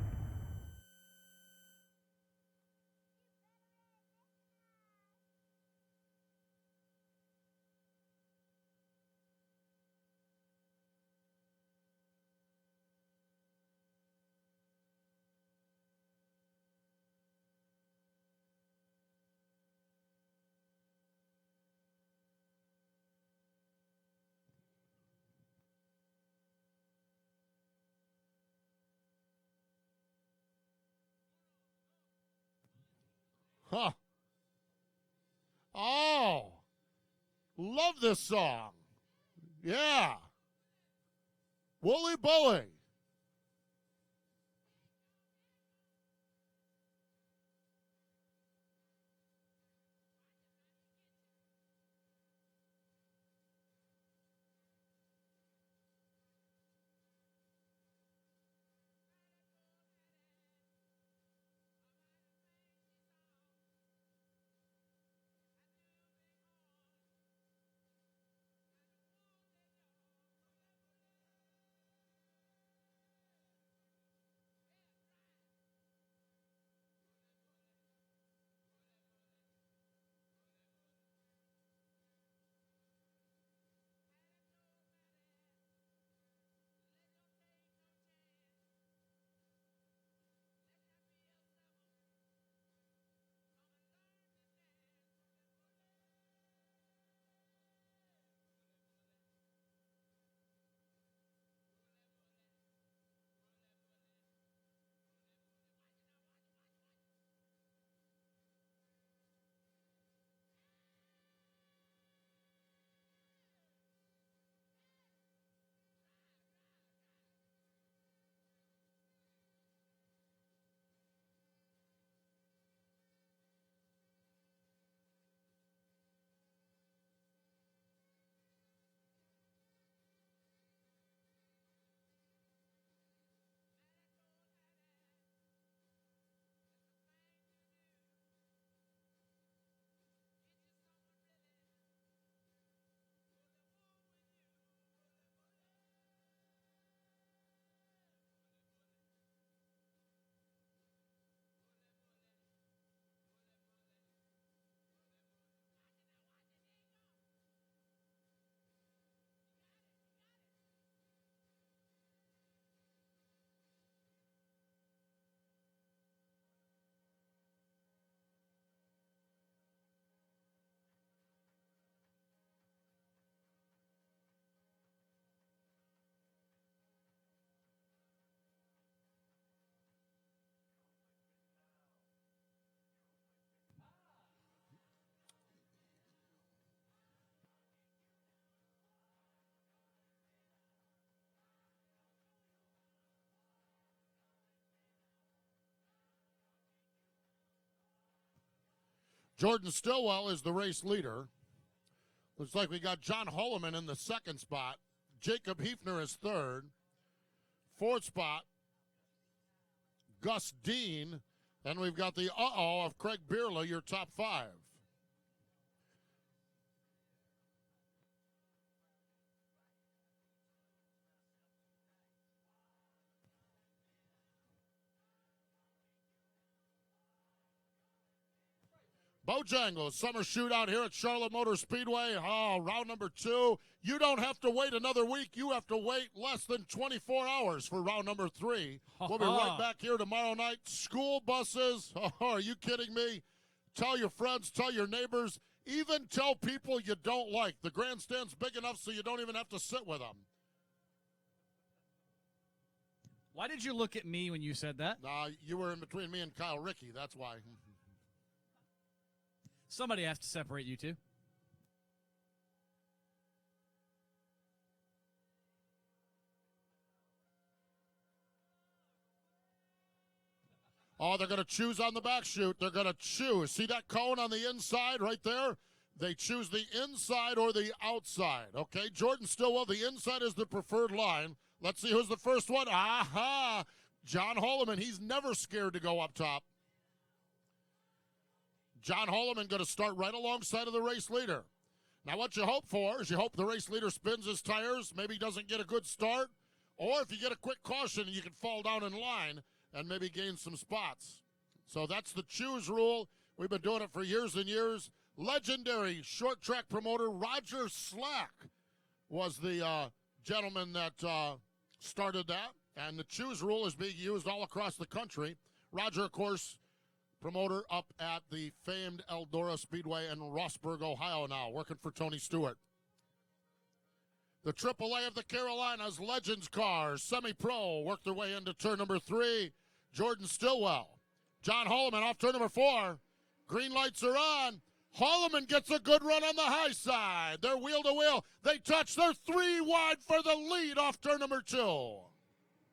Huh. Oh. Love this song. Yeah. Wooly Bully. Jordan Stillwell is the race leader. Looks like we got John Holloman in the second spot. Jacob Hefner is third. Fourth spot, Gus Dean. Then we've got the uh-oh of Craig Bierla, your top five. Bojangles, summer shootout here at Charlotte Motor Speedway. Oh, round number 2. You don't have to wait another week. You have to wait less than 24 hours for round number 3. We'll be right back here tomorrow night. School buses. Oh, are you kidding me? Tell your friends, tell your neighbors, even tell people you don't like. The grandstand's big enough so you don't even have to sit with them. Why did you look at me when you said that? You were in between me and Kyle Rickey. That's why. Somebody has to separate you two. Oh, they're going to choose on the back chute. They're going to choose. See that cone on the inside right there? They choose the inside or the outside. Okay, Jordan Stillwell, the inside is the preferred line. Let's see who's the first one. Aha! John Holloman. He's never scared to go up top. John Holloman going to start right alongside of the race leader. Now what you hope for is you hope the race leader spins his tires, maybe doesn't get a good start, or if you get a quick caution, you can fall down in line and maybe gain some spots. So that's the choose rule. We've been doing it for years and years. Legendary short track promoter Roger Slack was the gentleman that started that, and the choose rule is being used all across the country. Roger, of course, promoter up at the famed Eldora Speedway in Rossburg, Ohio now, working for Tony Stewart. The AAA of the Carolinas Legends cars, semi-pro, work their way into turn number 3. Jordan Stillwell. John Holloman off turn number 4. Green lights are on. Holloman gets a good run on the high side. They're wheel to wheel. They touch. They're 3 wide for the lead off turn number 2.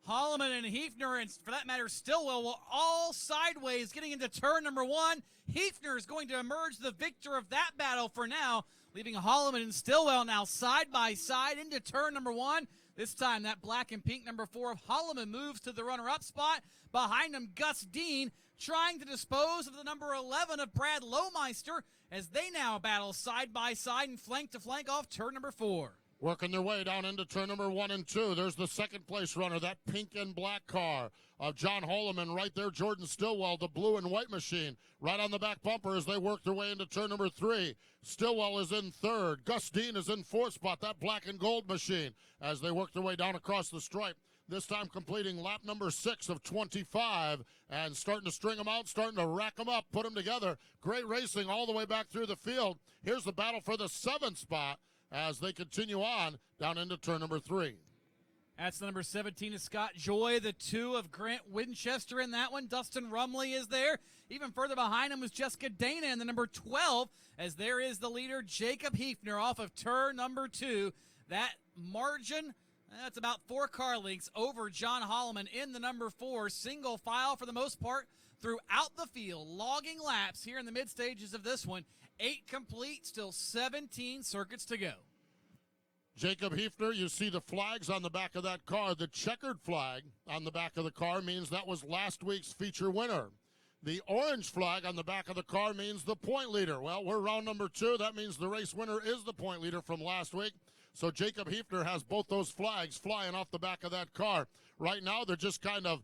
Holloman and Hefner, and for that matter, Stillwell, will all sideways getting into turn number 1. Hefner is going to emerge the victor of that battle for now, leaving Holloman and Stillwell now side by side into turn number 1. This time, that black and pink number 4 of Holloman moves to the runner-up spot. Behind him, Gus Dean trying to dispose of the number 11 of Brad Lowmeister as they now battle side by side and flank to flank off turn number 4. Working their way down into turn number 1 and 2. There's the second place runner, that pink and black car of John Holloman. Right there, Jordan Stillwell, the blue and white machine, right on the back bumper as they work their way into turn number 3. Stillwell is in 3rd. Gus Dean is in 4th spot, that black and gold machine, as they work their way down across the stripe. This time completing lap number 6 of 25 and starting to string them out, starting to rack them up, put them together. Great racing all the way back through the field. Here's the battle for the 7th spot as they continue on down into turn number 3. That's the number 17 of Scott Joy, the 2 of Grant Winchester in that one. Dustin Rumley is there. Even further behind him was Jessica Dana in the number 12, as there is the leader, Jacob Hefner, off of turn number 2. That margin, that's about 4 car lengths over John Holloman in the number 4. Single file for the most part throughout the field, logging laps here in the mid stages of this one. 8 complete, still 17 circuits to go. Jacob Hefner, you see the flags on the back of that car. The checkered flag on the back of the car means that was last week's feature winner. The orange flag on the back of the car means the point leader. Well, we're round number 2. That means the race winner is the point leader from last week. So Jacob Hefner has both those flags flying off the back of that car. Right now, they're just kind of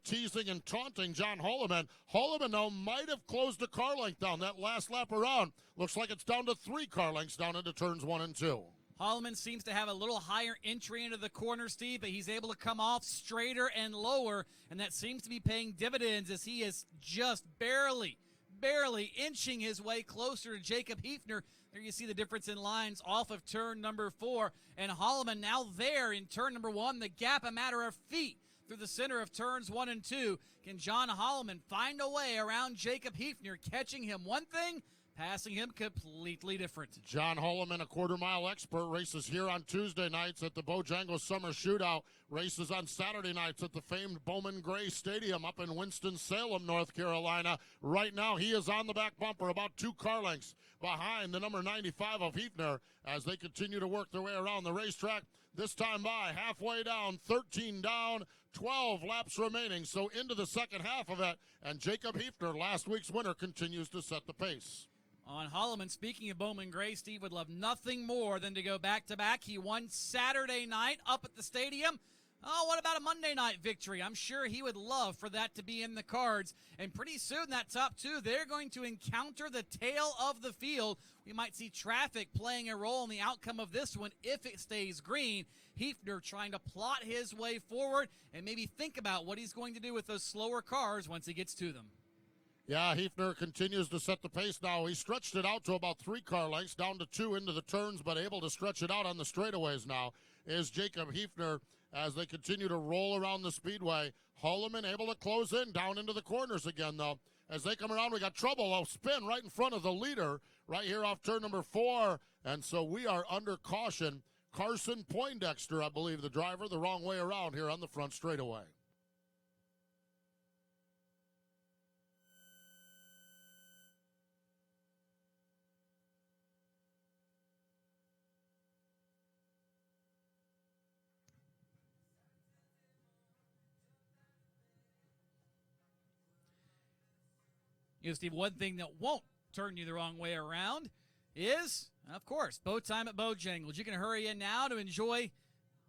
teasing and taunting John Holloman. Holloman now might have closed a car length down that last lap around. Looks like it's down to 3 car lengths down into turns 1 and 2. Holloman seems to have a little higher entry into the corner, Steve, but he's able to come off straighter and lower, and that seems to be paying dividends as he is just barely inching his way closer to Jacob Hefner. There you see the difference in lines off of turn number 4, and Holloman now there in turn number 1. The gap a matter of feet through the center of turns 1 and 2. Can John Holloman find a way around Jacob Hefner, catching him one thing, passing him completely different? John Holloman, a quarter-mile expert, races here on Tuesday nights at the Bojangles Summer Shootout, races on Saturday nights at the famed Bowman Gray Stadium up in Winston-Salem, North Carolina. Right now, he is on the back bumper, about 2 car lengths behind the number 95 of Hefner as they continue to work their way around the racetrack. This time by, halfway down, 13 down, 12 laps remaining, so into the second half of it, and Jacob Hefner, last week's winner, continues to set the pace. On Holloman, speaking of Bowman Gray, Steve would love nothing more than to go back-to-back. He won Saturday night up at the stadium. Oh, what about a Monday night victory? I'm sure he would love for that to be in the cards. And pretty soon, that top 2, they're going to encounter the tail of the field. We might see traffic playing a role in the outcome of this one if it stays green. Hefner trying to plot his way forward and maybe think about what he's going to do with those slower cars once he gets to them. Yeah, Hefner continues to set the pace now. He stretched it out to about 3 car lengths, down to 2 into the turns, but able to stretch it out on the straightaways now is Jacob Hefner as they continue to roll around the speedway. Holloman able to close in down into the corners again, though. As they come around, we got trouble. A spin right in front of the leader right here off turn number 4, and so we are under caution. Carson Poindexter, I believe, the driver, the wrong way around here on the front straightaway. You know, Steve, one thing that won't turn you the wrong way around is, of course, bow time at Bojangles. You can hurry in now to enjoy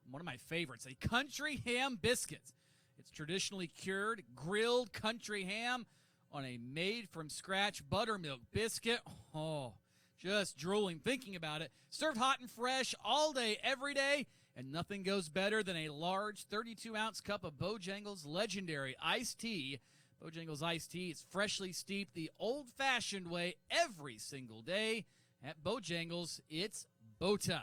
one of my favorites, a country ham biscuit. It's traditionally cured, grilled country ham on a made-from-scratch buttermilk biscuit. Oh, just drooling thinking about it. Served hot and fresh all day, every day, and nothing goes better than a large 32-ounce cup of Bojangles legendary iced tea. Bojangles iced tea is freshly steeped the old-fashioned way every single day. At Bojangles, it's bow time.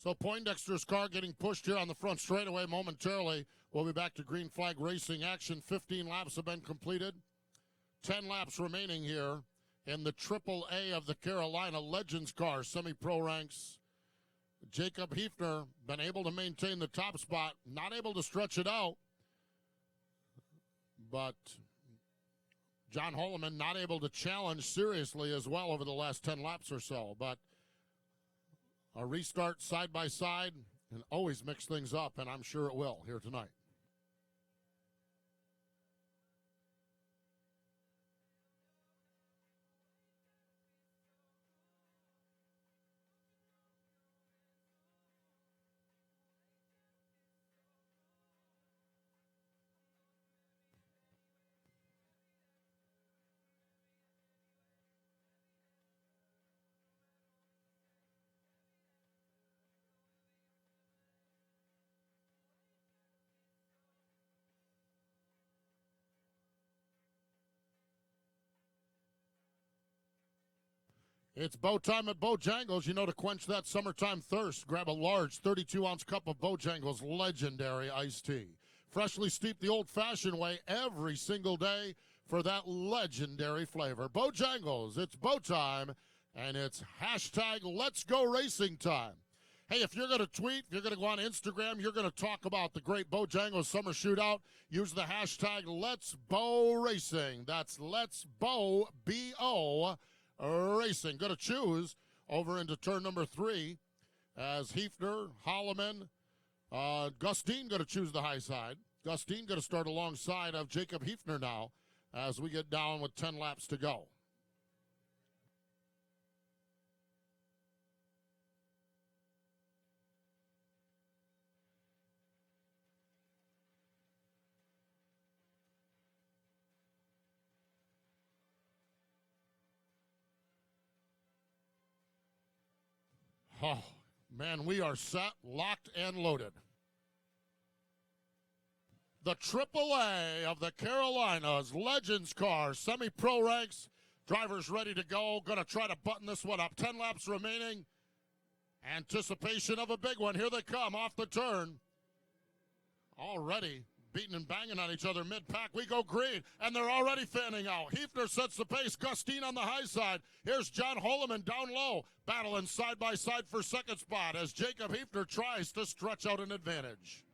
So Poindexter's car getting pushed here on the front straightaway momentarily. We'll be back to green flag racing action. 15 laps have been completed. 10 laps remaining here in the Triple A of the Carolina Legends car, semi-pro ranks. Jacob Hefner been able to maintain the top spot, not able to stretch it out. But John Holloman not able to challenge seriously as well over the last 10 laps or so. But a restart side by side and always mix things up, and I'm sure it will here tonight. It's bow time at Bojangles. You know, to quench that summertime thirst, grab a large 32-ounce cup of Bojangles legendary iced tea. Freshly steeped the old-fashioned way every single day for that legendary flavor. Bojangles, it's bow time, and it's hashtag Let's Go Racing time. Hey, if you're going to tweet, if you're going to go on Instagram, you're going to talk about the great Bojangles Summer Shootout, use the hashtag Let's Bow Racing. That's Let's Bow, B-O, Racing. Going to choose over into turn number 3 as Hefner, Holloman, Gustine going to choose the high side. Gustine going to start alongside of Jacob Hefner now as we get down with 10 laps to go. Oh, man, we are set, locked, and loaded. The Triple A of the Carolinas Legends car, semi-pro ranks, drivers ready to go. Going to try to button this one up. 10 laps remaining. Anticipation of a big one. Here they come off the turn. Already beating and banging on each other mid-pack. We go green, and they're already fanning out. Hefner sets the pace. Gustine on the high side. Here's John Holloman down low, battling side by side for second spot as Jacob Hefner tries to stretch out an advantage.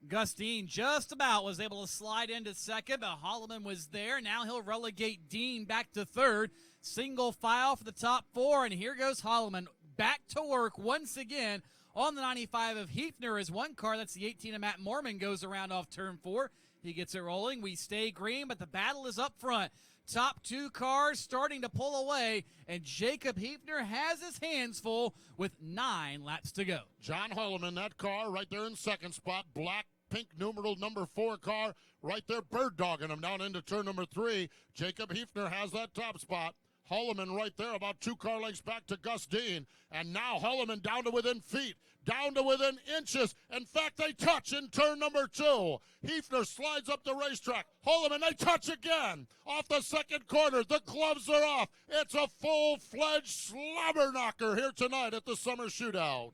Gustine just about was able to slide into second, but Holloman was there. Now he'll relegate Dean back to third. Single file for the top 4, and here goes Holloman back to work once again on the 95 of Hefner is one car. That's the 18 of Matt Mormon goes around off turn 4. He gets it rolling. We stay green, but the battle is up front. Top 2 cars starting to pull away, and Jacob Hefner has his hands full with 9 laps to go. John Holloman, that car right there in second spot. Black, pink numeral number 4 car right there bird dogging him down into turn number 3. Jacob Hefner has that top spot. Holloman right there, about 2 car lengths back to Gustine. And now Holloman down to within feet, down to within inches. In fact, they touch in turn number 2. Hefner slides up the racetrack. Holloman, they touch again. Off the second corner, the gloves are off. It's a full-fledged slobber knocker here tonight at the Summer Shootout.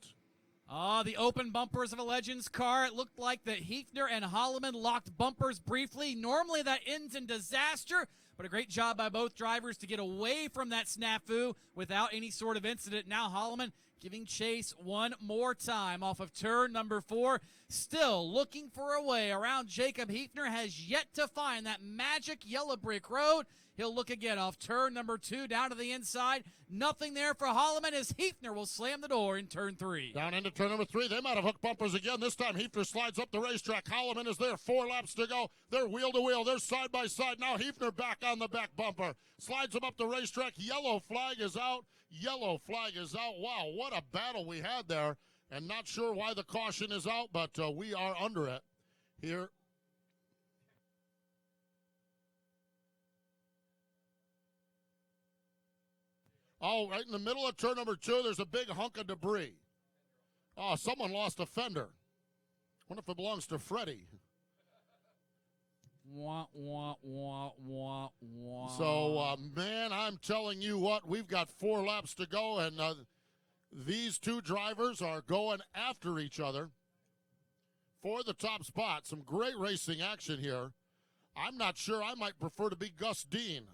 The open bumpers of a Legends car. It looked like that Hefner and Holloman locked bumpers briefly. Normally that ends in disaster, but a great job by both drivers to get away from that snafu without any sort of incident. Now Holloman giving chase one more time off of turn number 4. Still looking for a way around Jacob Hefner. Has yet to find that magic yellow brick road. He'll look again off turn number 2 down to the inside. Nothing there for Holloman as Hefner will slam the door in turn 3. Down into turn number 3. They might have hooked bumpers again. This time Hefner slides up the racetrack. Holloman is there. 4 laps to go. They're wheel to wheel. They're side by side. Now Hefner back on the back bumper. Slides him up the racetrack. Yellow flag is out. Yellow flag is out. Wow, what a battle we had there. And not sure why the caution is out, but we are under it here. Oh, right in the middle of turn number 2, there's a big hunk of debris. Oh, someone lost a fender. Wonder if it belongs to Freddie. Wah, wah, wah, wah, wah. So, man, I'm telling you what, we've got 4 laps to go, and These two drivers are going after each other for the top spot. Some great racing action here. I'm not sure. I might prefer to be Gus Dean.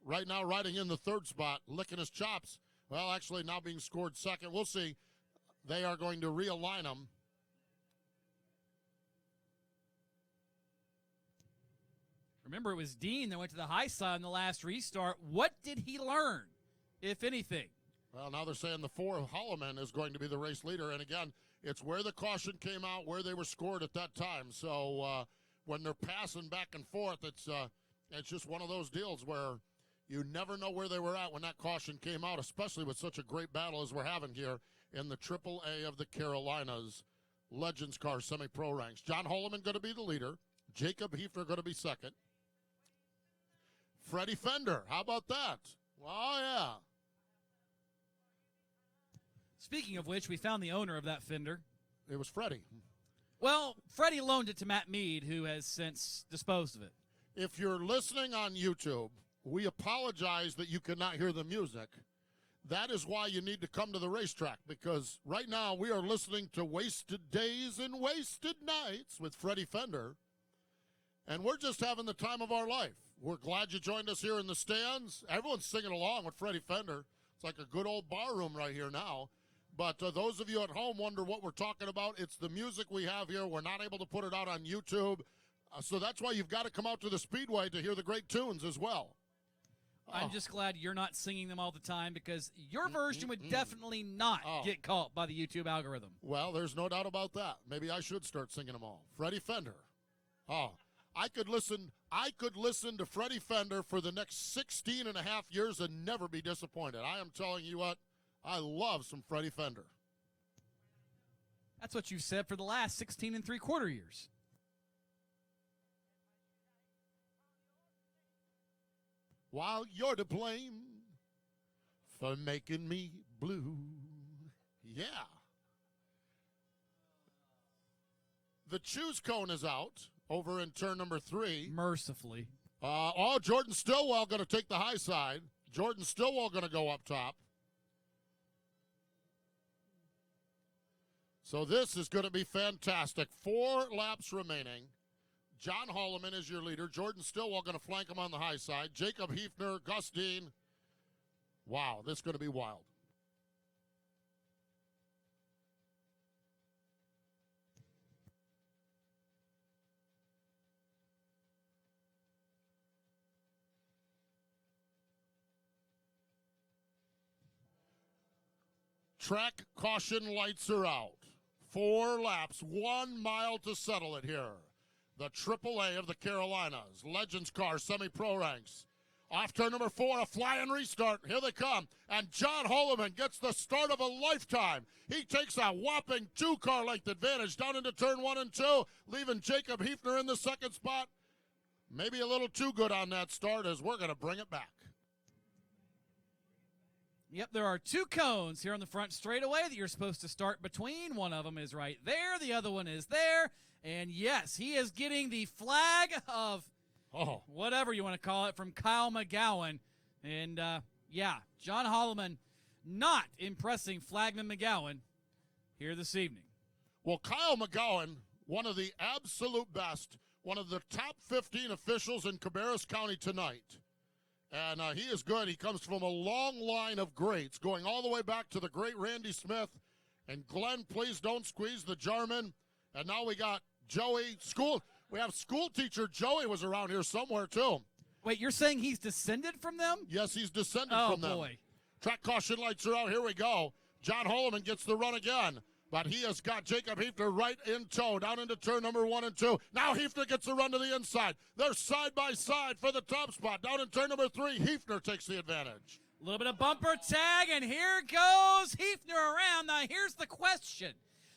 Right now riding in the third spot, licking his chops. Well, actually now being scored second. We'll see. They are going to realign them. Remember, it was Dean that went to the high side in the last restart. What did he learn, if anything? Well, now they're saying the 4 of Holloman is going to be the race leader. And again, it's where the caution came out, where they were scored at that time. So when they're passing back and forth, it's just one of those deals where you never know where they were at when that caution came out, especially with such a great battle as we're having here in the AAA of the Carolinas Legends Car Semi-Pro ranks. John Holloman going to be the leader. Jacob Hefner going to be second. Freddie Fender, how about that? Oh, yeah. Speaking of which, we found the owner of that Fender. It was Freddie. Well, Freddie loaned it to Matt Mead, who has since disposed of it. If you're listening on YouTube, we apologize that you cannot hear the music. That is why you need to come to the racetrack, because right now we are listening to Wasted Days and Wasted Nights with Freddie Fender, and we're just having the time of our life. We're glad you joined us here in the stands. Everyone's singing along with Freddie Fender. It's like a good old bar room right here now. But those of you at home wonder what we're talking about. It's the music we have here. We're not able to put it out on YouTube. So that's why you've got to come out to the Speedway to hear the great tunes as well. I'm just glad you're not singing them all the time, because your version would definitely not get caught by the YouTube algorithm. Well, there's no doubt about that. Maybe I should start singing them all. Freddie Fender. I could listen to Freddie Fender for the next 16 and a half years and never be disappointed. I am telling you what, I love some Freddie Fender. That's what you've said for the last 16 and 3/4 years. While you're to blame for making me blue. Yeah. The choose cone is out over in turn number 3. Mercifully. Jordan Stillwell going to take the high side. Jordan Stillwell going to go up top. So this is going to be fantastic. 4 laps remaining. John Holloman is your leader. Jordan Stillwell going to flank him on the high side. Jacob Hefner, Gus Dean. Wow, this is going to be wild. Track caution lights are out. 4 laps, 1 mile to settle it here. The AAA of the Carolinas, Legends Car Semi-Pro ranks. Off turn number 4, a flying restart. Here they come. And John Holloman gets the start of a lifetime. He takes a whopping 2-car length advantage down into turn 1 and 2, leaving Jacob Hefner in the second spot. Maybe a little too good on that start, as we're going to bring it back. Yep, there are 2 cones here on the front straightaway that you're supposed to start between. One of them is right there. The other one is there. And, yes, he is getting the flag of whatever you want to call it from Kyle McGowan. And, yeah, John Holloman not impressing Flagman McGowan here this evening. Well, Kyle McGowan, one of the absolute best, one of the top 15 officials in Cabarrus County tonight. And he is good. He comes from a long line of greats, going all the way back to the great Randy Smith. And Glenn, please don't squeeze the Jarman. And now we got Joey, we have school teacher Joey was around here somewhere, too. Wait, you're saying he's descended from them? Yes, he's descended from them. Oh, boy. Track caution lights are out. Here we go. John Holloman gets the run again. But he has got Jacob Hefner right in tow, down into turn number 1 and 2. Now Hefner gets the run to the inside. They're side by side for the top spot. Down in turn number 3, Hefner takes the advantage. A little bit of bumper tag, and here goes Hefner around. Now here's the question.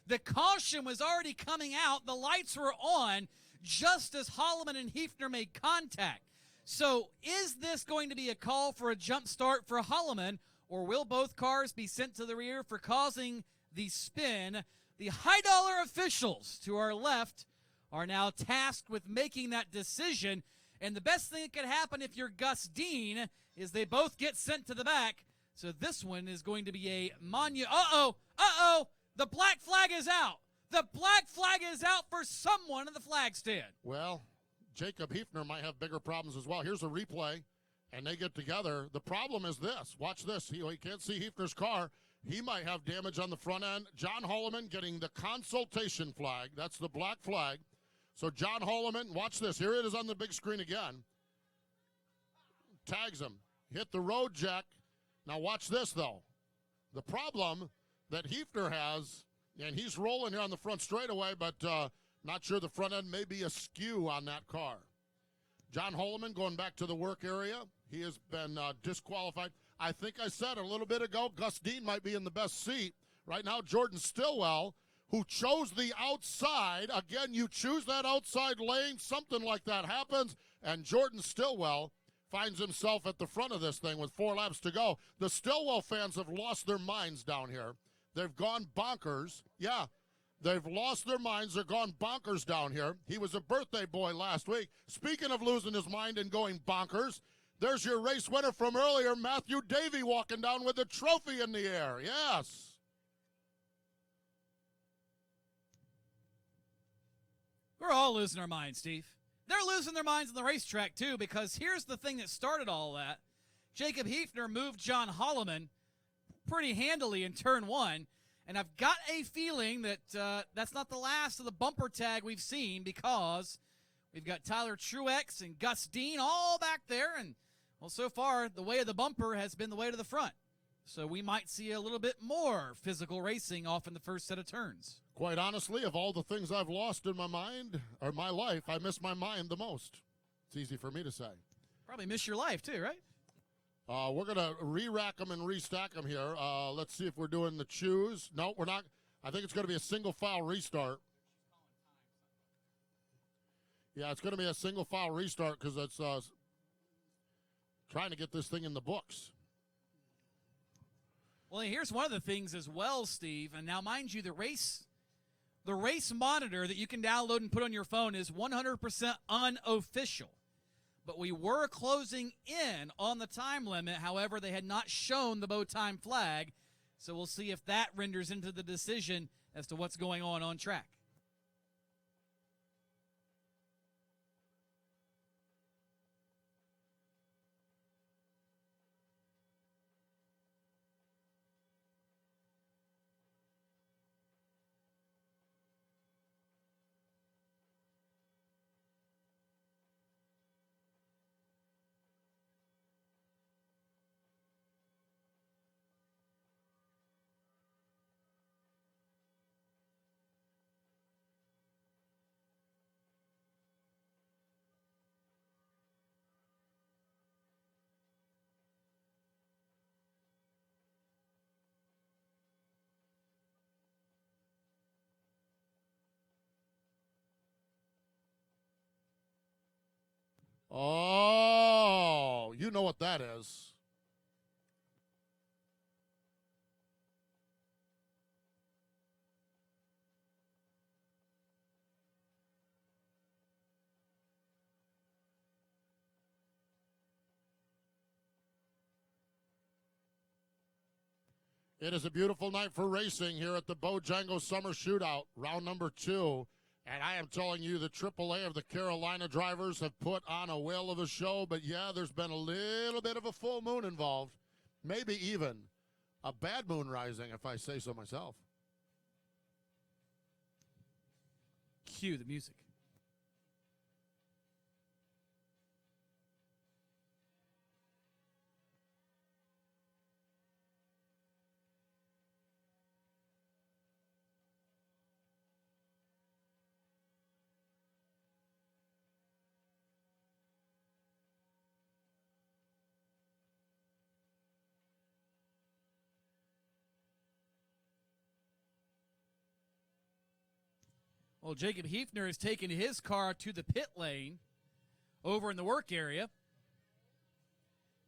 The caution was already coming out. The lights were on just as Holloman and Hefner made contact. So is this going to be a call for a jump start for Holloman, or will both cars be sent to the rear for causing the spin? The high-dollar officials to our left are now tasked with making that decision, and the best thing that could happen if you're Gus Dean is they both get sent to the back. So this one is going to be a Uh-oh! The black flag is out. The black flag is out for someone in the flag stand. Well, Jacob Hefner might have bigger problems as well. Here's a replay, and they get together. The problem is this. Watch this. He can't see Hefner's car. He might have damage on the front end. John Holloman getting the consultation flag. That's the black flag. So John Holloman, watch this. Here it is on the big screen again. Tags him. Hit the road jack. Now watch this, though. The problem that Hefner has, and he's rolling here on the front straightaway, but not sure the front end may be askew on that car. John Holloman going back to the work area. He has been disqualified. I think I said a little bit ago, Gus Dean might be in the best seat. Right now, Jordan Stillwell, who chose the outside. Again, you choose that outside lane, something like that happens, and Jordan Stillwell finds himself at the front of this thing with 4 laps to go. The Stillwell fans have lost their minds down here. They've gone bonkers. Yeah, they've lost their minds. They're gone bonkers down here. He was a birthday boy last week. Speaking of losing his mind and going bonkers, there's your race winner from earlier, Matthew Davey, walking down with a trophy in the air. Yes. We're all losing our minds, Steve. They're losing their minds on the racetrack, too, because here's the thing that started all that. Jacob Hefner moved John Holloman pretty handily in turn 1, and I've got a feeling that that's not the last of the bumper tag we've seen, because we've got Tyler Truex and Gus Dean all back there, and, well, so far, the way of the bumper has been the way to the front. So we might see a little bit more physical racing off in the first set of turns. Quite honestly, of all the things I've lost in my mind, or my life, I miss my mind the most. It's easy for me to say. Probably miss your life, too, right? We're going to re-rack them and restack them here. Let's see if we're doing the choose. No, we're not. I think it's going to be a single-file restart. Yeah, it's going to be a single-file restart because it's trying to get this thing in the books. Well, here's one of the things as well, Steve. And now, mind you, the race monitor that you can download and put on your phone is 100% unofficial. But we were closing in on the time limit. However, they had not shown the bow time flag. So we'll see if that renders into the decision as to what's going on track. Oh, you know what that is. It is a beautiful night for racing here at the Bojangles Summer Shootout, round number 2. And I am telling you, the AAA of the Carolina drivers have put on a whale of a show. But, yeah, there's been a little bit of a full moon involved. Maybe even a bad moon rising, if I say so myself. Cue the music. Well, Jacob Hefner has taken his car to the pit lane over in the work area.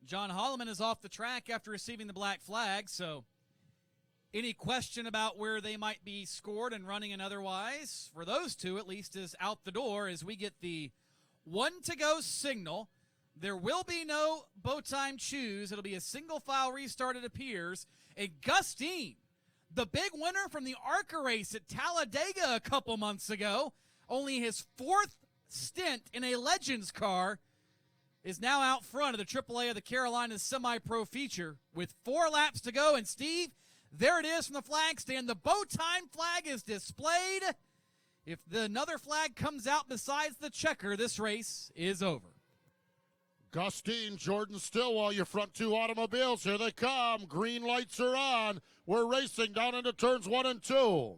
John Holloman is off the track after receiving the black flag, so any question about where they might be scored and running and otherwise, for those two at least, is out the door as we get the 1 to go signal. There will be no bow time choose. It'll be a single file restart, it appears. And Gus Dean, the big winner from the ARCA race at Talladega a couple months ago, only his 4th stint in a Legends car, is now out front of the AAA of the Carolinas Semi-Pro feature with 4 laps to go. And Steve, there it is from the flag stand. The bow time flag is displayed. If another flag comes out besides the checker, this race is over. Gus Dean, Jordan Stillwell, your front 2 automobiles. Here they come. Green lights are on. We're racing down into turns 1 and 2.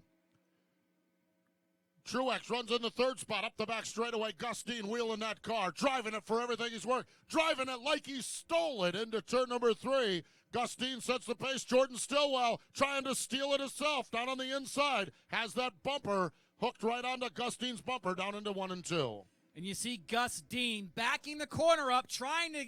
Truex runs in the 3rd spot, up the back straightaway. Gus Dean wheeling that car, driving it for everything he's worth, driving it like he stole it into turn number 3. Gus Dean sets the pace. Jordan Stillwell trying to steal it himself down on the inside. Has that bumper hooked right onto Gus Dean's bumper down into 1 and 2. And you see Gus Dean backing the corner up, trying to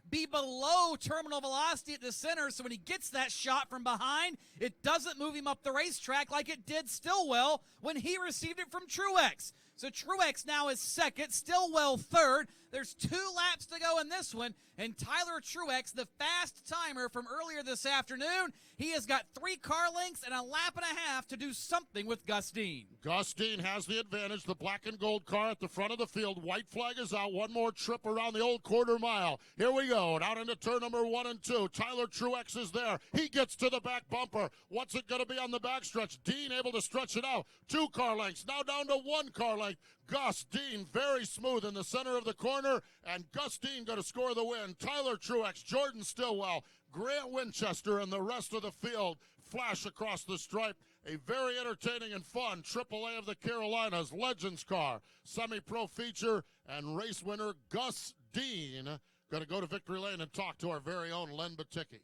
be below terminal velocity at the center, so when he gets that shot from behind, it doesn't move him up the racetrack like it did Stillwell when he received it from Truex. So Truex now is 2nd, Stillwell 3rd. There's 2 laps to go in this one, and Tyler Truex, the fast timer from earlier this afternoon, he has got 3 car lengths and a lap and a half to do something with Gus Dean. Gus Dean has the advantage. The black and gold car at the front of the field. White flag is out. One more trip around the old quarter mile. Here we go. Out into turn number 1 and 2. Tyler Truex is there. He gets to the back bumper. What's it going to be on the backstretch? Dean able to stretch it out. 2 car lengths. Now down to 1 car length. Gus Dean very smooth in the center of the corner, and Gus Dean going to score the win. Tyler Truex, Jordan Stillwell, Grant Winchester, and the rest of the field flash across the stripe. A very entertaining and fun AAA of the Carolinas Legends car, semi-pro feature, and race winner Gus Dean going to go to victory lane and talk to our very own Len Baticki.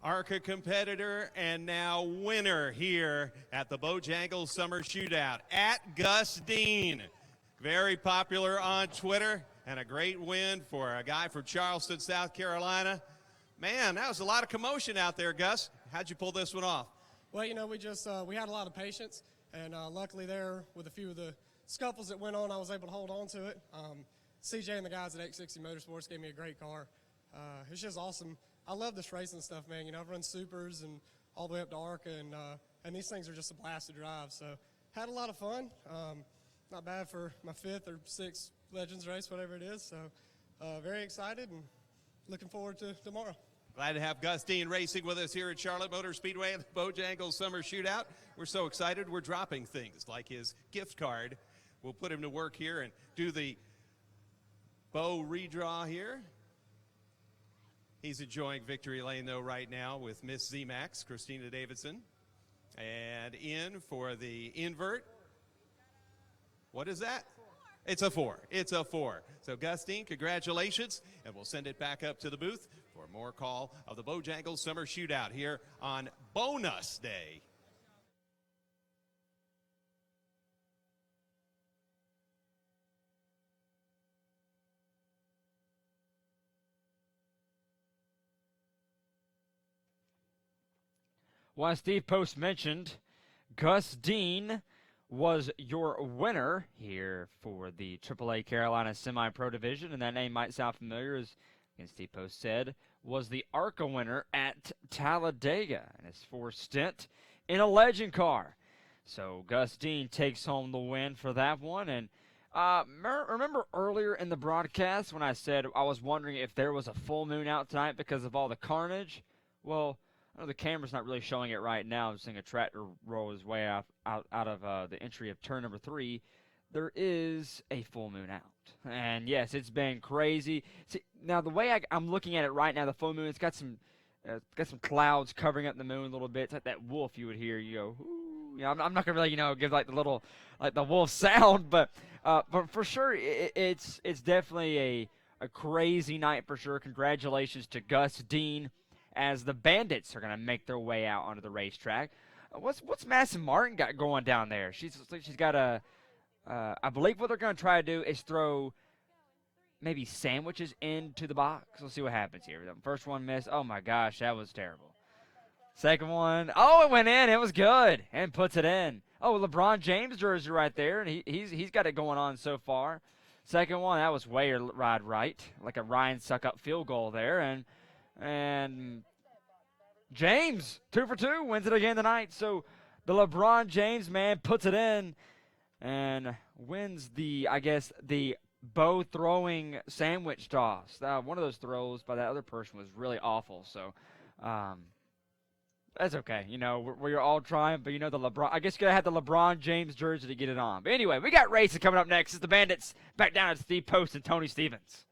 ARCA competitor and now winner here at the Bojangles Summer Shootout at Gus Dean. Very popular on Twitter and a great win for a guy from Charleston, South Carolina. Man, that was a lot of commotion out there, Gus. How'd you pull this one off? Well, you know, we had a lot of patience, and luckily there, with a few of the scuffles that went on, I was able to hold on to it. CJ and the guys at 860 Motorsports gave me a great car. It's just awesome. I love this racing stuff, man. You know, I've run supers and all the way up to ARCA, and these things are just a blast to drive. So had a lot of fun. Not bad for my 5th or 6th Legends race, whatever it is. So very excited and looking forward to tomorrow. Glad to have Gus Dean racing with us here at Charlotte Motor Speedway at the Bojangles Summer Shootout. We're so excited we're dropping things like his gift card. We'll put him to work here and do the bow redraw here. He's enjoying victory lane, though, right now with Miss Z-Max, Christina Davidson. And in for the invert. What is that? It's a 4. It's a 4. So, Gus Dean, congratulations. And we'll send it back up to the booth for more call of the Bojangles Summer Shootout here on Bonus Day. Well, as Steve Post mentioned, Gus Dean was your winner here for the AAA Carolina Semi-Pro Division, and that name might sound familiar, as Steve Post said, was the ARCA winner at Talladega in his 4th stint in a Legend car. So Gus Dean takes home the win for that one. And remember earlier in the broadcast when I said I was wondering if there was a full moon out tonight because of all the carnage? Well, I know the camera's not really showing it right now. I'm seeing a tractor roll his way out of the entry of turn number 3. There is a full moon out. And yes, it's been crazy. See, now the way I'm looking at it right now, the full moon, it's got some clouds covering up the moon a little bit. It's like that wolf you would hear. You go, ooh. You know, I'm not gonna really, give like the little, like the wolf sound, but for sure, it's definitely a crazy night for sure. Congratulations to Gus Dean, as the Bandits are gonna make their way out onto the racetrack. What's Madison Martin got going down there? She's got a. I believe what they're going to try to do is throw maybe sandwiches into the box. We'll see what happens here. The first one missed. Oh, my gosh, that was terrible. Second one, oh, it went in. It was good. And puts it in. Oh, LeBron James jersey right there, and he's got it going on so far. Second one, that was way right. Like a Ryan Suckup field goal there. And James, 2 for 2, wins it again tonight. So the LeBron James man puts it in and wins the bow throwing sandwich toss. One of those throws by that other person was really awful. So that's okay. We're all trying, but the LeBron. I guess you gotta have the LeBron James jersey to get it on. But anyway, we got racing coming up next. It's the Bandits back down at Steve Post and Tony Stevens.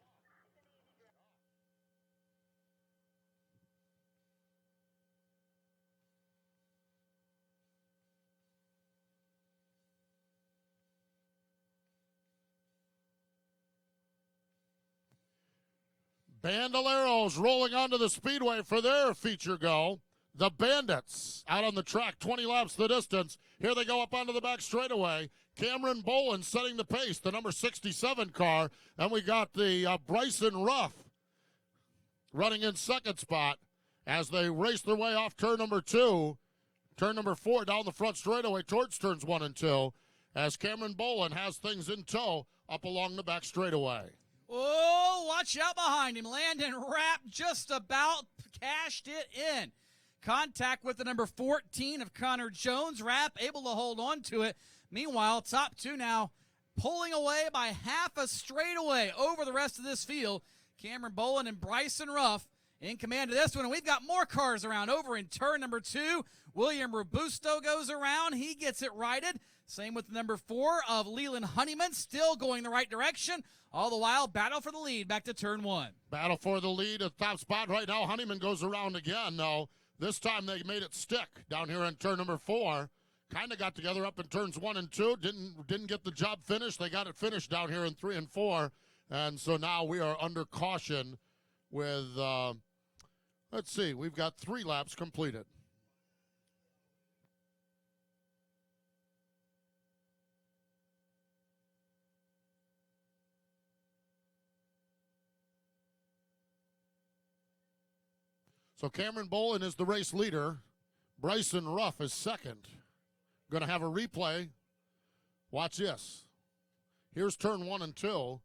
Bandoleros rolling onto the speedway for their feature go. The Bandits out on the track, 20 laps the distance. Here they go up onto the back straightaway. Cameron Bolin setting the pace, the number 67 car. And we got the Bryson Ruff running in second spot as they race their way off turn number 2. Turn number 4 down the front straightaway towards turns 1 and 2 as Cameron Bolin has things in tow up along the back straightaway. Oh, watch out behind him. Landon Rapp just about cashed it in. Contact with the number 14 of Connor Jones. Rapp able to hold on to it. Meanwhile, top 2 now pulling away by half a straightaway over the rest of this field. Cameron Bolin and Bryson Ruff in command of this one. And we've got more cars around over in turn number 2. William Robusto goes around. He gets it righted. Same with number 4 of Leland Honeyman, still going the right direction. All the while, battle for the lead back to turn 1. Battle for the lead at top spot right now. Honeyman goes around again. No, this time they made it stick down here in turn number 4. Kind of got together up in turns 1 and 2. Didn't get the job finished. They got it finished down here in 3 and 4. And so now we are under caution with, let's see, we've got 3 laps completed. So Cameron Bolin is the race leader. Bryson Ruff is second. Going to have a replay. Watch this. Here's turn 1 and 2.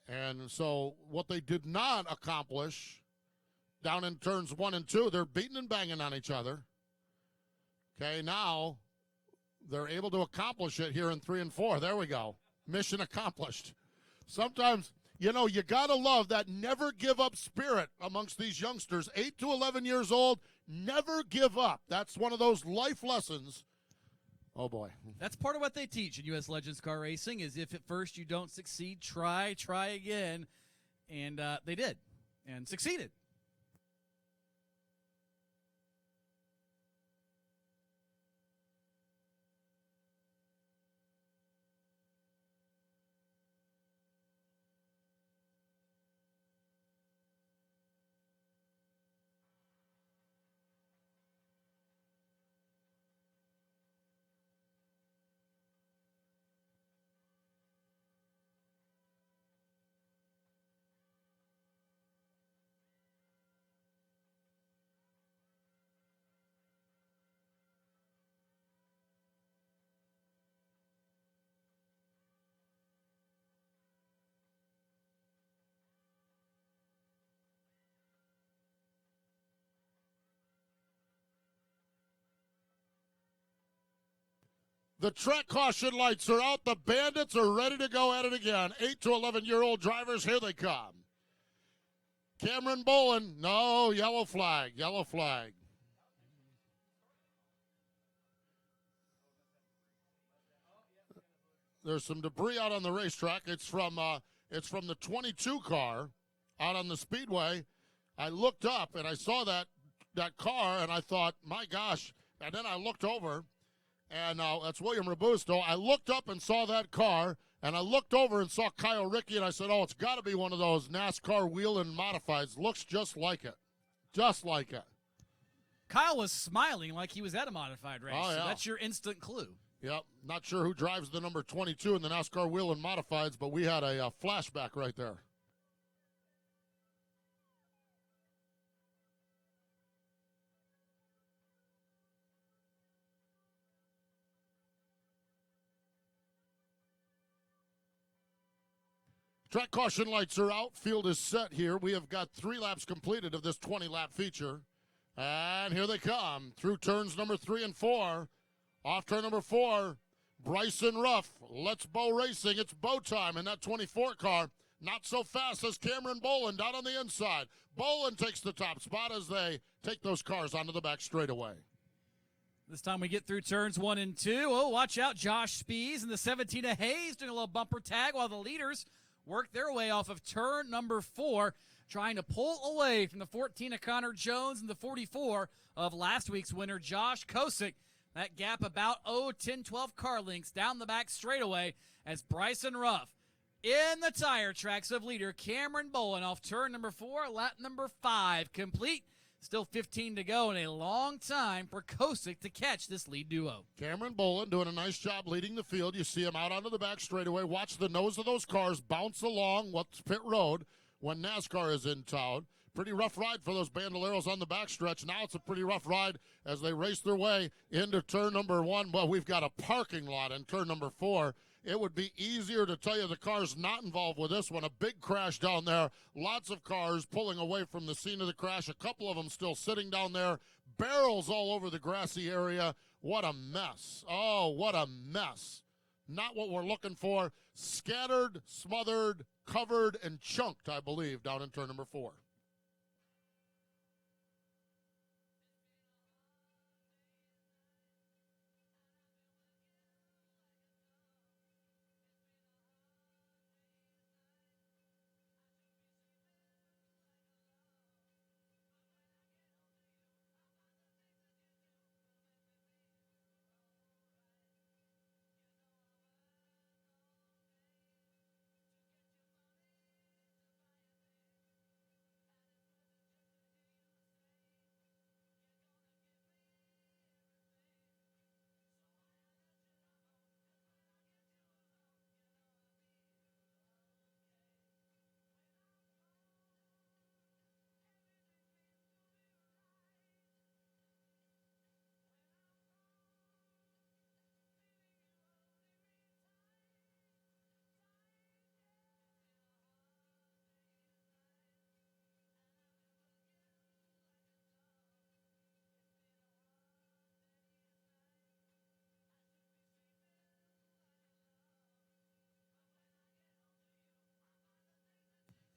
And so what they did not accomplish down in turns 1 and 2, they're beating and banging on each other. Okay, now they're able to accomplish it here in 3 and 4. There we go. Mission accomplished. Sometimes, you got to love that never give up spirit amongst these youngsters. 8 to 11 years old, never give up. That's one of those life lessons. Oh, boy. That's part of what they teach in U.S. Legends Car Racing is if at first you don't succeed, try again. And they did and succeeded. The track caution lights are out. The Bandits are ready to go at it again. 8 to 11-year-old drivers, here they come. Cameron Bolin. No, yellow flag. Yellow flag. There's some debris out on the racetrack. It's from the 22 car out on the speedway. I looked up and I saw that car and I thought, my gosh. And then I looked over, and that's William Robusto. I looked up and saw that car, and I looked over and saw Kyle Rickey, and I said, oh, it's got to be one of those NASCAR wheel-in modifieds. Looks just like it. Just like it. Kyle was smiling like he was at a modified race. Oh, yeah. So that's your instant clue. Yep. Not sure who drives the number 22 in the NASCAR wheel-in modifieds, but we had a flashback right there. Track caution lights are out. Field is set here. We have got 3 laps completed of this 20-lap feature. And here they come through turns number 3 and 4. Off turn number 4, Bryson Ruff. Let's Bo Racing. It's Bo time in that 24 car. Not so fast as Cameron Bolin down on the inside. Bolin takes the top spot as they take those cars onto the back straightaway. This time we get through turns 1 and 2. Oh, watch out. Josh Spees and the 17 of Hayes doing a little bumper tag while the leaders work their way off of turn number 4, trying to pull away from the 14 of Connor Jones and the 44 of last week's winner, Josh Kosick. That gap about 10, 12 car lengths down the back straightaway as Bryson Ruff in the tire tracks of leader Cameron Bolin off turn number 4, lap number 5 complete. Still 15 to go and a long time for Kosick to catch this lead duo. Cameron Bolin doing a nice job leading the field. You see him out onto the back straightaway. Watch the nose of those cars bounce along what's pit road when NASCAR is in town. Pretty rough ride for those Bandoleros on the backstretch. Now it's a pretty rough ride as they race their way into turn number 1. Well, we've got a parking lot in turn number 4. It would be easier to tell you the car's not involved with this one. A big crash down there. Lots of cars pulling away from the scene of the crash. A couple of them still sitting down there. Barrels all over the grassy area. What a mess. Oh, what a mess. Not what we're looking for. Scattered, smothered, covered, and chunked, I believe, down in turn number 4.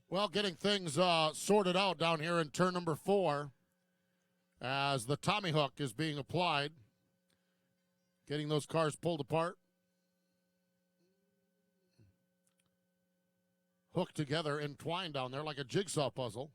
Well, getting things sorted out down here in turn number 4 as the Tommy hook is being applied. Getting those cars pulled apart. Hooked together, entwined down there like a jigsaw puzzle.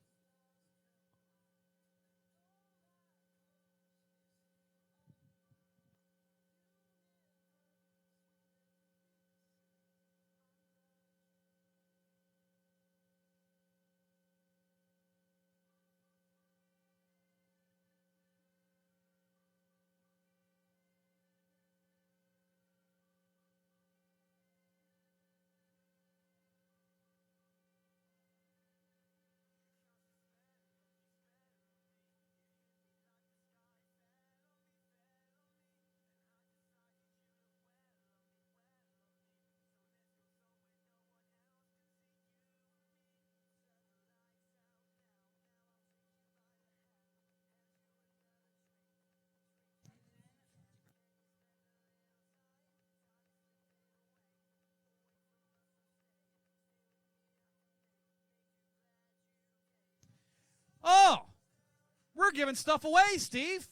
we're giving stuff away, Steve.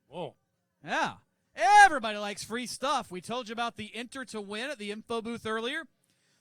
Whoa. Yeah. Everybody likes free stuff. We told you about the enter to win at the info booth earlier.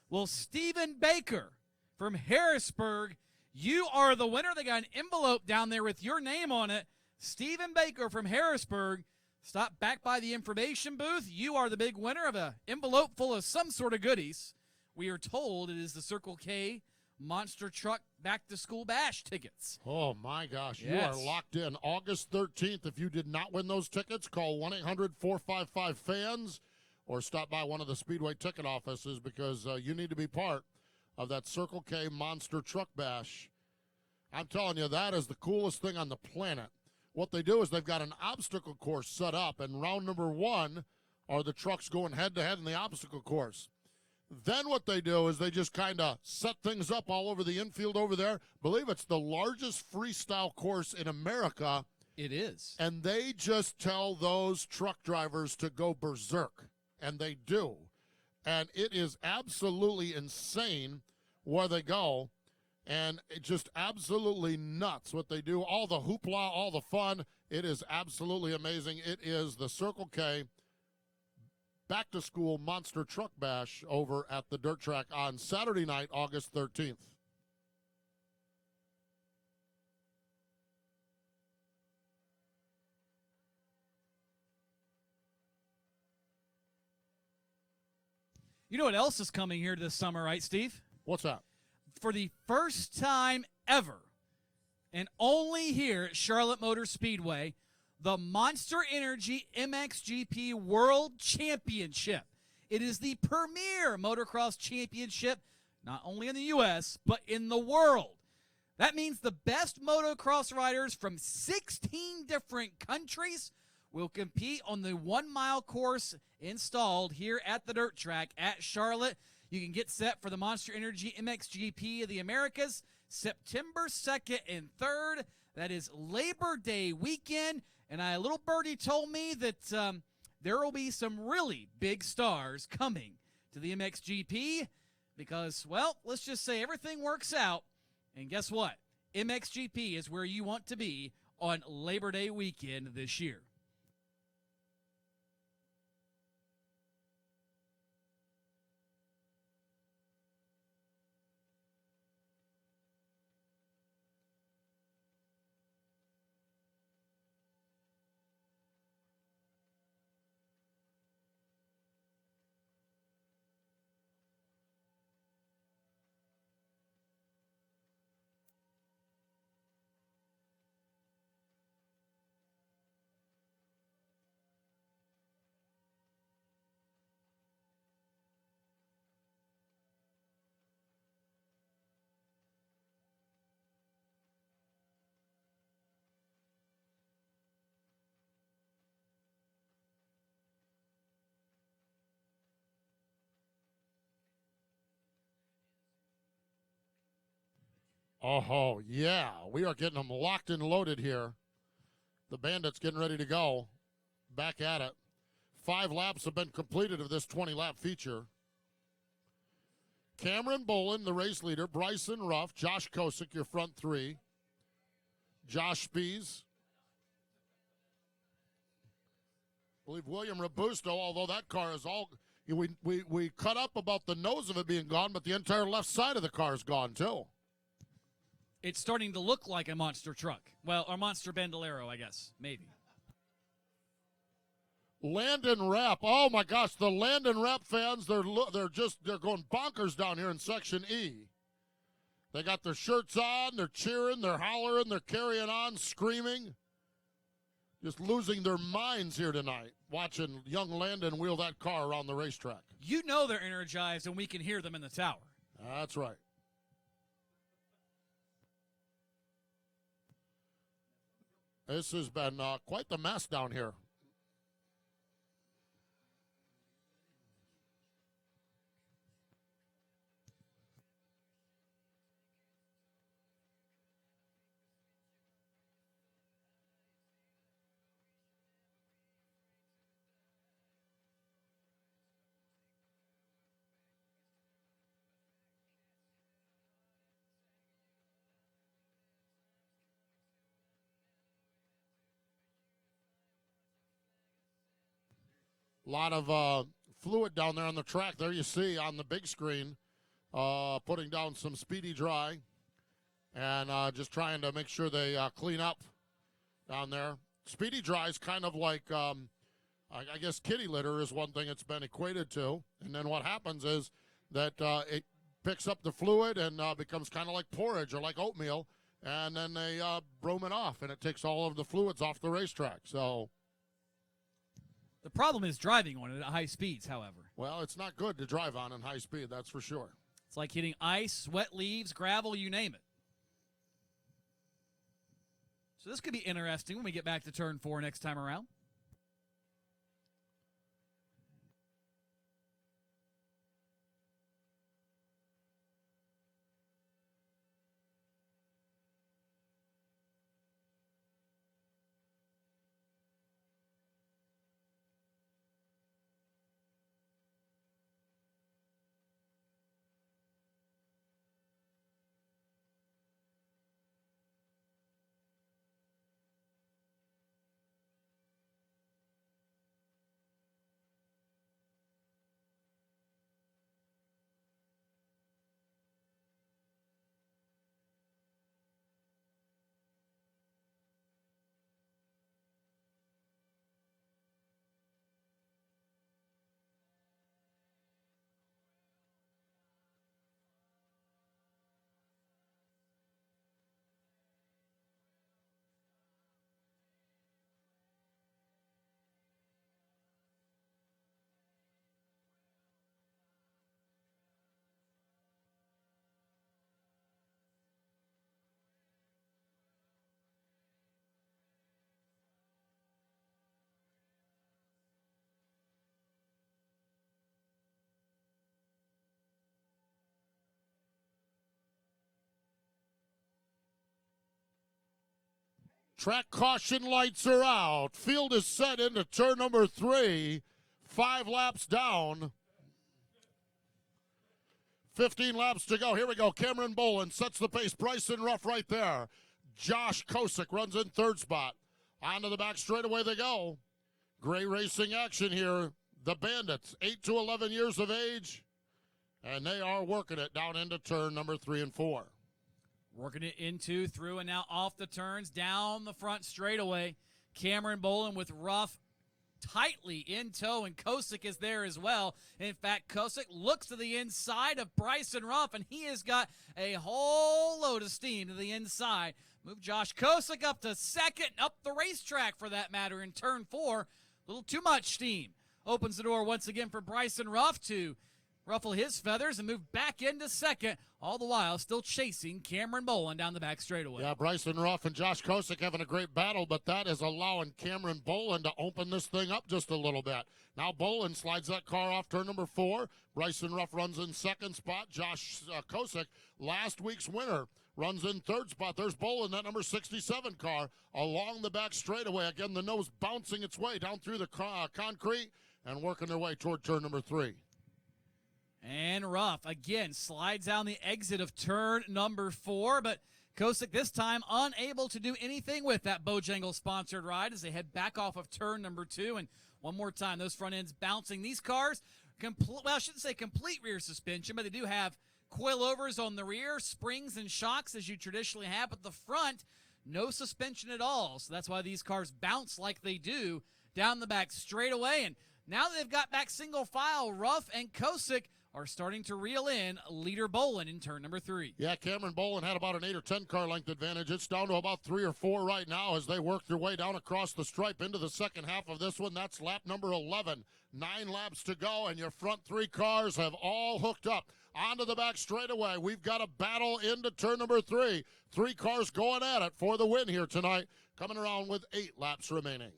Well, Stephen Baker from Harrisburg, you are the winner. They got an envelope down there with your name on it. Stephen Baker from Harrisburg. Stop back by the information booth. You are the big winner of an envelope full of some sort of goodies. We are told it is the Circle K Monster Truck Back to School Bash tickets. Oh, my gosh. Yes. You are locked in. August 13th. If you did not win those tickets, call 1-800-455-FANS or stop by one of the Speedway ticket offices because you need to be part of that Circle K Monster Truck Bash. I'm telling you, that is the coolest thing on the planet. What they do is they've got an obstacle course set up, and round number 1 are the trucks going head-to-head in the obstacle course. Then what they do is they just kind of set things up all over the infield over there. Believe it's the largest freestyle course in America. It is. And they just tell those truck drivers to go berserk, and they do. And it is absolutely insane where they go, and it's just absolutely nuts what they do. All the hoopla, all the fun. It is absolutely amazing. It is the Circle K Back to School Monster Truck Bash over at the dirt track on Saturday night, August 13th. You know what else is coming here this summer, right, Steve? What's that? For the first time ever, and only here at Charlotte Motor Speedway, the Monster Energy MXGP World Championship. It is the premier motocross championship, not only in the U.S., but in the world. That means the best motocross riders from 16 different countries will compete on the 1-mile course installed here at the dirt track at Charlotte. You can get set for the Monster Energy MXGP of the Americas September 2nd and 3rd. That is Labor Day weekend. And a little birdie told me that there will be some really big stars coming to the MXGP because, well, let's just say everything works out. And guess what? MXGP is where you want to be on Labor Day weekend this year. Oh, yeah. We are getting them locked and loaded here. The Bandits getting ready to go. Back at it. 5 laps have been completed of this 20-lap feature. Cameron Bolin, the race leader. Bryson Ruff. Josh Kosick, your front 3. Josh Spies. I believe William Robusto, although that car is all... We cut up about the nose of it being gone, but the entire left side of the car is gone, too. It's starting to look like a monster truck. Well, or Monster Bandolero, I guess. Maybe. Landon Rapp. Oh, my gosh. The Landon Rapp fans, they're going bonkers down here in Section E. They got their shirts on. They're cheering. They're hollering. They're carrying on, screaming. Just losing their minds here tonight, watching young Landon wheel that car around the racetrack. You know they're energized, and we can hear them in the tower. That's right. This has been quite the mess down here. A lot of fluid down there on the track. There you see on the big screen, putting down some speedy dry and just trying to make sure they clean up down there. Speedy dry is kind of like, I guess kitty litter is one thing it's been equated to. And then what happens is that it picks up the fluid and becomes kind of like porridge or like oatmeal. And then they broom it off, and it takes all of the fluids off the racetrack. So the problem is driving on it at high speeds, however. Well, it's not good to drive on in high speed, that's for sure. It's like hitting ice, wet leaves, gravel, you name it. So this could be interesting when we get back to turn 4 next time around. Track caution lights are out. Field is set into turn number 3. 5 laps down. 15 laps to go. Here we go. Cameron Boland sets the pace. Bryson Ruff right there. Josh Kosick runs in third spot. Onto the back straightaway they go. Great racing action here. The Bandits, 8 to 11 years of age. And they are working it down into turn number 3 and 4. Working it into, through, and now off the turns, down the front straightaway. Cameron Boland with Ruff tightly in tow, and Kosick is there as well. In fact, Kosick looks to the inside of Bryson Ruff, and he has got a whole load of steam to the inside. Move Josh Kosick up to second, up the racetrack for that matter in turn 4. A little too much steam. Opens the door once again for Bryson Ruff to ruffle his feathers and move back into second, all the while still chasing Cameron Boland down the back straightaway. Yeah, Bryson Ruff and Josh Kosick having a great battle, but that is allowing Cameron Boland to open this thing up just a little bit. Now Boland slides that car off turn number 4. Bryson Ruff runs in second spot. Josh Kosick, last week's winner, runs in third spot. There's Boland, that number 67 car, along the back straightaway. Again, the nose bouncing its way down through the concrete and working their way toward turn number 3. And Ruff, again, slides down the exit of turn number 4, but Kosick this time unable to do anything with that Bojangles sponsored ride as they head back off of turn number 2. And one more time, those front ends bouncing. These cars, well, I shouldn't say complete rear suspension, but they do have coilovers on the rear, springs and shocks as you traditionally have, but the front, no suspension at all. So that's why these cars bounce like they do down the back straightaway. And now that they've got back single file, Ruff and Kosick are starting to reel in leader Boland in turn number 3. Yeah, Cameron Boland had about an 8 or 10 car length advantage. It's down to about 3 or 4 right now as they work their way down across the stripe into the second half of this one. That's lap number 11. 9 laps to go, and your front 3 cars have all hooked up. Onto the back straightaway. We've got a battle into turn number 3. 3 cars going at it for the win here tonight. Coming around with 8 laps remaining.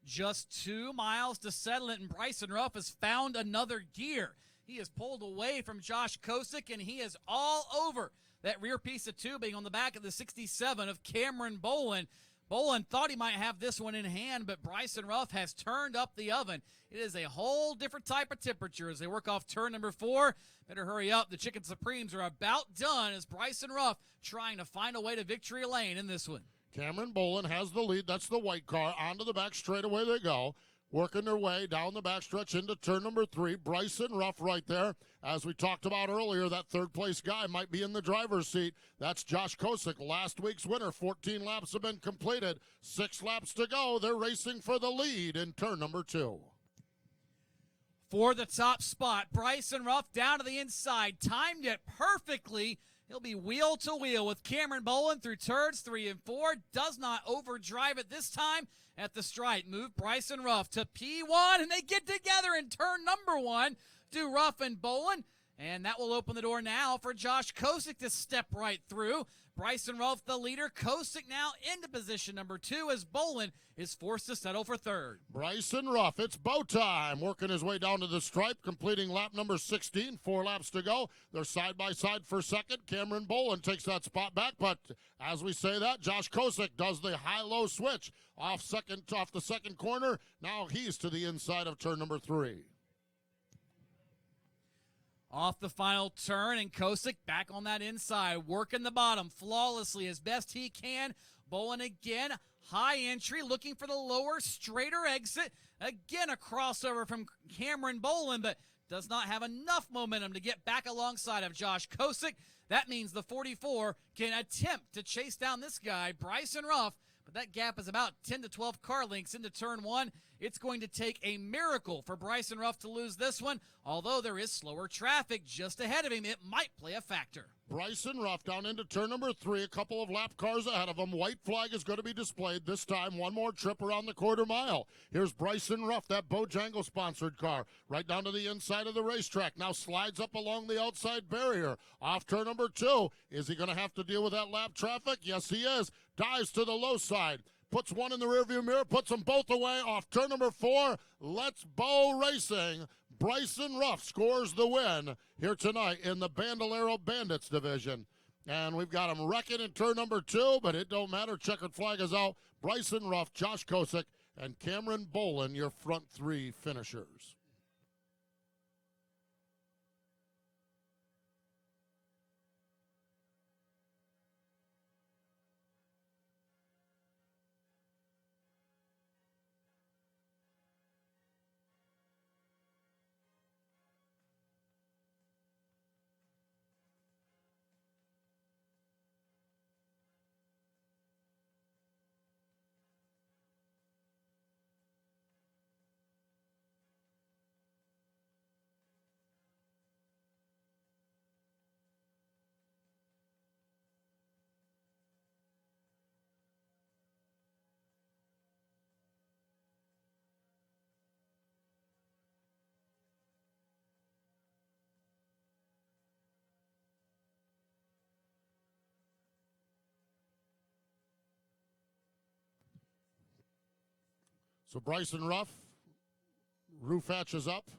Just 2 miles to settle it, and Bryson Ruff has found another gear. He has pulled away from Josh Kosick, and he is all over that rear piece of tubing on the back of the 67 of Cameron Boland. Boland thought he might have this one in hand, but Bryson Ruff has turned up the oven. It is a whole different type of temperature as they work off turn number 4. Better hurry up. The Chicken Supremes are about done as Bryson Ruff trying to find a way to victory lane in this one. Cameron Boland has the lead. That's the white car. Onto the back straightaway they go. working their way down the backstretch into turn number 3. Bryson Ruff right there. As we talked about earlier, that third-place guy might be in the driver's seat. That's Josh Kosick, last week's winner. 14 laps have been completed. 6 laps to go. They're racing for the lead in turn number 2. For the top spot, Bryson Ruff down to the inside. Timed it perfectly. He'll be wheel to wheel with Cameron Bolin through turns 3 and 4. Does not overdrive it this time at the stripe. Move Bryson Ruff to P1, and they get together in turn number 1. Do Ruff and Bolin, and that will open the door now for Josh Kosick to step right through. Bryson Ruff, the leader. Kosick now into position number 2 as Bolin is forced to settle for third. Bryson Ruff, it's bow time. Working his way down to the stripe, completing lap number 16. 4 laps to go. They're side by side for second. Cameron Bolin takes that spot back, but as we say that, Josh Kosick does the high-low switch off the second corner. Now he's to the inside of turn number 3. Off the final turn, and Kosick back on that inside, working the bottom flawlessly as best he can. Bolin again, high entry, looking for the lower, straighter exit. Again, a crossover from Cameron Bolin, but does not have enough momentum to get back alongside of Josh Kosick. That means the 44 can attempt to chase down this guy, Bryson Ruff, but that gap is about 10 to 12 car lengths into turn 1. It's going to take a miracle for Bryson Ruff to lose this one. Although there is slower traffic just ahead of him, it might play a factor. Bryson Ruff down into turn number 3, a couple of lap cars ahead of him. White flag is going to be displayed this time. One more trip around the quarter mile. Here's Bryson Ruff, that Bojangles sponsored car, right down to the inside of the racetrack. Now slides up along the outside barrier. Off turn number 2. Is he going to have to deal with that lap traffic? Yes, he is. Dives to the low side. Puts one in the rearview mirror, puts them both away off turn number 4. Let's Bow Racing. Bryson Ruff scores the win here tonight in the Bandolero Bandits division. And we've got him wrecking in turn number 2, but it don't matter. Checkered flag is out. Bryson Ruff, Josh Kosick, and Cameron Bolin, your front 3 finishers. So Bryson Ruff, roof hatch is up.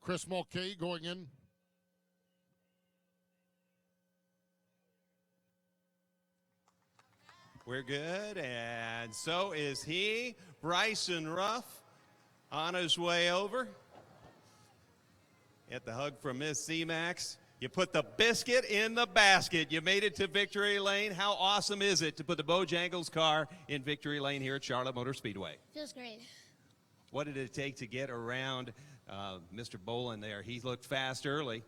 Chris Mulcahy going in. We're good, and so is he. Bryson Ruff on his way over. Get the hug from Miss C-Max. You put the biscuit in the basket. You made it to victory lane. How awesome is it to put the Bojangles car in victory lane here at Charlotte Motor Speedway? Feels great. What did it take to get around Mr. Bolin there? He looked fast early.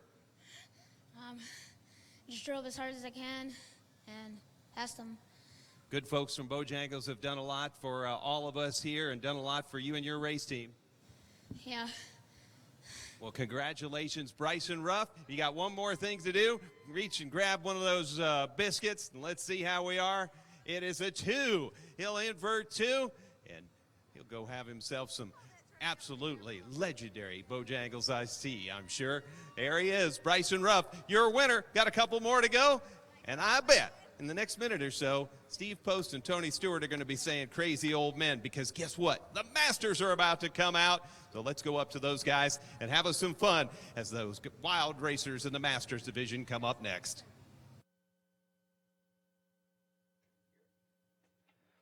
Just drove as hard as I can and passed them. Good folks from Bojangles have done a lot for all of us here and done a lot for you and your race team. Yeah. Well, congratulations, Bryson Ruff. You got one more thing to do. Reach and grab one of those biscuits, and let's see how we are. It is a 2. He'll invert 2, and he'll go have himself some absolutely legendary Bojangles iced tea, I'm sure. There he is, Bryson Ruff, your winner. Got a couple more to go, and I bet in the next minute or so, Steve Post and Tony Stewart are going to be saying crazy old men, because guess what? The Masters are about to come out. So let's go up to those guys and have us some fun as those wild racers in the Masters division come up next.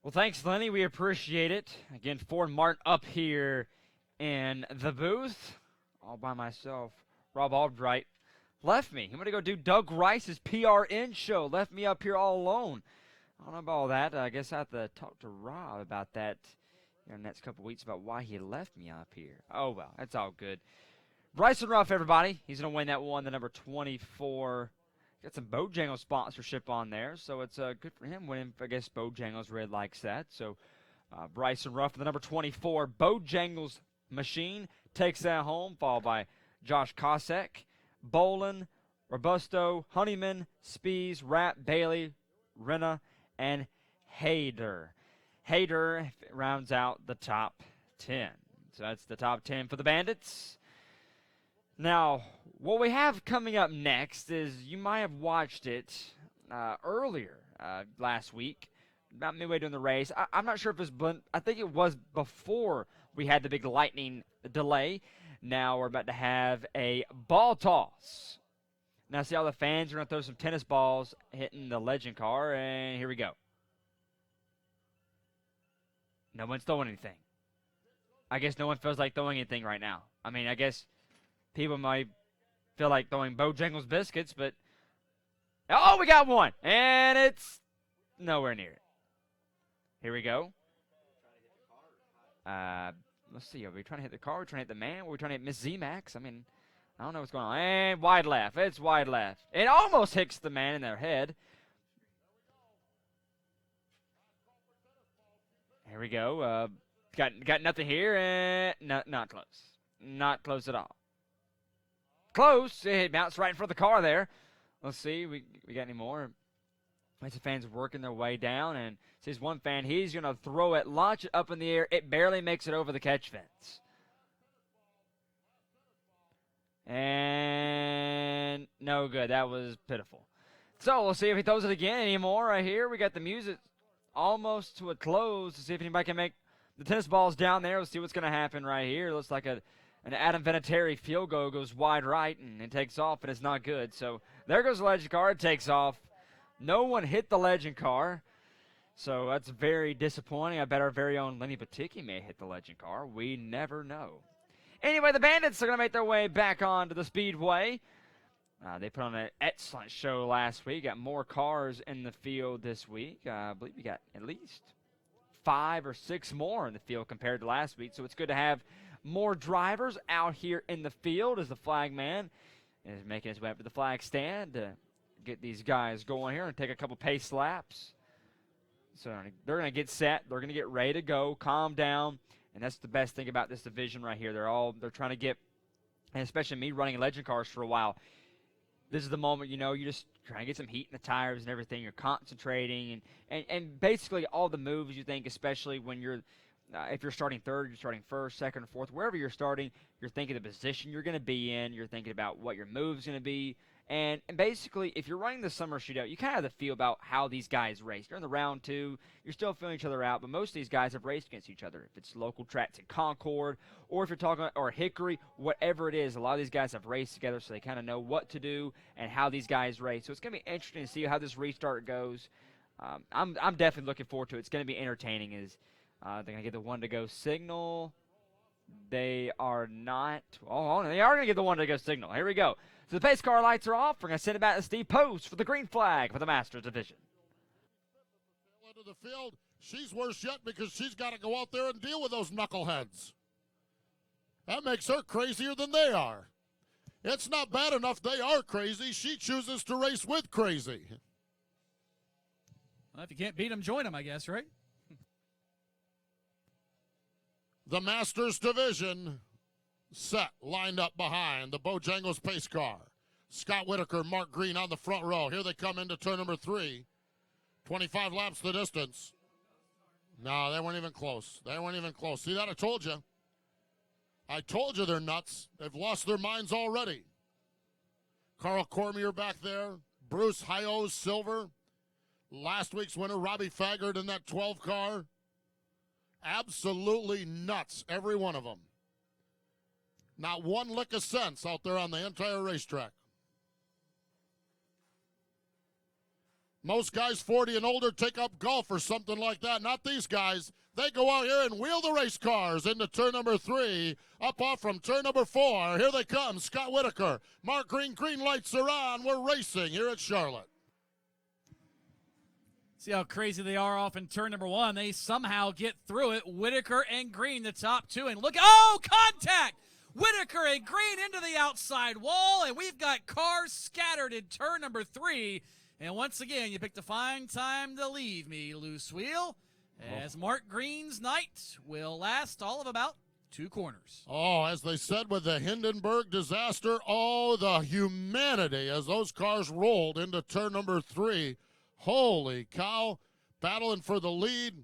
Well, thanks, Lenny. We appreciate it. Again, Ford Martin up here in the booth all by myself. Rob Albright left me. I'm going to go do Doug Rice's PRN show. Left me up here all alone. I don't know about all that. I guess I have to talk to Rob about that in the next couple weeks about why he left me up here. Oh, well, that's all good. Bryson Ruff, everybody. He's going to win that one, the number 24. Got some Bojangles sponsorship on there, so it's good for him winning. I guess Bojangles really likes that. So Bryson Ruff, the number 24 Bojangles machine, takes that home, followed by Josh Kosek, Bolin, Robusto, Honeyman, Spees, Rapp, Bailey, Renna, and Hayter. Hayter rounds out the top 10. So that's the top 10 for the Bandits. Now, what we have coming up next is you might have watched it earlier last week, about midway during the race. I'm not sure if it was, I think it was before we had the big lightning delay. Now we're about to have a ball toss. Now see how the fans are going to throw some tennis balls hitting the Legend car, and here we go. No one's throwing anything. I guess no one feels like throwing anything right now. I mean, I guess people might feel like throwing Bojangles biscuits, but oh, we got one, and it's nowhere near it. Here we go. Let's see. Are we trying to hit the car? Are we trying to hit the man? Are we trying to hit Miss Z-Max? I mean, I don't know what's going on. And wide left. It's wide left. It almost hits the man in their head. Here we go. Got nothing here, and not close. Not close at all. Close. It bounced right in front of the car there. Let's see. We got any more? The fans working their way down, and sees one fan. He's going to throw it, launch it up in the air. It barely makes it over the catch fence. And no good. That was pitiful. So we'll see if he throws it again anymore. Right here, we got the music almost to a close to see if anybody can make the tennis balls down there. We'll see what's going to happen right here. It looks like an Adam Vinatieri field goal goes wide right, and it takes off, and it's not good. So there goes the Legend car. It takes off. No one hit the Legend car, so that's very disappointing. I bet our very own Lenny Baticki may hit the Legend car. We never know. Anyway, the Bandits are going to make their way back onto the Speedway. They put on an excellent show last week. Got more cars in the field this week. I believe we got at least 5 or 6 more in the field compared to last week, so it's good to have more drivers out here in the field as the flag man is making his way up to the flag stand to get these guys going here and take a couple pace laps. So they're going to get set. They're going to get ready to go, calm down, and that's the best thing about this division right here. They're trying to get, and especially me running Legend cars for a while, this is the moment, you just trying to get some heat in the tires and everything. You're concentrating, and basically all the moves you think, especially when you're if you're starting third, you're starting first, second, or fourth, wherever you're starting, you're thinking the position you're going to be in. You're thinking about what your move's going to be. And basically, if you're running the summer shootout, you kind of have to feel about how these guys race. During the round 2, you're still feeling each other out, but most of these guys have raced against each other. If it's local tracks in Concord, or if you're talking, or Hickory, whatever it is, a lot of these guys have raced together, so they kind of know what to do and how these guys race. So it's going to be interesting to see how this restart goes. I'm definitely looking forward to it. It's going to be entertaining. They're going to get the one-to-go signal. They are not. Oh, they are going to get the one-to-go signal. Here we go. So the pace car lights are off. We're going to send it back to Steve Post for the green flag for the Masters division. Into the field, she's worse yet because she's got to go out there and deal with those knuckleheads. That makes her crazier than they are. It's not bad enough they are crazy. She chooses to race with crazy. Well, if you can't beat them, join them, I guess, right? The Masters division set, lined up behind the Bojangles pace car. Scott Whitaker, Mark Green on the front row. Here they come into turn number 3. 25 laps the distance. No, they weren't even close. They weren't even close. See that? I told you. I told you they're nuts. They've lost their minds already. Carl Cormier back there. Bruce Hyos Silver. Last week's winner, Robbie Faggard in that 12 car. Absolutely nuts, every one of them. Not one lick of sense out there on the entire racetrack. Most guys 40 and older take up golf or something like that. Not these guys. They go out here and wheel the race cars into turn number 3. Up off from turn number 4. Here they come. Scott Whitaker. Mark Green. Green lights are on. We're racing here at Charlotte. See how crazy they are off in turn number 1. They somehow get through it. Whitaker and Green, the top two. And look, oh, contact! Whitaker and Green into the outside wall, and we've got cars scattered in turn number 3. And once again, you picked a fine time to leave me, loose wheel, as Mark Green's night will last all of about 2 corners. Oh, as they said with the Hindenburg disaster, oh, the humanity as those cars rolled into turn number 3. Holy cow, battling for the lead.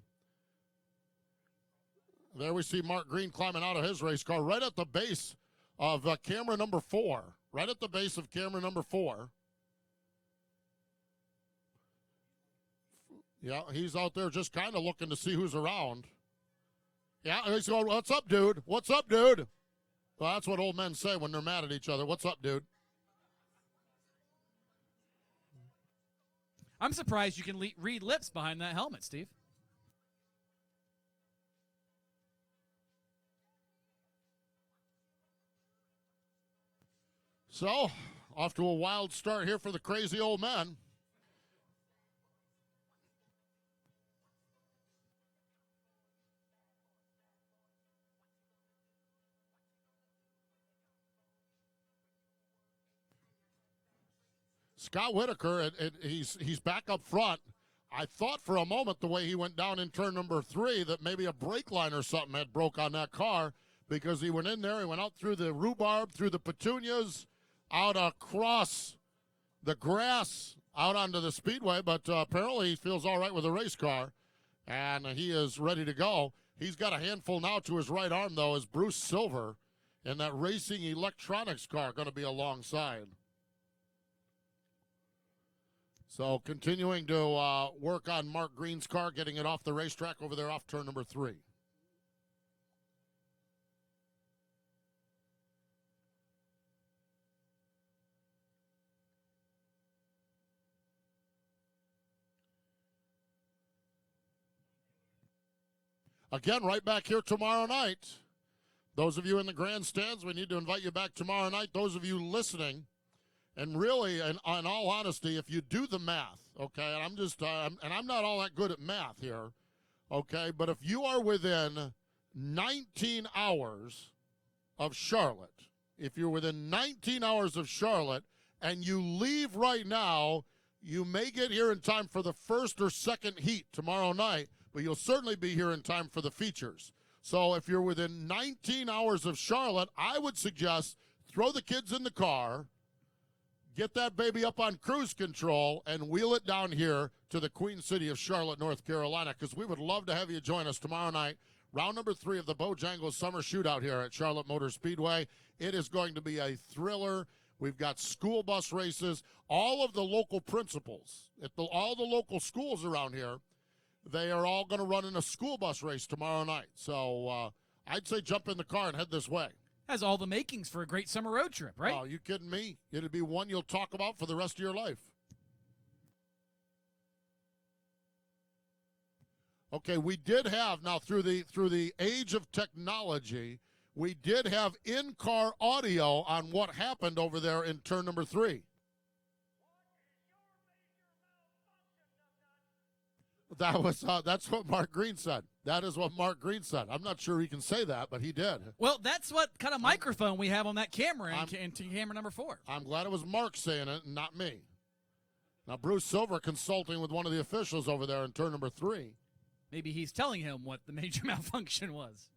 There we see Mark Green climbing out of his race car right at the base of camera number 4. Right at the base of camera number 4. Yeah, he's out there just kind of looking to see who's around. Yeah, he's going, what's up, dude? What's up, dude? Well, that's what old men say when they're mad at each other. What's up, dude? I'm surprised you can read lips behind that helmet, Steve. So, off to a wild start here for the crazy old men. Scott Whitaker, he's back up front. I thought for a moment the way he went down in turn number 3 that maybe a brake line or something had broke on that car because he went in there, he went out through the rhubarb, through the petunias, out across the grass, out onto the speedway, but apparently he feels all right with the race car, and he is ready to go. He's got a handful now to his right arm, though, as Bruce Silver in that racing electronics car going to be alongside. So continuing to work on Mark Green's car, getting it off the racetrack over there off turn number 3. Again, right back here tomorrow night. Those of you in the grandstands, we need to invite you back tomorrow night. Those of you listening, and really, in all honesty, if you do the math, okay, and I'm just, and I'm not all that good at math here, okay, but if you are within 19 hours of Charlotte, if you're within 19 hours of Charlotte and you leave right now, you may get here in time for the first or second heat tomorrow night, but you'll certainly be here in time for the features. So if you're within 19 hours of Charlotte, I would suggest throw the kids in the car, get that baby up on cruise control, and wheel it down here to the Queen City of Charlotte, North Carolina, because we would love to have you join us tomorrow night. Round number 3 of the Bojangles Summer Shootout here at Charlotte Motor Speedway. It is going to be a thriller. We've got school bus races. All of the local principals at all the local schools around here, they are all going to run in a school bus race tomorrow night. So I'd say jump in the car and head this way. Has all the makings for a great summer road trip, right? Oh, you kidding me? It'd be one you'll talk about for the rest of your life. Okay, we did have, now through the age of technology, we did have in-car audio on what happened over there in turn number 3. That's what Mark Green said. That is what Mark Green said. I'm not sure he can say that, but he did. Well, that's what kind of microphone we have on that camera in camera number 4. I'm glad it was Mark saying it and not me. Now, Bruce Silver consulting with one of the officials over there in turn number 3. Maybe he's telling him what the major malfunction was.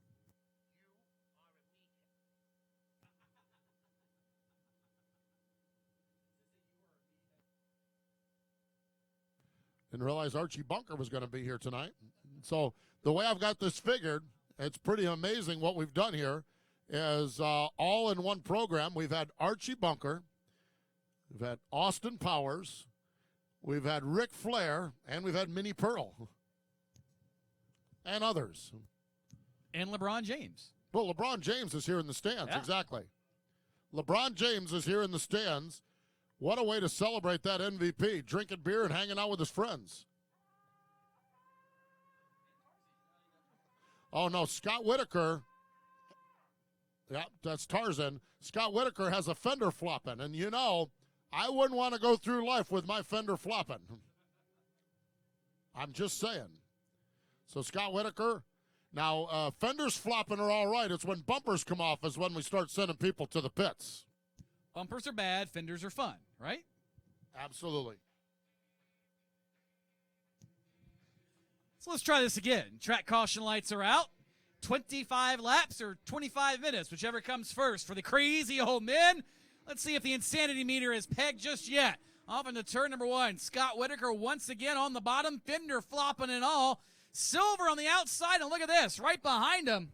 Didn't realize Archie Bunker was going to be here tonight. So the way I've got this figured, it's pretty amazing what we've done here is all in one program. We've had Archie Bunker, we've had Austin Powers, we've had Ric Flair, and we've had Minnie Pearl. And others. And LeBron James. Well, LeBron James is here in the stands, yeah. Exactly. LeBron James is here in the stands. What a way to celebrate that MVP, drinking beer and hanging out with his friends. Oh, no, Scott Whitaker. Yeah, that's Tarzan. Scott Whitaker has a fender flopping, and you know, I wouldn't want to go through life with my fender flopping. I'm just saying. So Scott Whitaker. Now, fenders flopping are all right. It's when bumpers come off is when we start sending people to the pits. Bumpers are bad, fenders are fun, right? Absolutely. So let's try this again. Track caution lights are out. 25 laps or 25 minutes, whichever comes first for the crazy old men. Let's see if the insanity meter is pegged just yet. Off into turn number 1. Scott Whitaker once again on the bottom. Fender flopping and all. Silver on the outside, and look at this. Right behind him,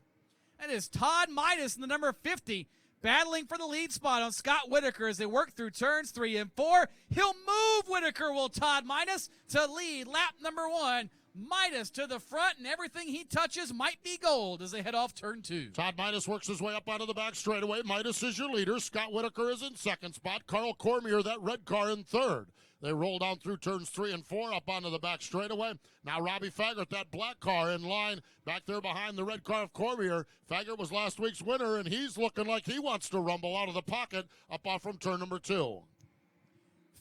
that is Todd Midas in the number 50. Battling for the lead spot on Scott Whitaker as they work through turns 3 and 4. He'll move Whitaker, will Todd Midas, to lead lap number 1. Midas to the front, and everything he touches might be gold as they head off turn 2. Todd Midas works his way up out of the back straightaway. Midas is your leader. Scott Whitaker is in second spot. Carl Cormier, that red car, in third. They roll down through turns 3 and 4 up onto the back straightaway. Now Robbie Faggart, that black car, in line back there behind the red car of Cormier. Faggart was last week's winner, and he's looking like he wants to rumble out of the pocket up off from turn number 2.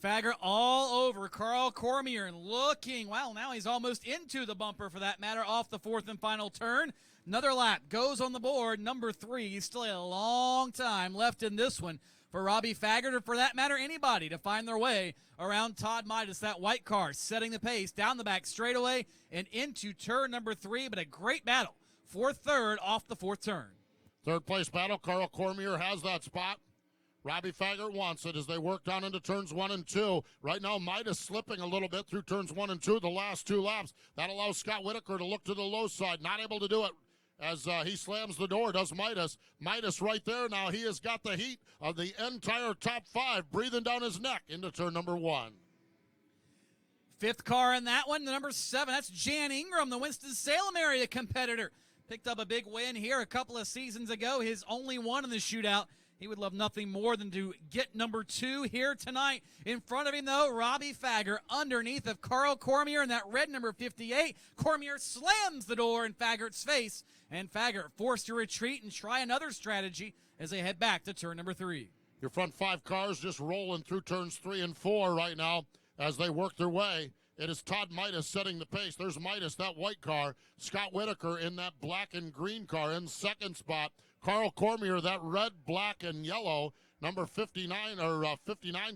Faggart all over Carl Cormier and looking, well, now he's almost into the bumper for that matter off the 4th and final turn. Another lap goes on the board, number 3. Still a long time left in this one for Robbie Faggart, or for that matter, anybody to find their way around Todd Midas, that white car, setting the pace down the back straightaway and into turn number 3, but a great battle for third off the 4th turn. Third place battle, Carl Cormier has that spot. Robbie Faggart wants it as they work down into turns 1 and 2. Right now, Midas slipping a little bit through turns 1 and 2, the last 2 laps. That allows Scott Whitaker to look to the low side, not able to do it as he slams the door, does Midas. Midas right there now. He has got the heat of the entire top 5 breathing down his neck into turn number 1. 5th car in that one, the number 7. That's Jan Ingram, the Winston-Salem area competitor. Picked up a big win here a couple of seasons ago, his only one in the shootout. He would love nothing more than to get number 2 here tonight. In front of him, though, Robbie Faggart underneath of Carl Cormier in that red number 58. Cormier slams the door in Faggart's face, and Faggart forced to retreat and try another strategy as they head back to turn number 3. Your front 5 cars just rolling through turns 3 and 4 right now as they work their way. It is Todd Midas setting the pace. There's Midas, that white car. Scott Whitaker in that black and green car in second spot. Carl Cormier, that red, black, and yellow, number 59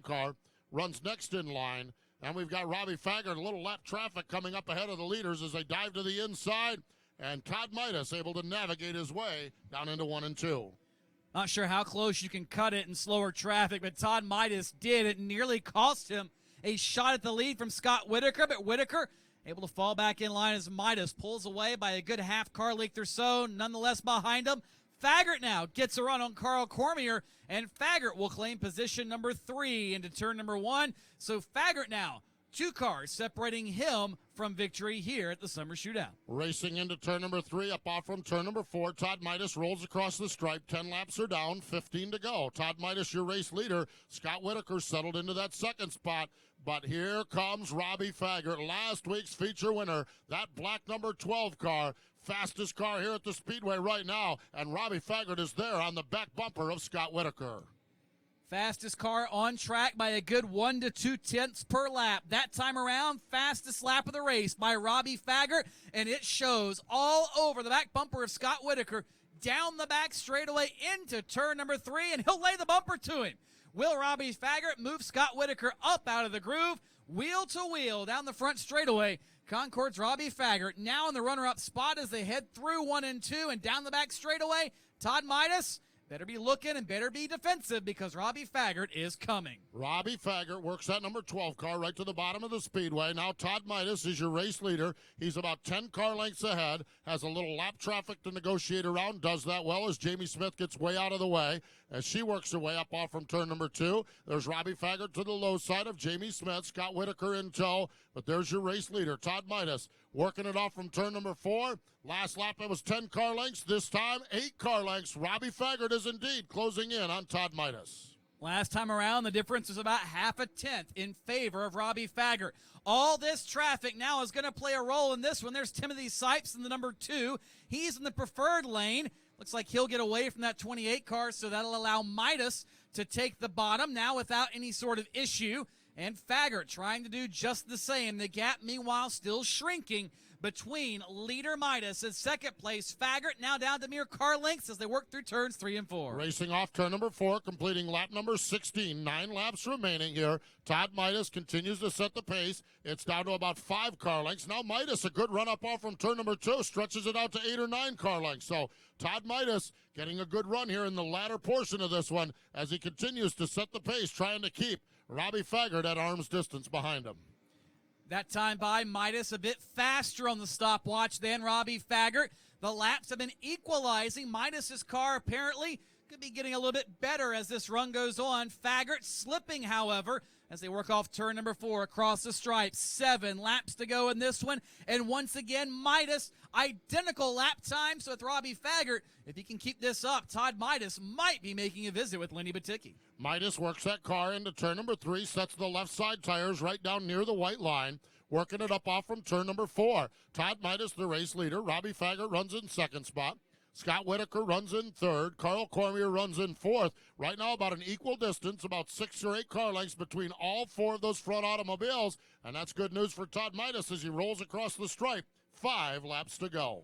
car, runs next in line. And we've got Robbie Faggart, a little lap traffic coming up ahead of the leaders as they dive to the inside. And Todd Midas able to navigate his way down into 1 and 2. Not sure how close you can cut it in slower traffic, but Todd Midas did. It nearly cost him a shot at the lead from Scott Whitaker, but Whitaker able to fall back in line as Midas pulls away by a good half car length or so. Nonetheless, behind him, Faggart now gets a run on Carl Cormier, and Faggart will claim position number 3 into turn number 1. So Faggart now, 2 cars separating him from victory here at the Summer Shootout. Racing into turn number 3, up off from turn number 4. Todd Midas rolls across the stripe. 10 laps are down, 15 to go. Todd Midas, your race leader. Scott Whitaker settled into that second spot. But here comes Robbie Faggart, last week's feature winner. That black number 12 car, fastest car here at the Speedway right now. And Robbie Faggart is there on the back bumper of Scott Whitaker. Fastest car on track by a good 1 to 2 tenths per lap. That time around, fastest lap of the race by Robbie Faggart, and it shows all over the back bumper of Scott Whitaker, down the back straightaway into turn number 3, and he'll lay the bumper to him. Will Robbie Faggart move Scott Whitaker up out of the groove, wheel to wheel down the front straightaway? Concord's Robbie Faggart now in the runner-up spot as they head through 1 and 2 and down the back straightaway. Todd Midas better be looking and better be defensive because Robbie Faggart is coming. Robbie Faggart works that number 12 car right to the bottom of the speedway. Now Todd Midas is your race leader. He's about 10 car lengths ahead, has a little lap traffic to negotiate around, does that well as Jamie Smith gets way out of the way. As she works her way up off from turn number 2, there's Robbie Faggart to the low side of Jamie Smith, Scott Whitaker in tow, but there's your race leader, Todd Midas, working it off from turn number 4. Last lap it was 10 car lengths, this time 8 car lengths. Robbie Faggart is indeed closing in on Todd Midas. Last time around, the difference was about half a tenth in favor of Robbie Faggart. All this traffic now is going to play a role in this one. There's Timothy Sipes in the number 2. He's in the preferred lane. Looks like he'll get away from that 28 car, so that'll allow Midas to take the bottom now without any sort of issue. and Faggart trying to do just the same. The gap, meanwhile, still shrinking between leader Midas and second place Faggart, now down to mere car lengths as they work through turns 3 and 4. Racing off turn number 4, completing lap number 16. 9 laps remaining here. Todd Midas continues to set the pace. It's down to about 5 car lengths. Now Midas, a good run up off from turn number 2, stretches it out to 8 or 9 car lengths. So Todd Midas getting a good run here in the latter portion of this one as he continues to set the pace, trying to keep Robbie Faggart at arm's distance behind him. That time by Midas a bit faster on the stopwatch than Robbie Faggart. The laps have been equalizing. Midas's car apparently could be getting a little bit better as this run goes on. Faggart slipping, however, as they work off turn number 4 across the stripe. 7 laps to go in this one. And once again, Midas, identical lap times with Robbie Faggart. If he can keep this up, Todd Midas might be making a visit with Lenny Baticki. Midas works that car into turn number 3, sets the left side tires right down near the white line, working it up off from turn number 4. Todd Midas, the race leader. Robbie Faggart runs in second spot. Scott Whitaker runs in third. Carl Cormier runs in fourth. Right now, about an equal distance, about 6 or 8 car lengths between all 4 of those front automobiles. And that's good news for Todd Midas as he rolls across the stripe. 5 laps to go.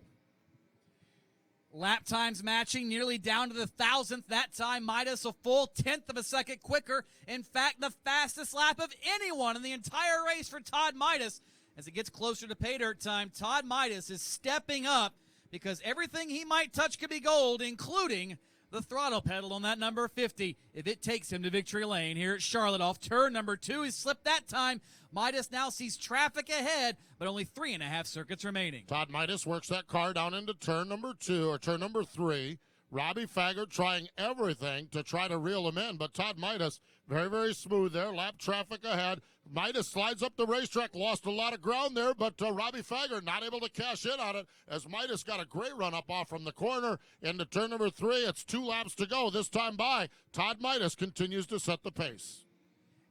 Lap times matching nearly down to the 1,000th. That time, Midas a full 1/10 of a second quicker. In fact, the fastest lap of anyone in the entire race for Todd Midas. As it gets closer to pay dirt time, Todd Midas is stepping up because everything he might touch could be gold, including the throttle pedal on that number 50 if it takes him to victory lane here at Charlotte. Off turn number 2, he slipped that time. Midas now sees traffic ahead, but only 3.5 circuits remaining. Todd Midas works that car down into turn number 2 or turn number 3. Robbie Faggart trying everything to try to reel him in, but Todd Midas very, very smooth there. Lap traffic ahead. Midas slides up the racetrack, lost a lot of ground there, but Robbie Faggart not able to cash in on it as Midas got a great run up off from the corner into turn number 3. It's 2 laps to go. This time by Todd Midas continues to set the pace.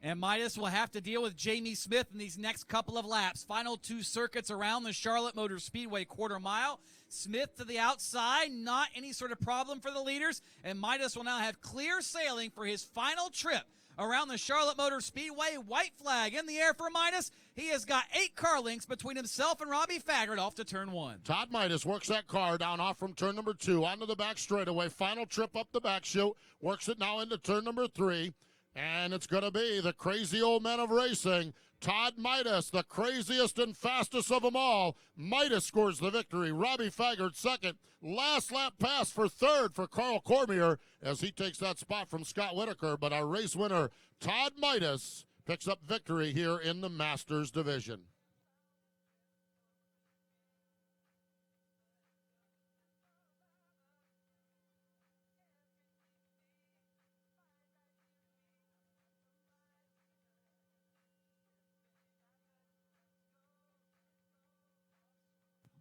And Midas will have to deal with Jamie Smith in these next couple of laps. Final 2 circuits around the Charlotte Motor Speedway quarter mile. Smith to the outside, not any sort of problem for the leaders. And Midas will now have clear sailing for his final trip around the Charlotte Motor Speedway. White flag in the air for Midas. He has got 8 car lengths between himself and Robbie Faggart off to turn 1. Todd Midas works that car down off from turn number 2 onto the back straightaway. Final trip up the back chute. Works it now into turn number 3. And it's going to be the crazy old man of racing, Todd Midas, the craziest and fastest of them all. Midas scores the victory. Robbie Faggart second. Last lap pass for third for Carl Cormier as he takes that spot from Scott Whitaker. But our race winner, Todd Midas, picks up victory here in the Masters division.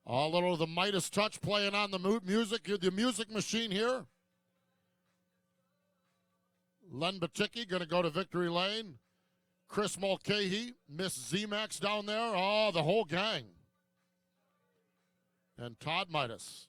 A little of the Midas touch playing on the music machine here. Len Baticki going to go to victory lane. Chris Mulcahy, Miss Z-Max down there. Oh, the whole gang. And Todd Midas.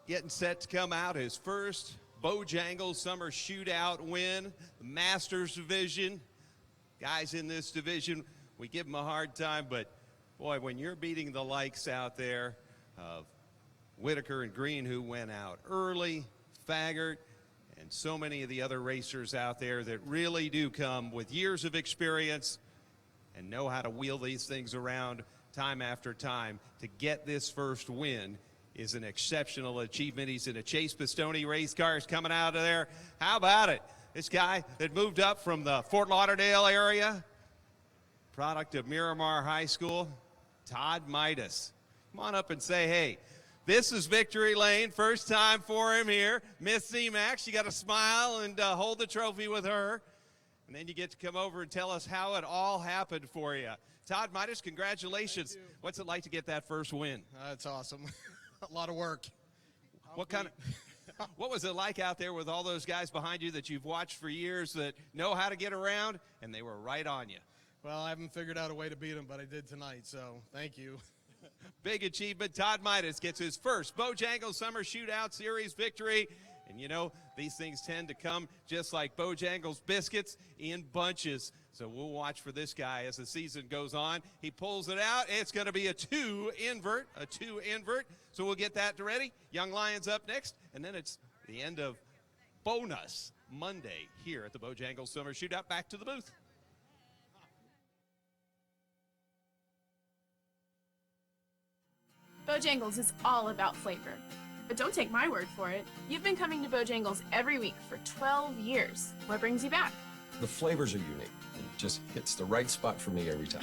Getting set to come out his first Bojangles Summer Shootout win, the Masters division. Guys in this division, we give them a hard time, but boy, when you're beating the likes out there of Whitaker and Green, who went out early, Faggart, and so many of the other racers out there that really do come with years of experience and know how to wheel these things around time after time, to get this first win is an exceptional achievement. He's in a Chase Pistone race car. He's coming out of there. How about it? This guy that moved up from the Fort Lauderdale area, product of Miramar High School, Todd Midas. Come on up and say, hey, This is victory lane. First time for him here. Miss C-Max, you got to smile and hold the trophy with her. And then you get to come over and tell us how it all happened for you. Todd Midas, congratulations. What's it like to get that first win? It's awesome. A lot of work. What was it like out there with all those guys behind you that you've watched for years that know how to get around, and they were right on you? Well, I haven't figured out a way to beat them, but I did tonight, so thank you. Big achievement. Todd Midas gets his first Bojangles Summer Shootout Series victory. And you know, these things tend to come just like Bojangles biscuits in bunches. So we'll watch for this guy as the season goes on. He pulls it out. It's going to be a two invert. So we'll get that ready. Young Lions up next. And then it's the end of bonus Monday here at the Bojangles Summer Shootout. Back to the booth. Bojangles is all about flavor. But don't take my word for it. You've been coming to Bojangles every week for 12 years. What brings you back? The flavors are unique. It just hits the right spot for me every time.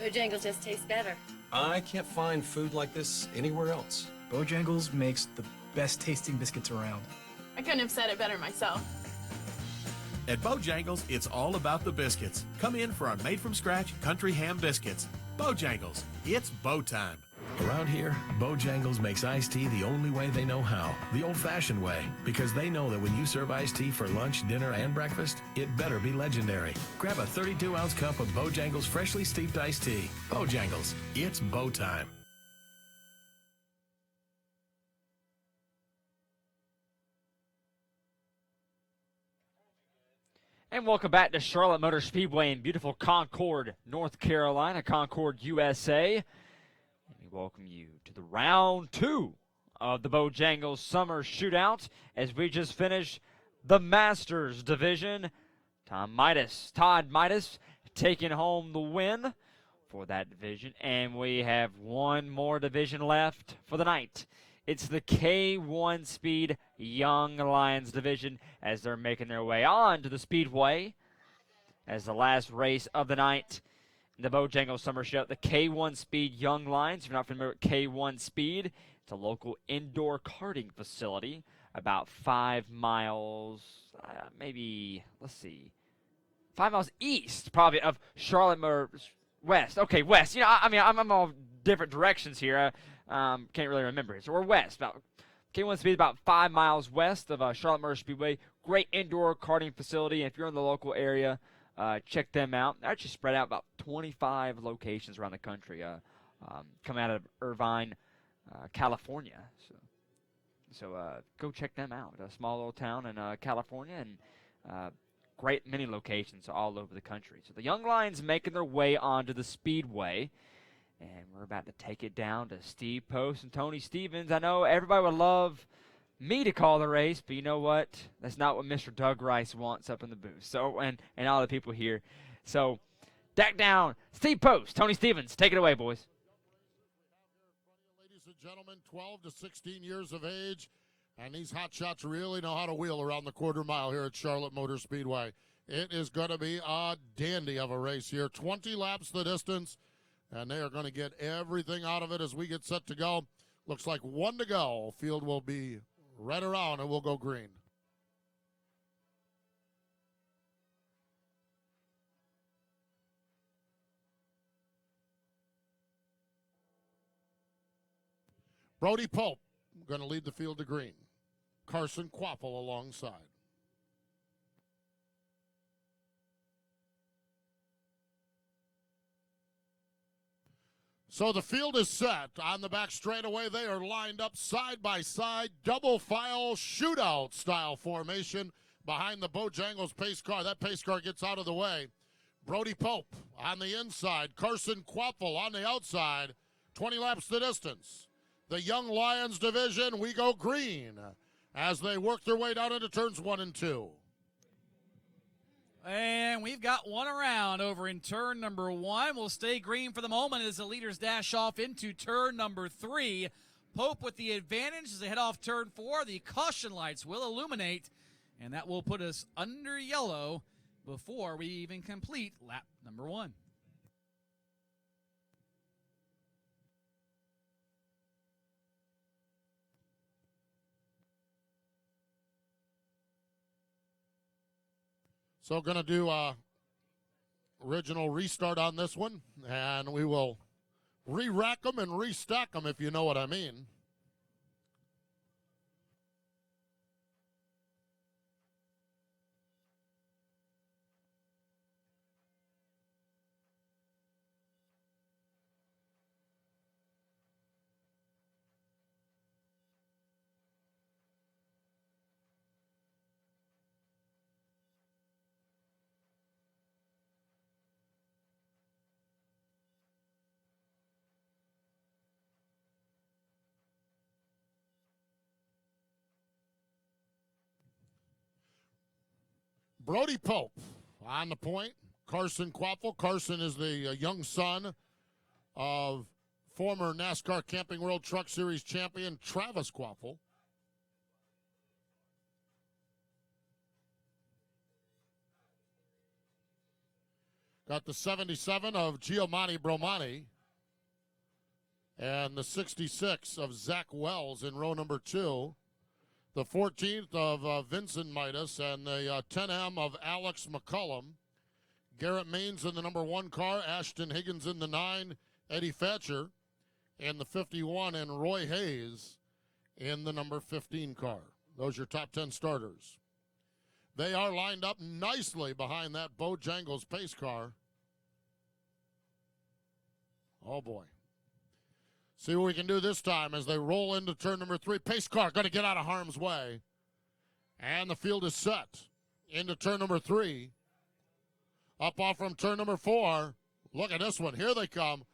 Bojangles just tastes better. I can't find food like this anywhere else. Bojangles makes the best tasting biscuits around. I couldn't have said it better myself. At Bojangles, it's all about the biscuits. Come in for our made-from-scratch country ham biscuits. Bojangles, it's Bo time. Around here, Bojangles makes iced tea the only way they know how, the old-fashioned way, because they know that when you serve iced tea for lunch, dinner, and breakfast, it better be legendary. Grab a 32-ounce cup of Bojangles freshly steeped iced tea. Bojangles, it's Bo time. And welcome back to Charlotte Motor Speedway in beautiful Concord, North Carolina, Concord, USA. We welcome you to the round 2 of the Bojangles Summer Shootout as we just finished the Masters Division. Todd Midas taking home the win for that division. And we have one more division left for the night. It's the K1 Speed Young Lions division as they're making their way on to the Speedway as the last race of the night. The Bojangles Summer Shootout, the K1 Speed Young Lions. If you're not familiar with K1 Speed, it's a local indoor karting facility about 5 miles, 5 miles east, probably, of Charlotte Motor West. Okay, west. You know, I'm all different directions here. Can't really remember it. So we're west. K1 Speed about 5 miles west of Charlotte Motor Speedway. Great indoor karting facility. If you're in the local area, check them out. They're actually spread out about 25 locations around the country. Coming out of Irvine, California. So go check them out. A small little town in California, and great many locations all over the country. So the Young Lions making their way onto the Speedway. And we're about to take it down to Steve Post and Tony Stevens. I know everybody would love me to call the race, but you know what? That's not what Mr. Doug Rice wants up in the booth. So, and all the people here. So, deck down, Steve Post, Tony Stevens. Take it away, boys. Ladies and gentlemen, 12 to 16 years of age, and these hot shots really know how to wheel around the quarter mile here at Charlotte Motor Speedway. It is going to be a dandy of a race here. 20 laps the distance, and they are going to get everything out of it as we get set to go. Looks like 1 to go. Field will be right around, and we'll go green. Brody Pope going to lead the field to green. Carson Quaffle alongside. So the field is set. On the back straightaway, they are lined up side by side, double file shootout style formation behind the Bojangles pace car. That pace car gets out of the way. Brody Pope on the inside, Carson Quaffle on the outside, 20 laps the distance. The Young Lions division, we go green as they work their way down into turns 1 and 2. And we've got one around over in turn number 1. We'll stay green for the moment as the leaders dash off into turn number 3. Pope with the advantage as they head off turn 4. The caution lights will illuminate, and that will put us under yellow before we even complete lap number 1. So going to do a original restart on this one, and we will re-rack them and restack them, if you know what I mean. Brody Pope on the point. Carson Quaffle. Carson is the young son of former NASCAR Camping World Truck Series champion Travis Quaffle. Got the 77 of Giovanni Bromani and the 66 of Zach Wells in row number 2. The 14th of Vincent Midas and the 10M of Alex McCullum. Garrett Maines in the number 1 car. Ashton Higgins in the 9. Eddie Thatcher in the 51. And Roy Hayes in the number 15 car. Those are your top 10 starters. They are lined up nicely behind that Bojangles pace car. Oh, boy. See what we can do this time as they roll into turn number 3. Pace car going to get out of harm's way. And the field is set into turn number 3. Up off from turn number 4. Look at this one. Here they come.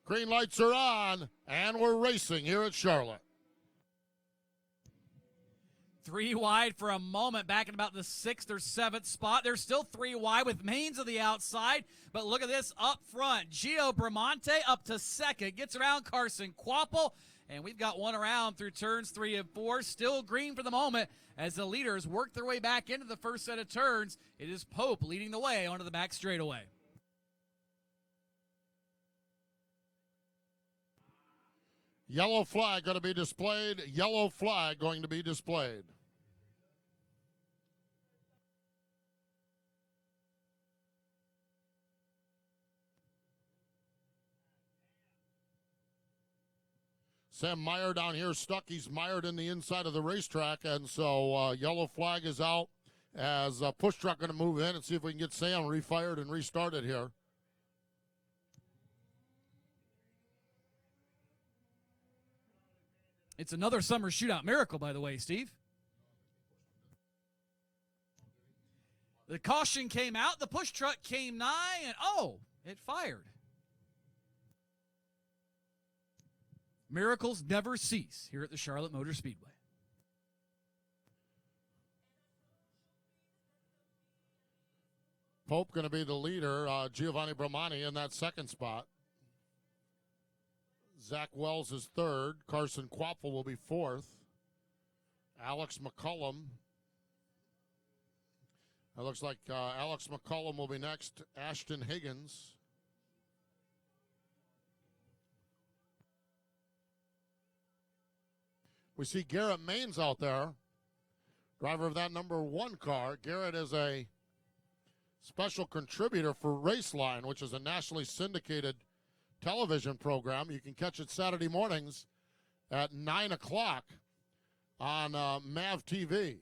Green lights are on, and we're racing here at Charlotte. 3 wide for a moment, back in about the 6th or 7th spot. They're still 3 wide with Maines on the outside, but look at this up front. Gio Bramante up to 2nd, gets around Carson Quappel, and we've got one around through turns 3 and 4. Still green for the moment as the leaders work their way back into the first set of turns. It is Pope leading the way onto the back straightaway. Yellow flag going to be displayed. Yellow flag going to be displayed. Sam Meyer down here stuck. He's mired in the inside of the racetrack, and so yellow flag is out as push truck going to move in and see if we can get Sam refired and restarted here. It's another summer shootout miracle, by the way, Steve. The caution came out, the push truck came nigh, and it fired. Miracles never cease here at the Charlotte Motor Speedway. Pope going to be the leader. Giovanni Bromani in that 2nd spot. Zach Wells is 3rd. Carson Quaffle will be 4th. Alex McCullum. It looks like Alex McCullum will be next. Ashton Higgins. We see Garrett Maines out there, driver of that number 1 car. Garrett is a special contributor for Raceline, which is a nationally syndicated television program. You can catch it Saturday mornings at 9 o'clock on MAV TV.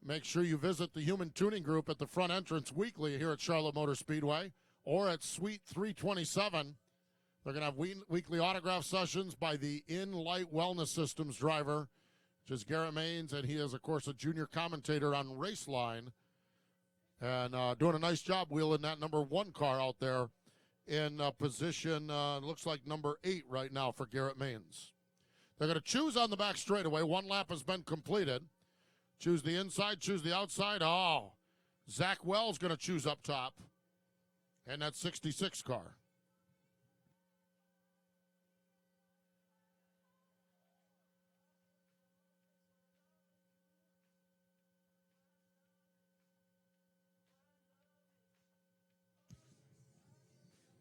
Make sure you visit the Human Tuning Group at the front entrance weekly here at Charlotte Motor Speedway or at Suite 327. They're going to have weekly autograph sessions by the In-Light Wellness Systems driver, which is Garrett Maines, and he is, of course, a junior commentator on Raceline and doing a nice job wheeling that number 1 car out there in position, looks like number 8 right now for Garrett Maines. They're going to choose on the back straightaway. 1 lap has been completed. Choose the inside, choose the outside. Zach Wells going to choose up top in that 66 car.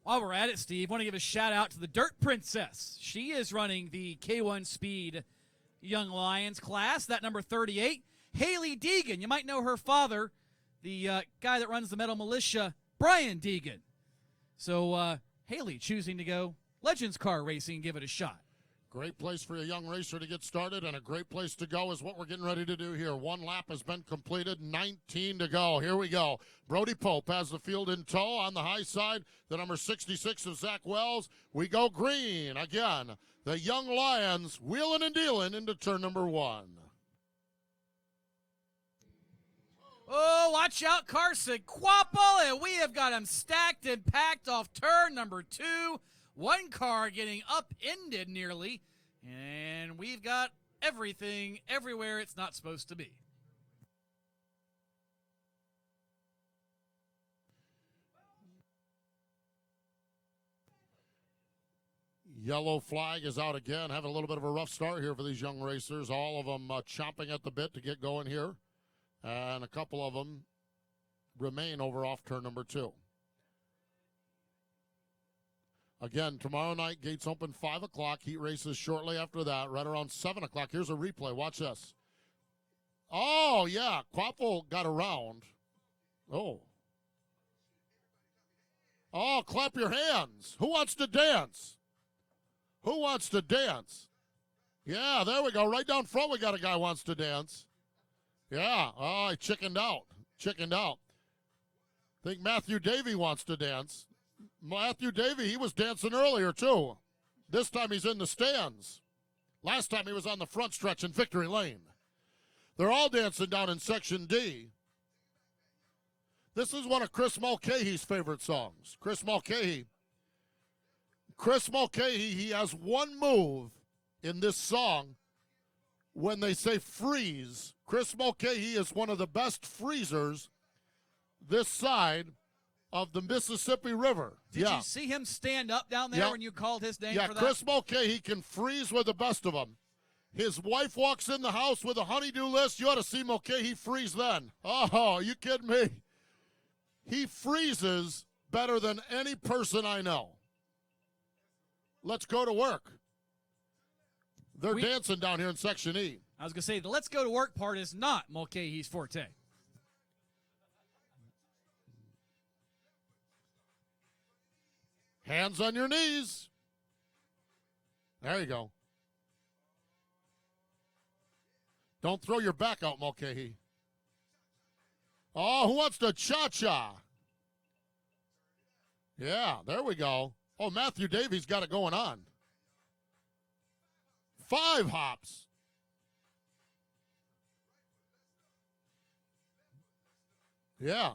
While we're at it, Steve, want to give a shout out to the Dirt Princess. She is running the K1 Speed Young Lions class, that number 38. Haley Deegan, you might know her father, the guy that runs the Metal Militia, Brian Deegan. So Haley choosing to go Legends car racing and give it a shot. Great place for a young racer to get started, and a great place to go is what we're getting ready to do here. One lap has been completed, 19 to go. Here we go. Brody Pope has the field in tow on the high side. The number 66 of Zach Wells. We go green again. The Young Lions wheeling and dealing into turn number 1. Oh, watch out, Carson Quapple, and we have got him stacked and packed off turn number 2. One car getting upended nearly, and we've got everything everywhere it's not supposed to be. Yellow flag is out again. Having a little bit of a rough start here for these young racers. All of them chomping at the bit to get going here. And a couple of them remain over off turn number 2. Again, tomorrow night, gates open 5 o'clock. Heat races shortly after that, right around 7 o'clock. Here's a replay. Watch this. Oh, yeah. Quapple got around. Oh. Oh, clap your hands. Who wants to dance? Who wants to dance? Yeah, there we go. Right down front, we got a guy who wants to dance. Yeah. Oh, he chickened out. Chickened out. I think Matthew Davey wants to dance. Matthew Davey, he was dancing earlier, too. This time he's in the stands. Last time he was on the front stretch in Victory Lane. They're all dancing down in Section D. This is one of Chris Mulcahy's favorite songs. Chris Mulcahy, he has one move in this song when they say freeze. Chris Mulcahy is one of the best freezers this side of the Mississippi River. Did you see him stand up down there when you called his name for that? Chris Mulcahy can freeze with the best of them. His wife walks in the house with a honey-do list. You ought to see Mulcahy freeze then. Oh, you kidding me? He freezes better than any person I know. Let's go to work. They're dancing down here in Section E. I was going to say, the let's go to work part is not Mulcahy's forte. Hands on your knees. There you go. Don't throw your back out, Mulcahy. Oh, who wants to cha-cha? Yeah, there we go. Oh, Matthew Davies got it going on. 5 hops. Yeah.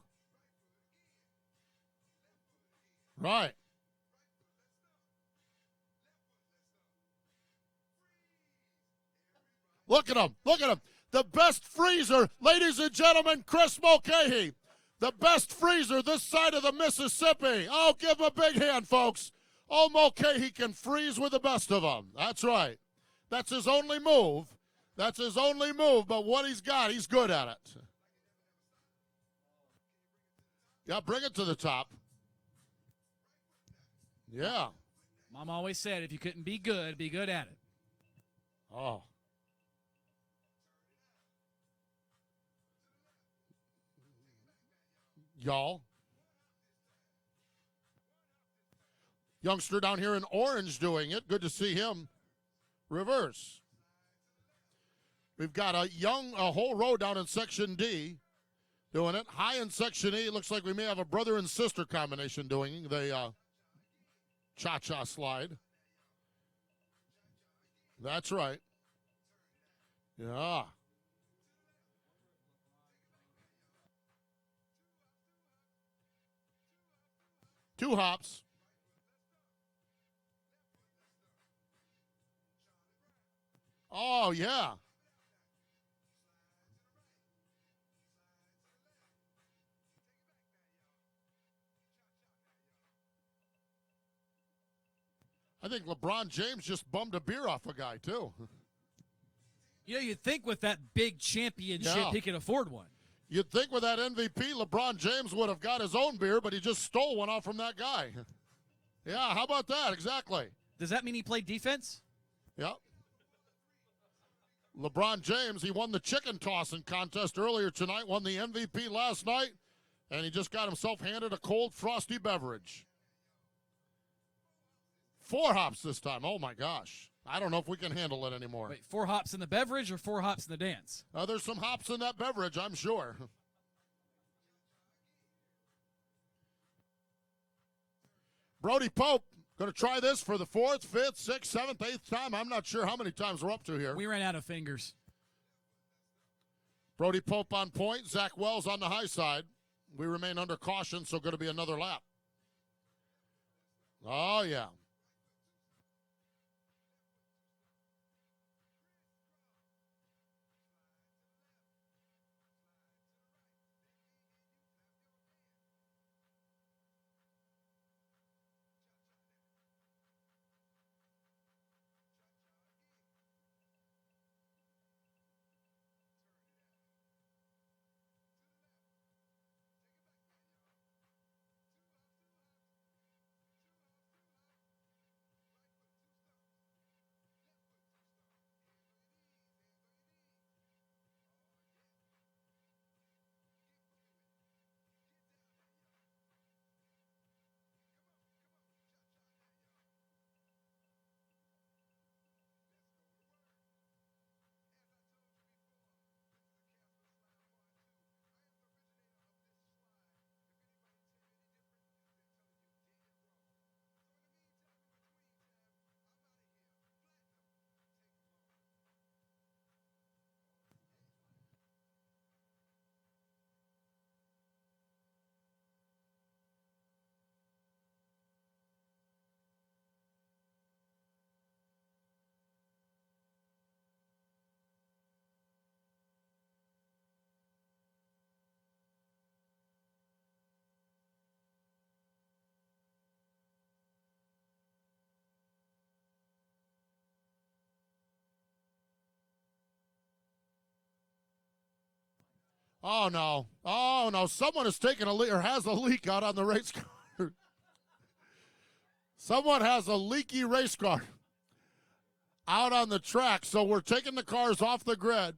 Right. Look at him. Look at him. The best freezer, ladies and gentlemen, Chris Mulcahy. The best freezer this side of the Mississippi. Oh, give him a big hand, folks. Oh, Mulcahy can freeze with the best of them. That's right. That's his only move. That's his only move, but what he's got, he's good at it. Yeah, bring it to the top. Yeah. Mom always said if you couldn't be good at it. Oh. Y'all. Youngster down here in orange doing it. Good to see him reverse. We've got a whole row down in Section D doing it. High in Section E, looks like we may have a brother and sister combination doing the cha-cha slide. That's right. Yeah. Two hops. Oh, yeah. I think LeBron James just bummed a beer off a guy, too. You know, you'd think with that big championship he could afford one. You'd think with that MVP, LeBron James would have got his own beer, but he just stole one off from that guy. Yeah, how about that? Exactly. Does that mean he played defense? Yep. LeBron James, he won the chicken tossing contest earlier tonight, won the MVP last night, and he just got himself handed a cold, frosty beverage. 4 hops this time. Oh, my gosh. I don't know if we can handle it anymore. Wait, 4 hops in the beverage or 4 hops in the dance? There's some hops in that beverage, I'm sure. Brody Pope going to try this for the 4th, 5th, 6th, 7th, 8th time. I'm not sure how many times we're up to here. We ran out of fingers. Brody Pope on point. Zach Wells on the high side. We remain under caution, so going to be another lap. Oh, yeah. Oh, no. Oh, no. Someone is taking a leak or has a leak out on the race car. Someone has a leaky race car out on the track, so we're taking the cars off the grid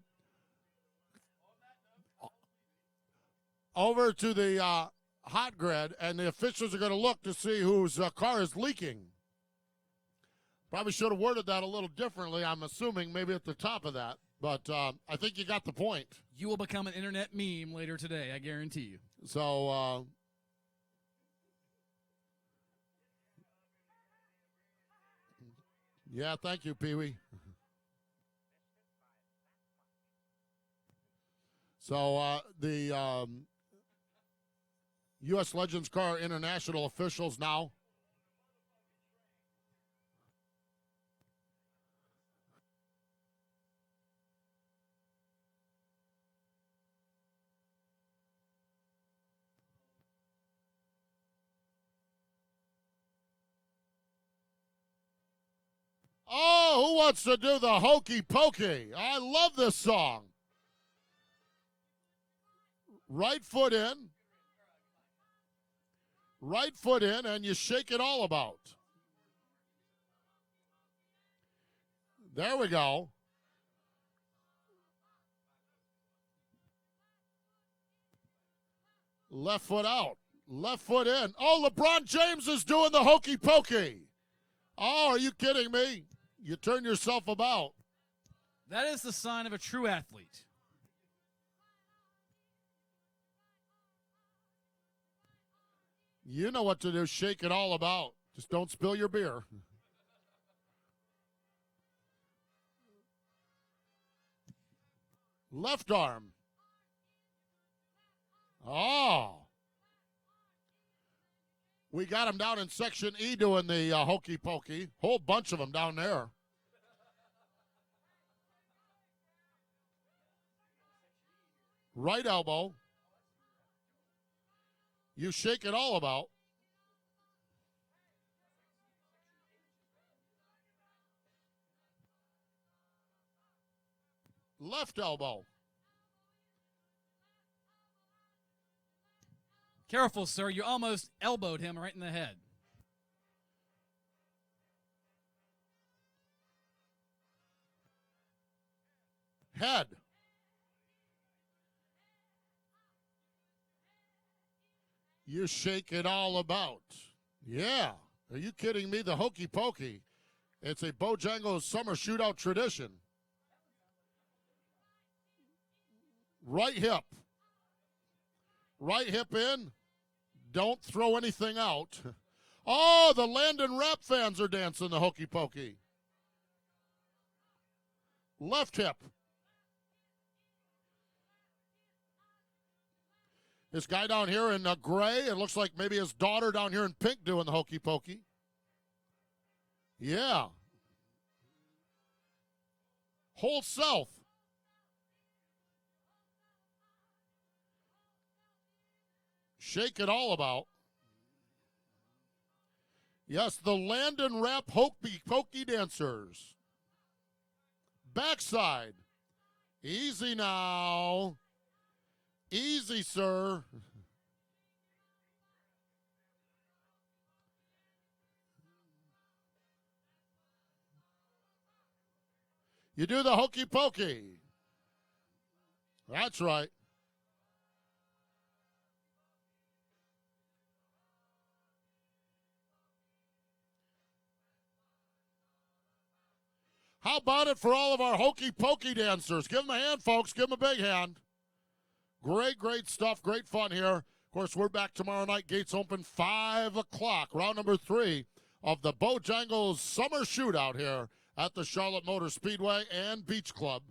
over to the hot grid, and the officials are going to look to see whose car is leaking. Probably should have worded that a little differently, I'm assuming, maybe at the top of that. But I think you got the point. You will become an internet meme later today, I guarantee you. So, yeah, thank you, Pee-wee. So the U.S. Legends Car International officials now. Oh, who wants to do the hokey pokey? I love this song. Right foot in. Right foot in, and you shake it all about. There we go. Left foot out. Left foot in. Oh, LeBron James is doing the hokey pokey. Oh, are you kidding me? You turn yourself about. That is the sign of a true athlete. You know what to do. Shake it all about. Just don't spill your beer. Left arm. Oh. We got him down in Section E doing the hokey pokey. Whole bunch of them down there. Right elbow. You shake it all about. Left elbow. Careful, sir. You almost elbowed him right in the head. Head. You shake it all about. Yeah. Are you kidding me? The hokey pokey. It's a Bojangles summer shootout tradition. Right hip. Right hip in. Don't throw anything out. Oh, the Landon Rap fans are dancing the hokey pokey. Left hip. This guy down here in gray, it looks like maybe his daughter down here in pink doing the hokey pokey. Yeah. Whole self. Shake it all about. Yes, the Landon Rap hokey pokey dancers. Backside. Easy now. Easy, sir. You do the hokey pokey. That's right. How about it for all of our hokey pokey dancers? Give them a hand, folks. Give them a big hand. Great, great stuff. Great fun here. Of course, we're back tomorrow night. Gates open 5 o'clock. Round number 3 of the Bojangles Summer Shootout here at the Charlotte Motor Speedway and Beach Club.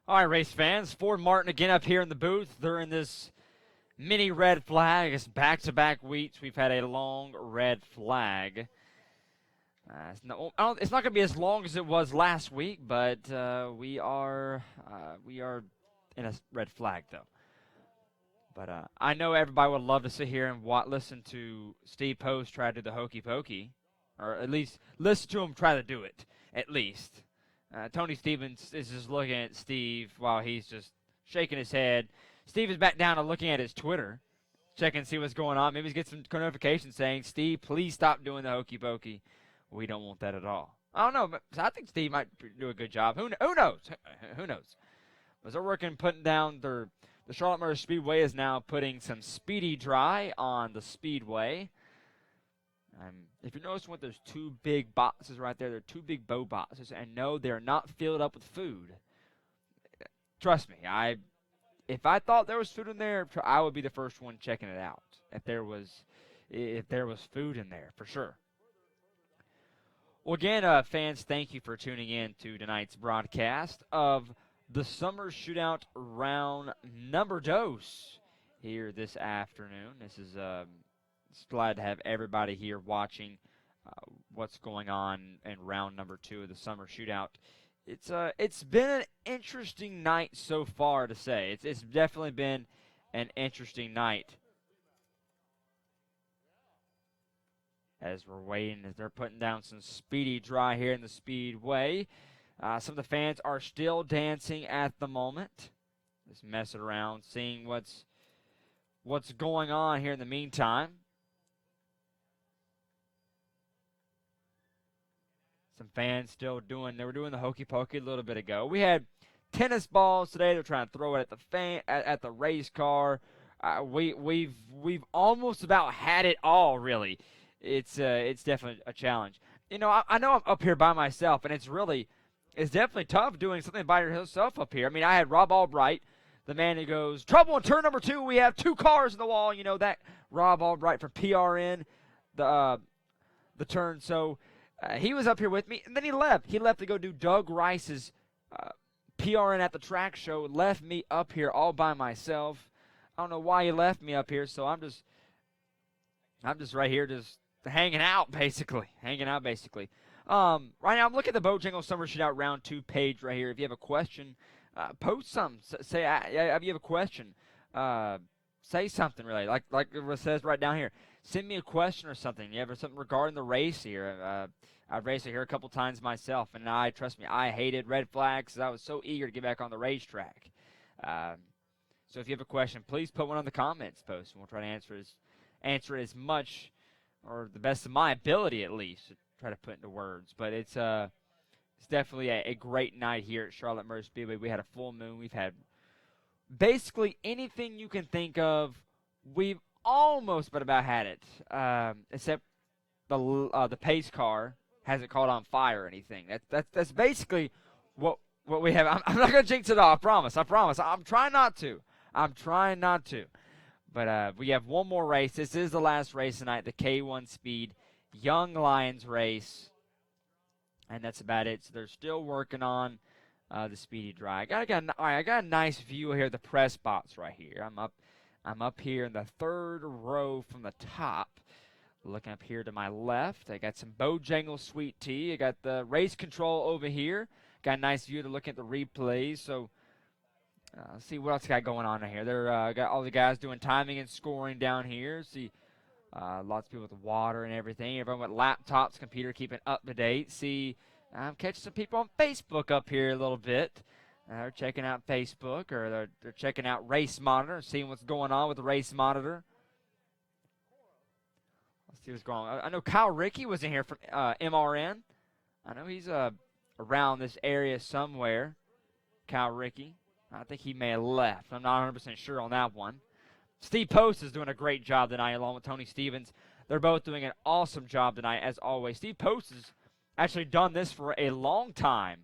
All right, race fans. Ford Martin again up here in the booth. They're in this mini red flag. It's back-to-back weeks. We've had a long red flag. It's not going to be as long as it was last week, but we are in a red flag, though. But I know everybody would love to sit here and listen to Steve Post try to do the hokey pokey, or at least listen to him try to do it, at least. Tony Stevens is just looking at Steve while he's just shaking his head. Steve is back down and looking at his Twitter, checking to see what's going on. Maybe he's getting some notification saying, Steve, please stop doing the hokey pokey. We don't want that at all. I don't know, but I think Steve might do a good job. Who knows? Who knows? But they're working, putting down the Charlotte Motor Speedway is now putting some Speedy Dry on the Speedway. If you notice what those two big boxes right there, they're two big bow boxes, and no, they're not filled up with food. Trust me, if I thought there was food in there, I would be the first one checking it out. If there was food in there, for sure. Well, again, fans, thank you for tuning in to tonight's broadcast of the Summer Shootout round number dos here this afternoon. This is just glad to have everybody here watching what's going on in round number 2 of the Summer Shootout. It's been an interesting night so far, to say. It's definitely been an interesting night. As we're waiting, as they're putting down some Speedy Dry here in the Speedway. Some of the fans are still dancing at the moment. Just messing around, seeing what's going on here in the meantime. Some fans still they were doing the hokey pokey a little bit ago. We had tennis balls today. They're trying to throw it at the race car. We've almost about had it all, really. It's definitely a challenge. You know, I know I'm up here by myself, and it's definitely tough doing something by yourself up here. I mean, I had Rob Albright, the man who goes, trouble in turn number 2. We have 2 cars in the wall. You know, that Rob Albright for PRN, the turn. So he was up here with me, and then he left. He left to go do Doug Rice's PRN at the track show. Left me up here all by myself. I don't know why he left me up here, so I'm just right here just hanging out, basically. Right now, I'm looking at the Bojangles Summer Shootout Round 2 page right here. If you have a question, post something. Say, if you have a question, say something really. Like it says right down here. Send me a question or something. You have something regarding the race here. I've raced it here a couple times myself, and trust me, I hated red flags because I was so eager to get back on the racetrack. So if you have a question, please put one on the comments post, and we'll try to answer it as much or the best of my ability at least to try to put into words. But it's definitely a great night here at Charlotte Motor Speedway. We had a full moon. We've had basically anything you can think of. We've almost but about had it, except the pace car hasn't caught on fire or anything. That's basically what we have. I'm not gonna jinx it all. I promise. I'm trying not to. But we have one more race. This is the last race tonight, the K1 Speed Young Lions race, and that's about it. So they're still working on the Speedy Dry. I got a nice view here of the press box right here. I'm up here in the third row from the top, looking up here to my left. I got some Bojangles sweet tea. I got the race control over here. Got a nice view to look at the replays. So let's see what else I got going on here. They're got all the guys doing timing and scoring down here. See lots of people with water and everything. Everyone with laptops, computer, keeping up to date. See, I'm catching some people on Facebook up here a little bit. They're checking out Facebook, or they're checking out Race Monitor, seeing what's going on with the Race Monitor. Let's see what's going on. I know Kyle Rickey was in here from MRN. I know he's around this area somewhere. Kyle Rickey. I think he may have left. I'm not 100% sure on that one. Steve Post is doing a great job tonight, along with Tony Stevens. They're both doing an awesome job tonight, as always. Steve Post has actually done this for a long time.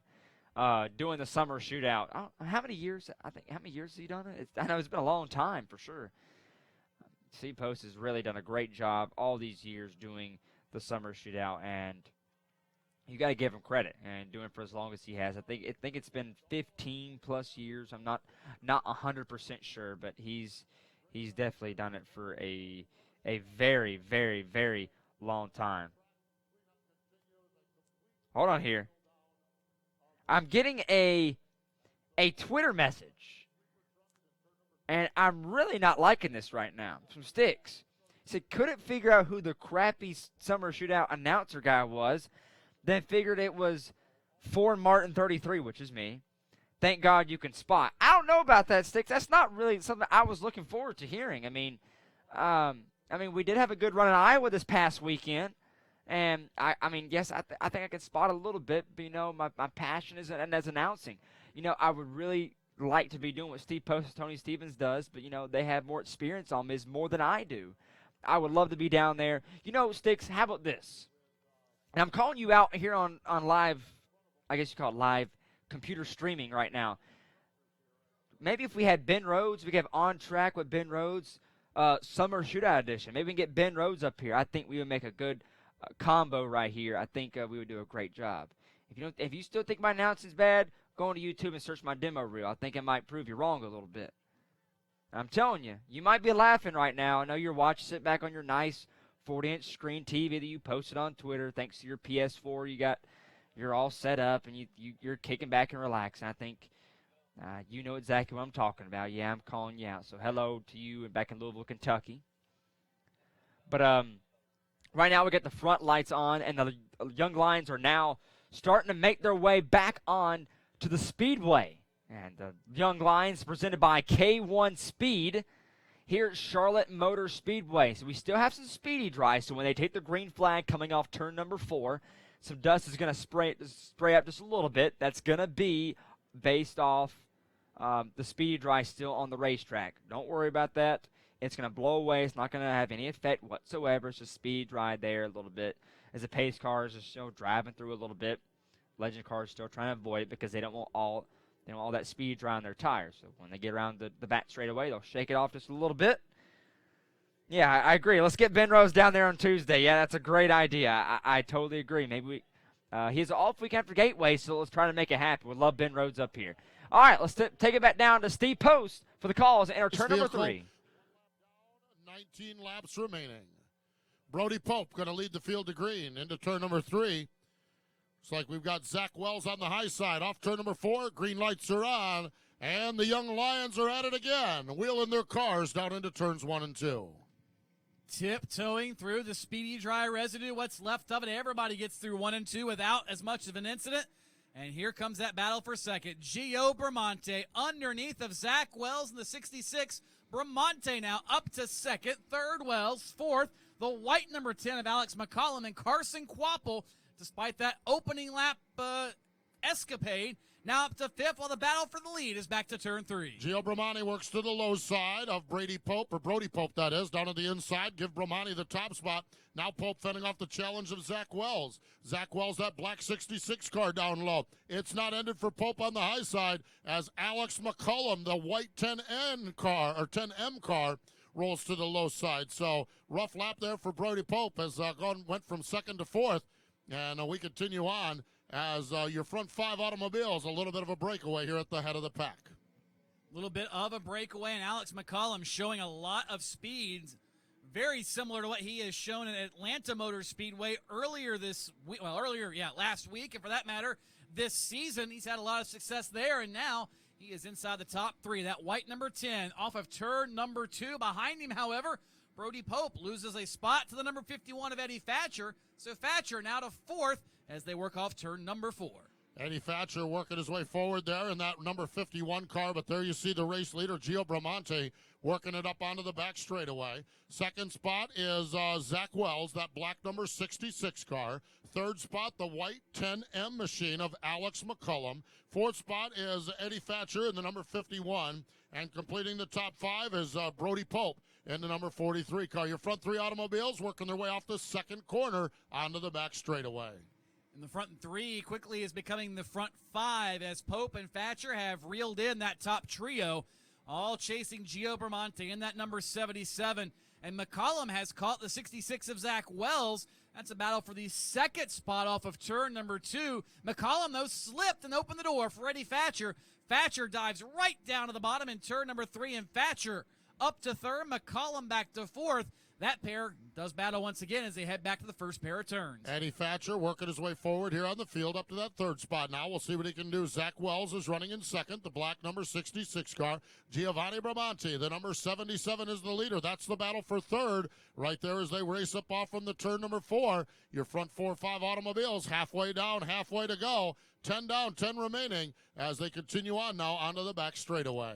Doing the summer shootout. How many years? How many years has he done it? I know it's been a long time for sure. Steve Post has really done a great job all these years doing the summer shootout, and you got to give him credit and doing it for as long as he has. I think it's been 15 plus years. I'm not 100% sure, but he's definitely done it for a very, very, very long time. Hold on here. I'm getting a Twitter message, and I'm really not liking this right now. From Sticks. He said, couldn't figure out who the crappy summer shootout announcer guy was, then figured it was Ford Martin 33, which is me. Thank God you can spot. I don't know about that, Sticks. That's not really something I was looking forward to hearing. I mean, we did have a good run in Iowa this past weekend. And, yes, I think I can spot a little bit, but, my passion is as announcing. I would really like to be doing what Steve Post and Tony Stevens does, but, they have more experience on this more than I do. I would love to be down there. Sticks, how about this? And I'm calling you out here on live, I guess you call it live computer streaming right now. Maybe if we had Ben Rhodes, we could have On Track with Ben Rhodes, Summer Shootout Edition. Maybe we can get Ben Rhodes up here. I think we would make a good combo right here. I think we would do a great job. If you still think my announcing's bad, go on to YouTube and search my demo reel. I think it might prove you wrong a little bit. I'm telling you, you might be laughing right now. I know you're watching, sit back on your nice 40-inch screen TV that you posted on Twitter. Thanks to your PS4, you're all set up and you're kicking back and relaxing. I think you know exactly what I'm talking about. Yeah, I'm calling you out. So hello to you and back in Louisville, Kentucky. But right now we got the front lights on, and the Young Lions are now starting to make their way back on to the Speedway. And the Young Lions presented by K1 Speed here at Charlotte Motor Speedway. So we still have some speedy dry, so when they take the green flag coming off turn number 4, some dust is going to spray up just a little bit. That's going to be based off the speedy dry still on the racetrack. Don't worry about that. It's going to blow away. It's not going to have any effect whatsoever. It's just speed dry there a little bit. As the pace cars are still driving through a little bit, Legend cars still trying to avoid it because they don't want all that speed dry on their tires. So when they get around the back straightaway, they'll shake it off just a little bit. Yeah, I agree. Let's get Ben Rose down there on Tuesday. Yeah, that's a great idea. I totally agree. Maybe he's off week after Gateway, so let's try to make it happen. We'd love Ben Rhodes up here. All right, let's take it back down to Steve Post for the calls and our turn number 3. 19 laps remaining. Brody Pope going to lead the field to green into turn number 3. Looks like we've got Zach Wells on the high side. Off turn number 4, green lights are on, and the young Lions are at it again, wheeling their cars down into turns 1 and 2. Tiptoeing through the speedy dry residue, what's left of it. Everybody gets through 1 and 2 without as much of an incident. And here comes that battle for second. Gio Bramante underneath of Zach Wells in the 66. Bramante now up to second. Third, Wells. Fourth, the white number 10 of Alex McCollum and Carson Quapple, despite that opening lap escapade, now up to fifth, while the battle for the lead is back to turn 3. Gio Bramante works to the low side of Brody Pope, that is, down to the inside. Give Bramante the top spot. Now Pope fending off the challenge of Zach Wells. Zach Wells, that black 66 car down low. It's not ended for Pope on the high side as Alex McCollum, the white 10N car, or 10M car, rolls to the low side. So rough lap there for Brody Pope as went from second to fourth. And we continue on as your front 5 automobiles, a little bit of a breakaway here at the head of the pack. A little bit of a breakaway, and Alex McCollum showing a lot of speed, very similar to what he has shown at Atlanta Motor Speedway earlier this week. Well, last week, and for that matter, this season. He's had a lot of success there, and now he is inside the top 3. That white number 10 off of turn number 2. Behind him, however, Brody Pope loses a spot to the number 51 of Eddie Thatcher. So Thatcher now to fourth as they work off turn number 4. Eddie Thatcher working his way forward there in that number 51 car, but there you see the race leader, Gio Bramante, working it up onto the back straightaway. Second spot is Zach Wells, that black number 66 car. Third spot, the white 10M machine of Alex McCollum. Fourth spot is Eddie Thatcher in the number 51. And completing the top 5 is Brody Pope in the number 43 car. Your front 3 automobiles working their way off the second corner onto the back straightaway. And the front 3 quickly is becoming the front 5 as Pope and Thatcher have reeled in that top trio, all chasing Gio Bramante in that number 77. And McCollum has caught the 66 of Zach Wells. That's a battle for the second spot off of turn number 2. McCollum, though, slipped and opened the door for Eddie Thatcher. Thatcher dives right down to the bottom in turn number 3, and Thatcher up to third, McCollum back to fourth. That pair does battle once again as they head back to the first pair of turns. Eddie Thatcher working his way forward here on the field up to that third spot. Now we'll see what he can do. Zach Wells is running in second, the black number 66 car. Giovanni Bramante, the number 77, is the leader. That's the battle for third right there as they race up off from the turn number 4. Your front 4 or 5 automobiles halfway down, halfway to go. 10 down, 10 remaining as they continue on now onto the back straightaway.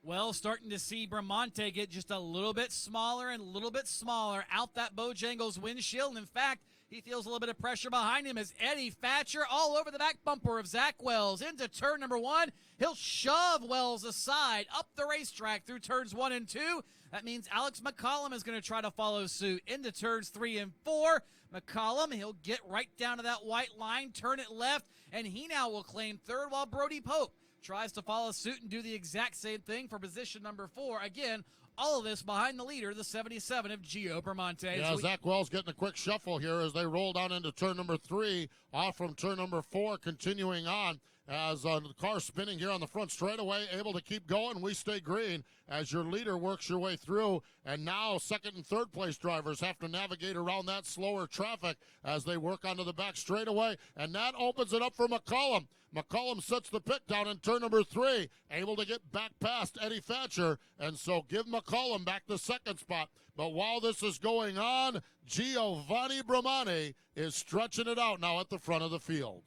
Well, starting to see Bramante get just a little bit smaller and a little bit smaller out that Bojangles windshield. In fact, he feels a little bit of pressure behind him as Eddie Thatcher all over the back bumper of Zach Wells into turn number 1. He'll shove Wells aside up the racetrack through turns 1 and 2. That means Alex McCollum is going to try to follow suit into turns 3 and 4. McCollum, he'll get right down to that white line, turn it left, and he now will claim third while Brody Pope tries to follow suit and do the exact same thing for position number 4. Again, all of this behind the leader, the 77 of Gio Bramante. Yeah, Zach Wells getting a quick shuffle here as they roll down into turn number 3, off from turn number 4, continuing on as the car spinning here on the front straightaway, able to keep going. We stay green as your leader works your way through, and now second and third place drivers have to navigate around that slower traffic as they work onto the back straightaway, and that opens it up for McCollum. McCollum sets the pick down in turn number 3, able to get back past Eddie Thatcher, and so give McCollum back the second spot. But while this is going on, Giovanni Bramante is stretching it out now at the front of the field.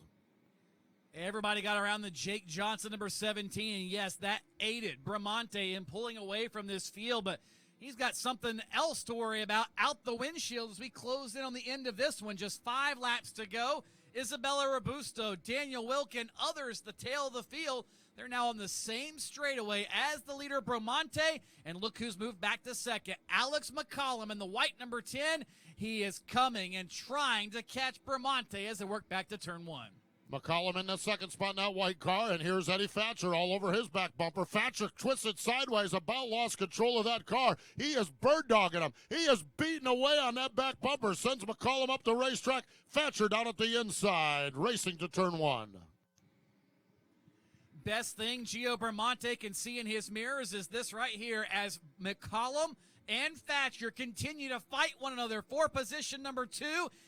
Everybody got around the Jake Johnson, number 17, and yes, that aided Bramante in pulling away from this field, but he's got something else to worry about out the windshield as we close in on the end of this one. Just 5 laps to go. Isabella Robusto, Daniel Wilkin, others, the tail of the field. They're now on the same straightaway as the leader, Bramante, and look who's moved back to second. Alex McCollum in the white number 10. He is coming and trying to catch Bramante as they work back to turn 1. McCollum in the second spot in that white car, and here's Eddie Thatcher all over his back bumper. Thatcher twisted sideways, about lost control of that car. He is bird dogging him. He is beating away on that back bumper, sends McCollum up the racetrack. Thatcher down at the inside, racing to turn 1. Best thing Gio Bramante can see in his mirrors is this right here as McCollum and Thatcher continue to fight one another for position number 2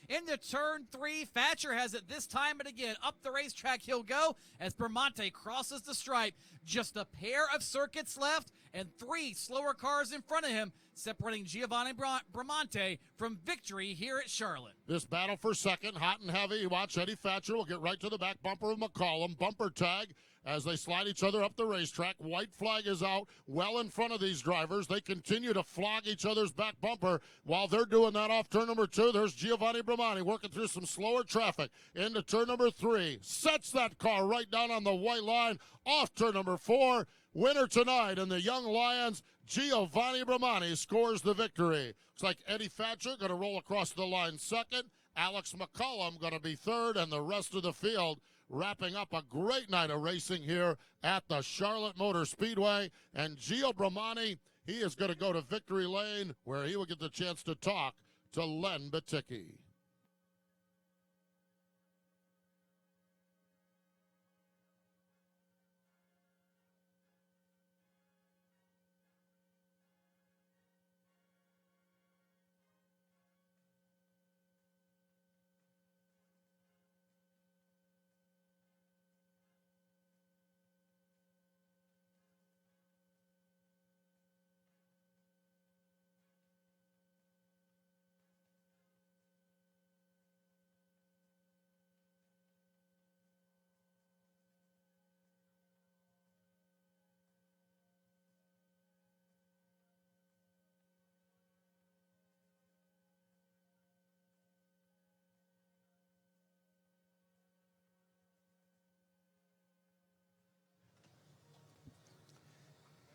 into turn 3. Thatcher has it this time, but again, up the racetrack he'll go as Bramante crosses the stripe. Just a pair of circuits left and 3 slower cars in front of him, separating Giovanni Bramante from victory here at Charlotte. This battle for second, hot and heavy. Watch Eddie Thatcher will get right to the back bumper of McCollum. Bumper tag as they slide each other up the racetrack. White flag is out well in front of these drivers. They continue to flog each other's back bumper. While they're doing that off turn number 2, there's Giovanni Bramante working through some slower traffic into turn number 3. Sets that car right down on the white line off turn number 4. Winner tonight in the Young Lions, Giovanni Bramante scores the victory. Looks like Eddie Thatcher going to roll across the line second. Alex McCollum going to be third, and the rest of the field wrapping up a great night of racing here at the Charlotte Motor Speedway. And Gio Bramante, he is going to go to victory lane where he will get the chance to talk to Len Baticki.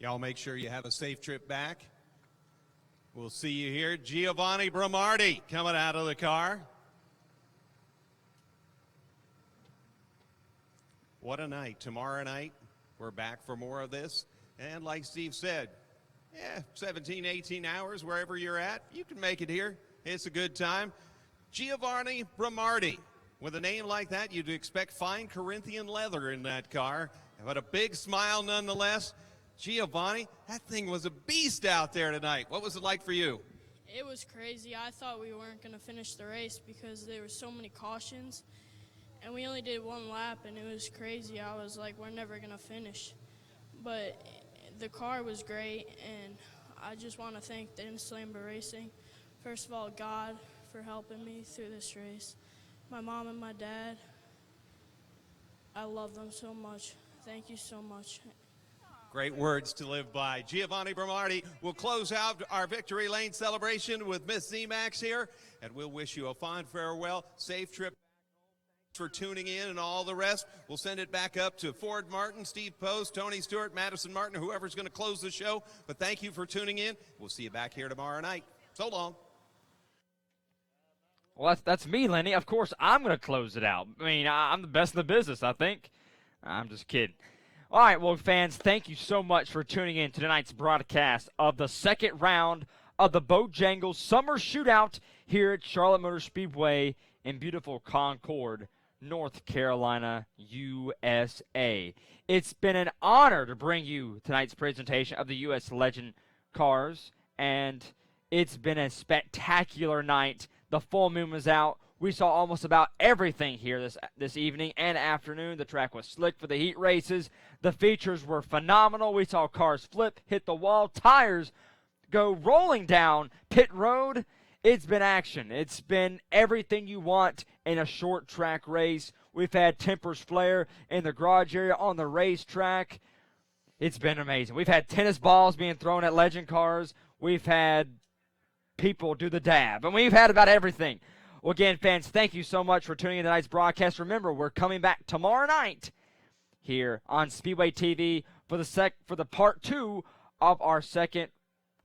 Y'all make sure you have a safe trip back. We'll see you here. Giovanni Bramante coming out of the car. What a night. Tomorrow night, we're back for more of this. And like Steve said, 17, 18 hours, wherever you're at, you can make it here. It's a good time. Giovanni Bramante. With a name like that, you'd expect fine Corinthian leather in that car, but a big smile nonetheless. Giovanni, that thing was a beast out there tonight. What was it like for you? It was crazy. I thought we weren't going to finish the race because there were so many cautions, and we only did one lap, and it was crazy. I was like, we're never going to finish. But the car was great, and I just want to thank the Inslamber Racing. First of all, God for helping me through this race. My mom and my dad, I love them so much. Thank you so much. Great words to live by. Giovanni Bramante will close out our victory lane celebration with Miss Z-Max here, and we'll wish you a fond farewell, safe trip back home. Thanks for tuning in and all the rest. We'll send it back up to Ford Martin, Steve Post, Tony Stewart, Madison Martin, whoever's going to close the show. But thank you for tuning in. We'll see you back here tomorrow night. So long. Well, that's me, Lenny. Of course, I'm going to close it out. I mean, I'm the best in the business, I think. I'm just kidding. All right, well, fans, thank you so much for tuning in to tonight's broadcast of the second round of the Bojangles Summer Shootout here at Charlotte Motor Speedway in beautiful Concord, North Carolina, USA. It's been an honor to bring you tonight's presentation of the U.S. Legend cars, and it's been a spectacular night. The full moon was out. We saw almost about everything here this evening and afternoon. The track was slick for the heat races. The features were phenomenal. We saw cars flip, hit the wall, tires go rolling down pit road. It's been action. It's been everything you want in a short track race. We've had tempers flare in the garage area on the racetrack. It's been amazing. We've had tennis balls being thrown at Legend cars. We've had people do the dab. And we've had about everything. Well, again, fans, thank you so much for tuning in to tonight's broadcast. Remember, we're coming back tomorrow night here on Speedway TV for the part 2 of our second,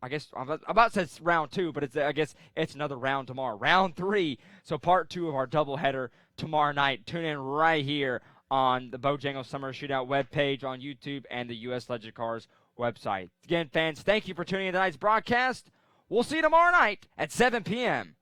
I guess I'm about to say round 2, but I guess it's another round tomorrow, round 3. So part 2 of our doubleheader tomorrow night. Tune in right here on the Bojangles Summer Shootout webpage on YouTube and the U.S. Legend Cars website. Again, fans, thank you for tuning in to tonight's broadcast. We'll see you tomorrow night at 7 p.m.